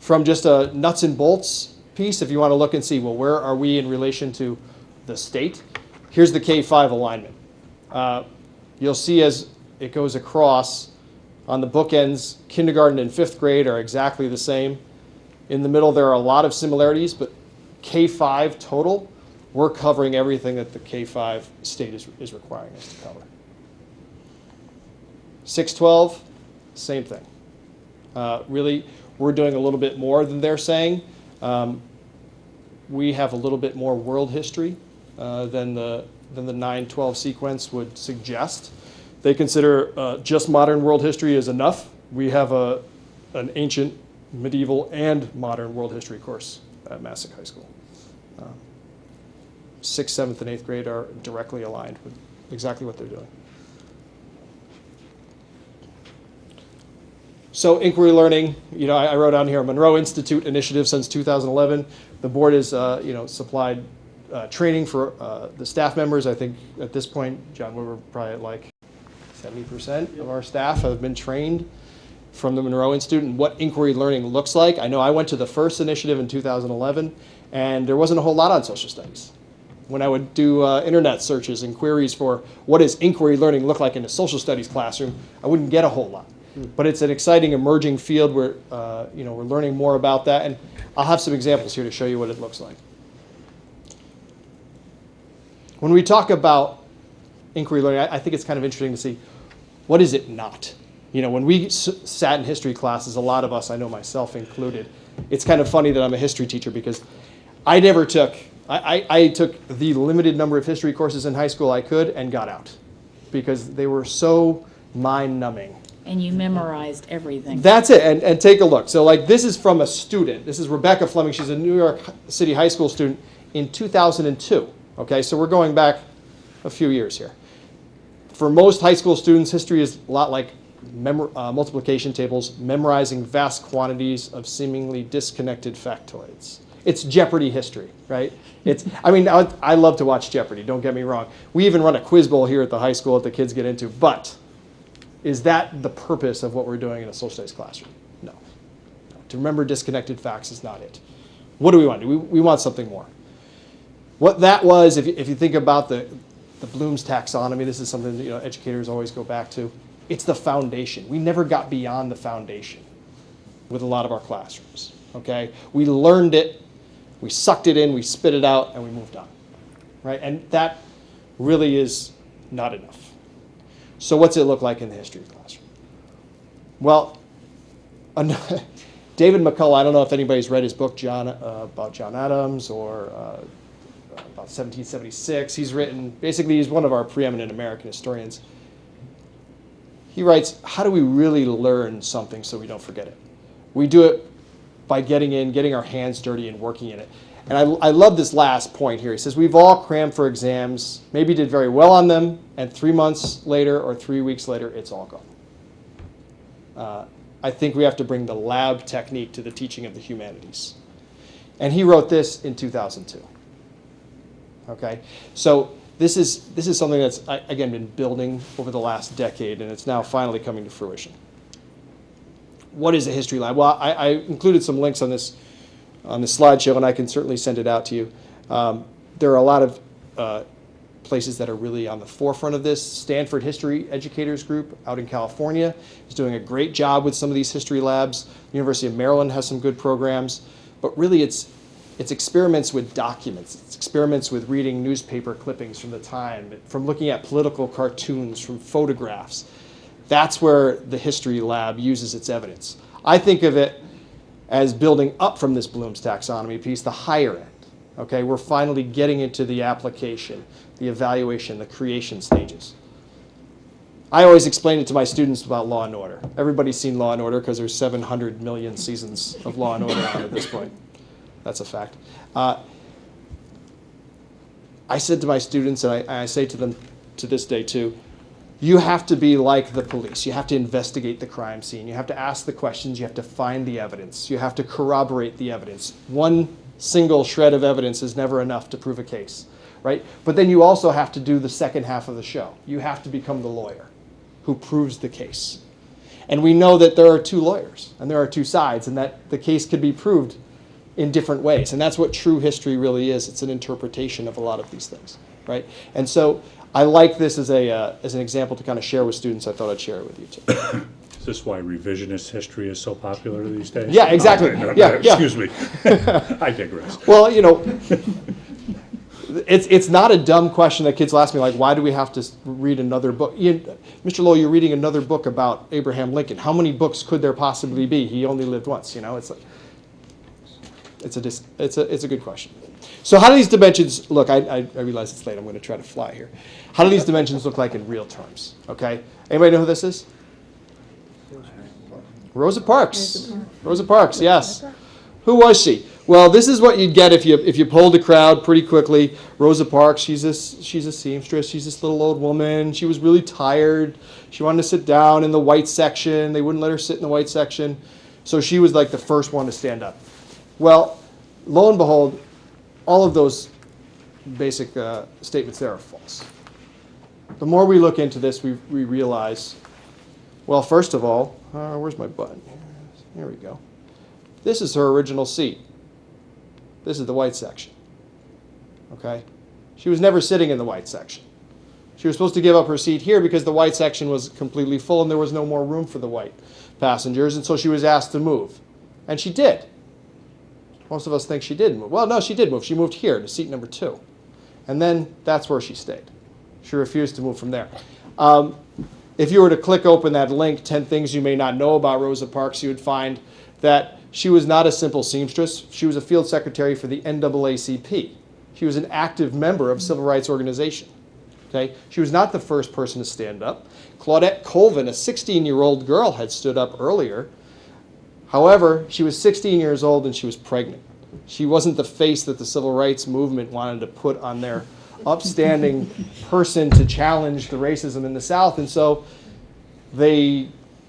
H: From just a nuts and bolts piece, if you want to look and see, well, where are we in relation to the state? Here's the K-5 alignment. You'll see as it goes across, on the bookends, kindergarten and 5th grade are exactly the same. In the middle, there are a lot of similarities, but K-5 total, we're covering everything that the K-5 state is requiring us to cover. 6-12, same thing. Really, we're doing a little bit more than they're saying. We have a little bit more world history than the 9-12 sequence would suggest. They consider just modern world history is enough. We have an ancient, medieval, and modern world history course at Massac High School. 6th, 7th, and 8th grade are directly aligned with exactly what they're doing. So inquiry learning, I wrote down here, Monroe Institute initiative since 2011. The board has, supplied training for the staff members. I think at this point, John, we're probably at like 70% of our staff have been trained from the Monroe Institute and what inquiry learning looks like. I know I went to the first initiative in 2011, and there wasn't a whole lot on social studies. When I would do internet searches and queries for what does inquiry learning look like in a social studies classroom, I wouldn't get a whole lot. But it's an exciting emerging field where we're learning more about that, and I'll have some examples here to show you what it looks like. When we talk about inquiry learning, I think it's kind of interesting to see what is it not. When we sat in history classes, a lot of us, I know myself included, it's kind of funny that I'm a history teacher because I took the limited number of history courses in high school I could and got out because they were so mind-numbing.
P: And you memorized everything.
H: That's it, and take a look. So this is from a student. This is Rebecca Fleming. She's a New York City high school student in 2002. Okay, so we're going back a few years here. For most high school students, history is a lot like multiplication tables, memorizing vast quantities of seemingly disconnected factoids. It's Jeopardy history, right? I love to watch Jeopardy, don't get me wrong. We even run a quiz bowl here at the high school that the kids get into, but is that the purpose of what we're doing in a social studies classroom? No. To remember disconnected facts is not it. What do we want? We want something more. What that was, if you think about the Bloom's taxonomy, this is something that educators always go back to. It's the foundation. We never got beyond the foundation with a lot of our classrooms. Okay, we learned it, we sucked it in, we spit it out, and we moved on. Right, and that really is not enough. So what's it look like in the history classroom? Well, David McCullough, I don't know if anybody's read his book about John Adams or about 1776. He's written, basically he's one of our preeminent American historians. He writes, how do we really learn something so we don't forget it? We do it by getting our hands dirty and working in it. And I love this last point here. He says, we've all crammed for exams, maybe did very well on them, and 3 months later or 3 weeks later, it's all gone. I think we have to bring the lab technique to the teaching of the humanities. And he wrote this in 2002. Okay, so this is something that's, again, been building over the last decade, and it's now finally coming to fruition. What is a history lab? Well, I included some links on this slideshow, and I can certainly send it out to you. There are a lot of places that are really on the forefront of this. Stanford History Educators Group out in California is doing a great job with some of these history labs. The University of Maryland has some good programs, but really it's experiments with documents. It's experiments with reading newspaper clippings from the time, from looking at political cartoons, from photographs. That's where the history lab uses its evidence. I think of it as building up from this Bloom's taxonomy piece, the higher end. Okay, we're finally getting into the application, the evaluation, the creation stages. I always explain it to my students about Law and Order. Everybody's seen Law and Order because there's 700 million seasons of Law and Order on at this point. That's a fact. I said to my students, and I say to them to this day too, you have to be like the police. You have to investigate the crime scene. You have to ask the questions. You have to find the evidence. You have to corroborate the evidence. One single shred of evidence is never enough to prove a case, right? But then you also have to do the second half of the show. You have to become the lawyer who proves the case. And we know that there are two lawyers and there are two sides, and that the case could be proved in different ways. And that's what true history really is. It's an interpretation of a lot of these things, right? And so I like this as an example to kind of share with students. I thought I'd share it with you too.
B: Is this why revisionist history is so popular these days?
H: Yeah, exactly.
B: Excuse me. I digress.
H: Well, it's not a dumb question that kids will ask me, like, why do we have to read another book? Mr. Lowe, you're reading another book about Abraham Lincoln. How many books could there possibly be? He only lived once. It's like, it's a good question. So how do these dimensions look? I realize it's late. I'm going to try to fly here. How do these dimensions look like in real terms? Okay. Anybody know who this is? Rosa Parks. Rosa Parks, yes. Who was she? Well, this is what you'd get if you polled a crowd pretty quickly. Rosa Parks, she's a seamstress. She's this little old woman. She was really tired. She wanted to sit down in the white section. They wouldn't let her sit in the white section. So she was like the first one to stand up. Well, lo and behold, all of those basic statements there are false. The more we look into this, we realize, well, first of all, where's my button? Here we go. This is her original seat. This is the white section. Okay? She was never sitting in the white section. She was supposed to give up her seat here because the white section was completely full and there was no more room for the white passengers, and so she was asked to move. And she did. Most of us think she didn't move. Well, no, she did move. She moved here to seat number 2. And then that's where she stayed. She refused to move from there. If you were to click open that link, 10 Things You May Not Know About Rosa Parks, you would find that she was not a simple seamstress. She was a field secretary for the NAACP. She was an active member of a civil rights organization. Okay? She was not the first person to stand up. Claudette Colvin, a 16-year-old girl, had stood up earlier. However, she was 16 years old and she was pregnant. She wasn't the face that the civil rights movement wanted to put on their upstanding person to challenge the racism in the South, and so they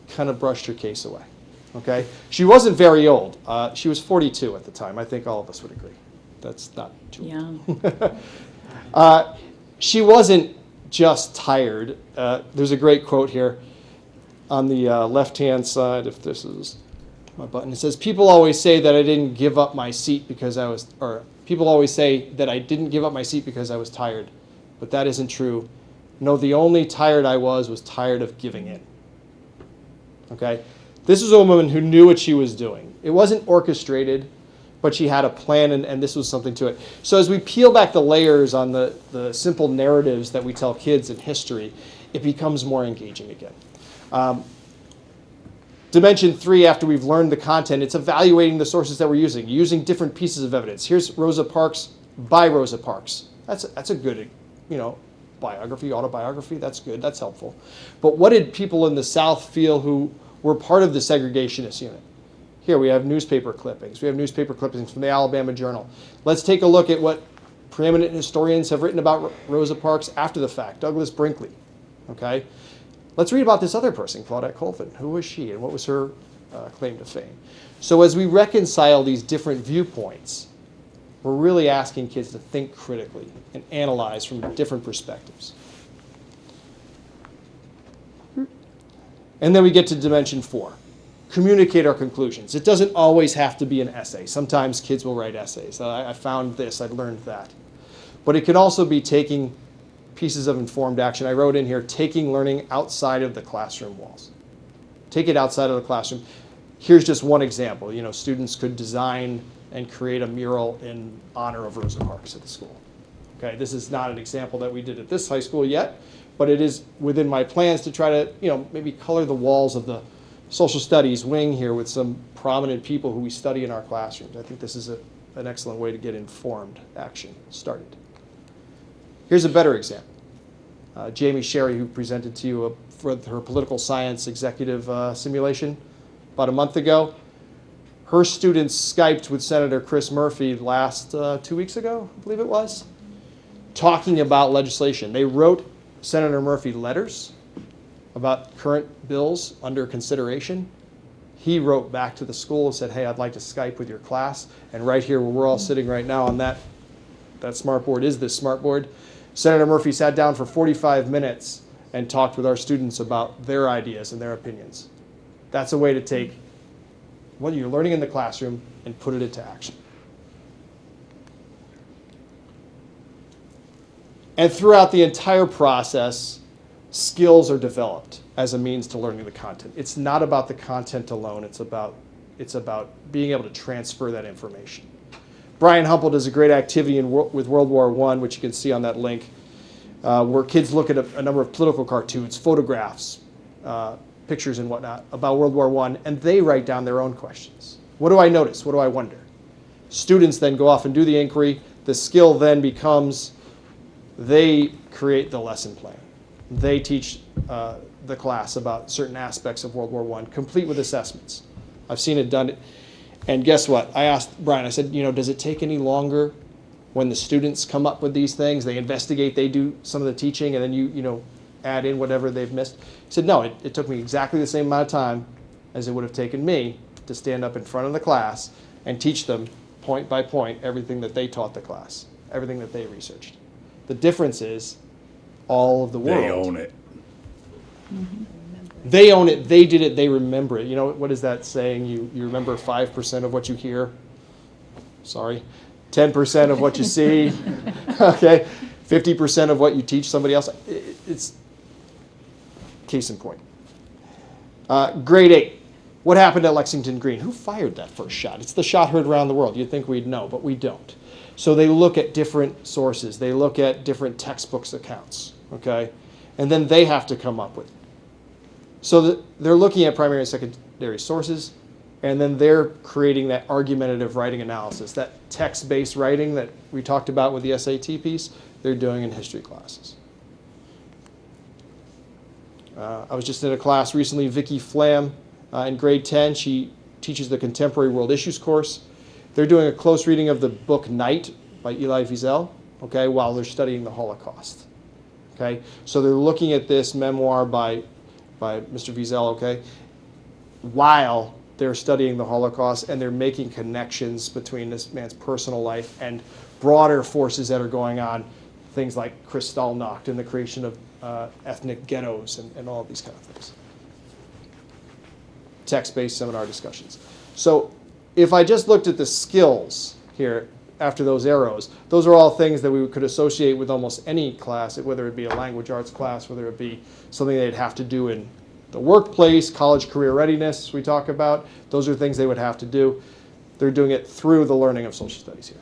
H: kind of brushed her case away. Okay? She wasn't very old. She was 42 at the time. I think all of us would agree. That's not too young. She wasn't just tired. There's a great quote here on the left-hand side, if this is my button. It says, people always say that I didn't give up my seat because I was, or people always say that I didn't give up my seat because I was tired. But that isn't true. No, the only tired I was tired of giving in. Okay? This was a woman who knew what she was doing. It wasn't orchestrated, but she had a plan, and this was something to it. So as we peel back the layers on the simple narratives that we tell kids in history, it becomes more engaging again. Dimension 3, after we've learned the content, it's evaluating the sources that we're using different pieces of evidence. Here's Rosa Parks by Rosa Parks. That's a good, biography, autobiography. That's good. That's helpful. But what did people in the South feel who were part of the segregationist unit? Here we have newspaper clippings. We have newspaper clippings from the Alabama Journal. Let's take a look at what preeminent historians have written about Rosa Parks after the fact. Douglas Brinkley. Okay? Let's read about this other person, Claudette Colvin. Who was she and what was her claim to fame? So as we reconcile these different viewpoints, we're really asking kids to think critically and analyze from different perspectives. And then we get to dimension 4. Communicate our conclusions. It doesn't always have to be an essay. Sometimes kids will write essays. I found this, I learned that. But it can also be taking pieces of informed action. I wrote in here, taking learning outside of the classroom walls. Take it outside of the classroom. Here's just one example. Students could design and create a mural in honor of Rosa Parks at the school. Okay, this is not an example that we did at this high school yet, but it is within my plans to try to, maybe color the walls of the social studies wing here with some prominent people who we study in our classrooms. I think this is an excellent way to get informed action started. Here's a better example. Jamie Sherry, who presented to you for her political science executive simulation about a month ago. Her students Skyped with Senator Chris Murphy last 2 weeks ago, I believe it was, talking about legislation. They wrote Senator Murphy letters about current bills under consideration. He wrote back to the school and said, hey, I'd like to Skype with your class. And right here where we're all sitting right now on that smartboard is this smartboard. Senator Murphy sat down for 45 minutes and talked with our students about their ideas and their opinions. That's a way to take what you're learning in the classroom and put it into action. And throughout the entire process, skills are developed as a means to learning the content. It's not about the content alone. It's about being able to transfer that information. Brian Humpel does a great activity with World War I, which you can see on that link, where kids look at a number of political cartoons, photographs, pictures and whatnot about World War I, and they write down their own questions. What do I notice? What do I wonder? Students then go off and do the inquiry. The skill then becomes they create the lesson plan. They teach the class about certain aspects of World War I, complete with assessments. I've seen it done. And guess what? I asked Brian, I said, does it take any longer when the students come up with these things? They investigate, they do some of the teaching, and then you add in whatever they've missed? He said, no, it took me exactly the same amount of time as it would have taken me to stand up in front of the class and teach them point by point everything that they taught the class, everything that they researched. The difference is all of the world.
B: They own it.
J: Mm-hmm.
H: They own it, they did it, they remember it. What is that saying? You remember 5% of what you hear? Sorry. 10% of what you see. Okay. 50% of what you teach somebody else. It's case in point. Grade 8. What happened at Lexington Green? Who fired that first shot? It's the shot heard around the world. You'd think we'd know, but we don't. So they look at different sources. They look at different textbooks accounts, okay? And then they have to come up with it. So they're looking at primary and secondary sources, and then they're creating that argumentative writing analysis, that text-based writing that we talked about with the SAT piece, they're doing in history classes. I was just in a class recently, Vicki Flam in grade 10. She teaches the Contemporary World Issues course. They're doing a close reading of the book Night by Elie Wiesel, okay, while they're studying the Holocaust. Okay? So they're looking at this memoir by Mr. Wiesel, okay, while they're studying the Holocaust, and they're making connections between this man's personal life and broader forces that are going on, things like Kristallnacht and the creation of ethnic ghettos and all of these kind of things. text-based seminar discussions. So if I just looked at the skills here after those arrows, those are all things that we could associate with almost any class, whether it be a language arts class, whether it be something they'd have to do in the workplace, college career readiness we talk about. Those are things they would have to do. They're doing it through the learning of social studies here.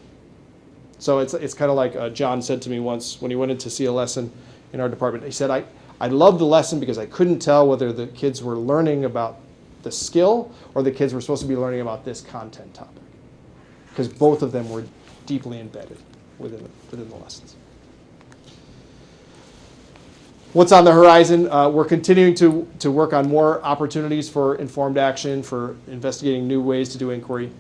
H: So it's kind of like John said to me once when he went in to see a lesson in our department. He said, I loved the lesson because I couldn't tell whether the kids were learning about the skill or the kids were supposed to be learning about this content topic. Because both of them were deeply embedded within the lessons. What's on the horizon? We're continuing to work on more opportunities for informed action, for investigating new ways to do inquiry.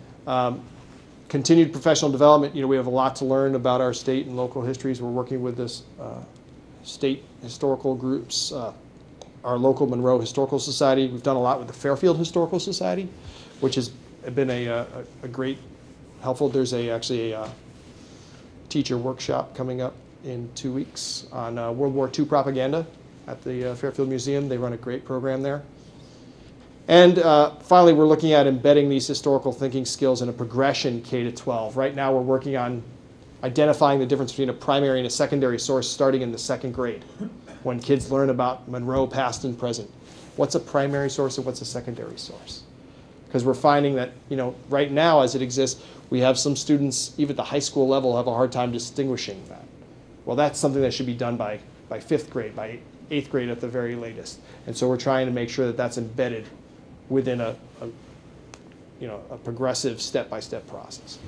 H: Continued professional development. You know, we have a lot to learn about our state and local histories. We're working with this state historical groups, our local Monroe Historical Society. We've done a lot with the Fairfield Historical Society, which has been a great helpful. There's actually a teacher workshop coming up in 2 weeks on World War II propaganda at the Fairfield Museum. They run a great program there. And finally, we're looking at embedding these historical thinking skills in a progression K-12. Right now, we're working on identifying the difference between a primary and a secondary source starting in the 2nd grade, when kids learn about Monroe past and present. What's a primary source and what's a secondary source? Because we're finding that, you know, right now as it exists, we have some students, even at the high school level, have a hard time distinguishing that. Well, that's something that should be done by 5th grade, by 8th grade at the very latest. And so we're trying to make sure that that's embedded within a progressive step-by-step process.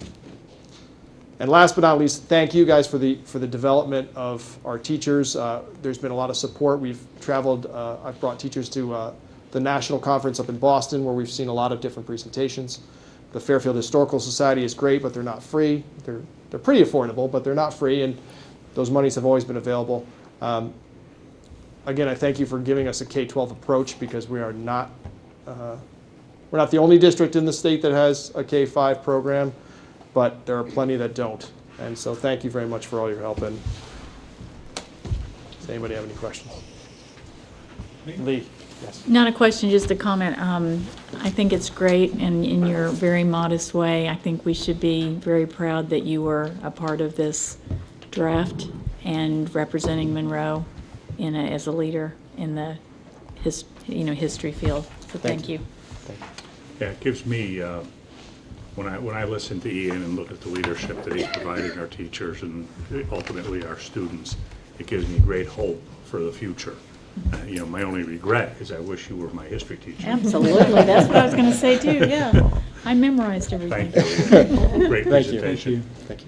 H: And last but not least, thank you guys for the development of our teachers. There's been a lot of support. We've traveled, I've brought teachers to the national conference up in Boston where we've seen a lot of different presentations. The Fairfield Historical Society is great, but they're not free. They're pretty affordable, but they're not free, and those monies have always been available. Again, I thank you for giving us a K-12 approach because we are not, we're not the only district in the state that has a K-5 program, but there are plenty that don't. And so thank you very much for all your help. And does anybody have any questions? Lee, yes.
P: Not a question, just a comment. I think it's great, and in your very modest way, I think we should be very proud that you were a part of this draft and representing Monroe as a leader in the history field. So thank you.
B: Yeah, it gives me, when I listen to Ian and look at the leadership that he's providing our teachers and ultimately our students, it gives me great hope for the future. My only regret is I wish you were my history teacher.
P: Absolutely, that's what I was going to say too. Yeah, I memorized everything.
B: Thank you. Great presentation.
H: Thank you.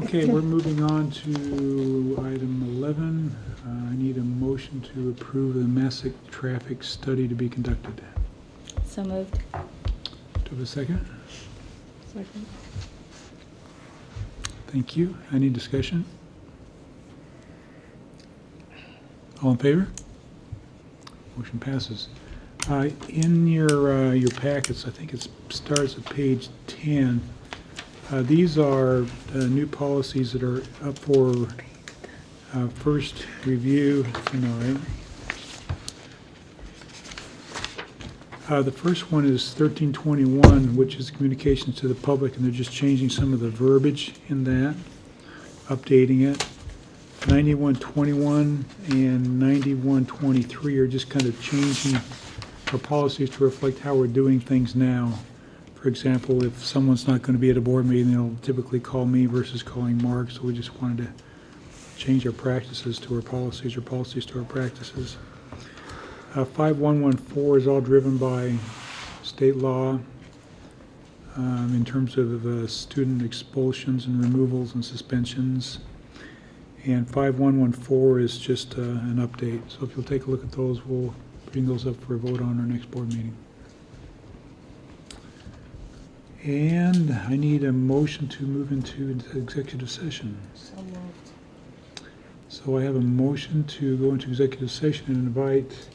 A: Okay, we're moving on to item 11. I need a motion to approve the Massac traffic study to be conducted.
P: So moved.
A: Do I have a second?
P: Second.
A: Thank you. Any discussion? All in favor? Motion passes. In your packets, I think it starts at page 10. These are new policies that are up for first review. The first one is 1321, which is communications to the public, and they're just changing some of the verbiage in that, updating it. 9121 and 9123 are just kind of changing our policies to reflect how we're doing things now. For example, if someone's not going to be at a board meeting, they'll typically call me versus calling Mark, so we just wanted to change our practices to our policies, or policies to our practices. 5114 is all driven by state law in terms of student expulsions and removals and suspensions. And 5114 is just an update. So if you'll take a look at those, we'll bring those up for a vote on our next board meeting. And I need a motion to move into executive session.
P: So moved.
A: So I have a motion to go into executive session and invite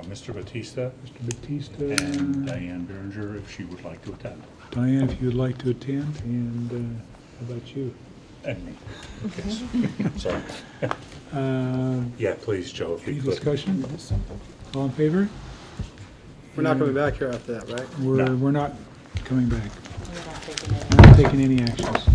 B: Mr. Batista.
A: Mr. Batista.
B: And Diane Berenger, if she would like to attend.
A: Diane, if you would like to attend. And how about you?
B: And me. Yes. Sorry. Yeah, please, Joe, if you
A: any
B: could.
A: discussion? All in favor?
Q: We're not coming back here after that, right?
A: We're not coming back. We're not taking any actions.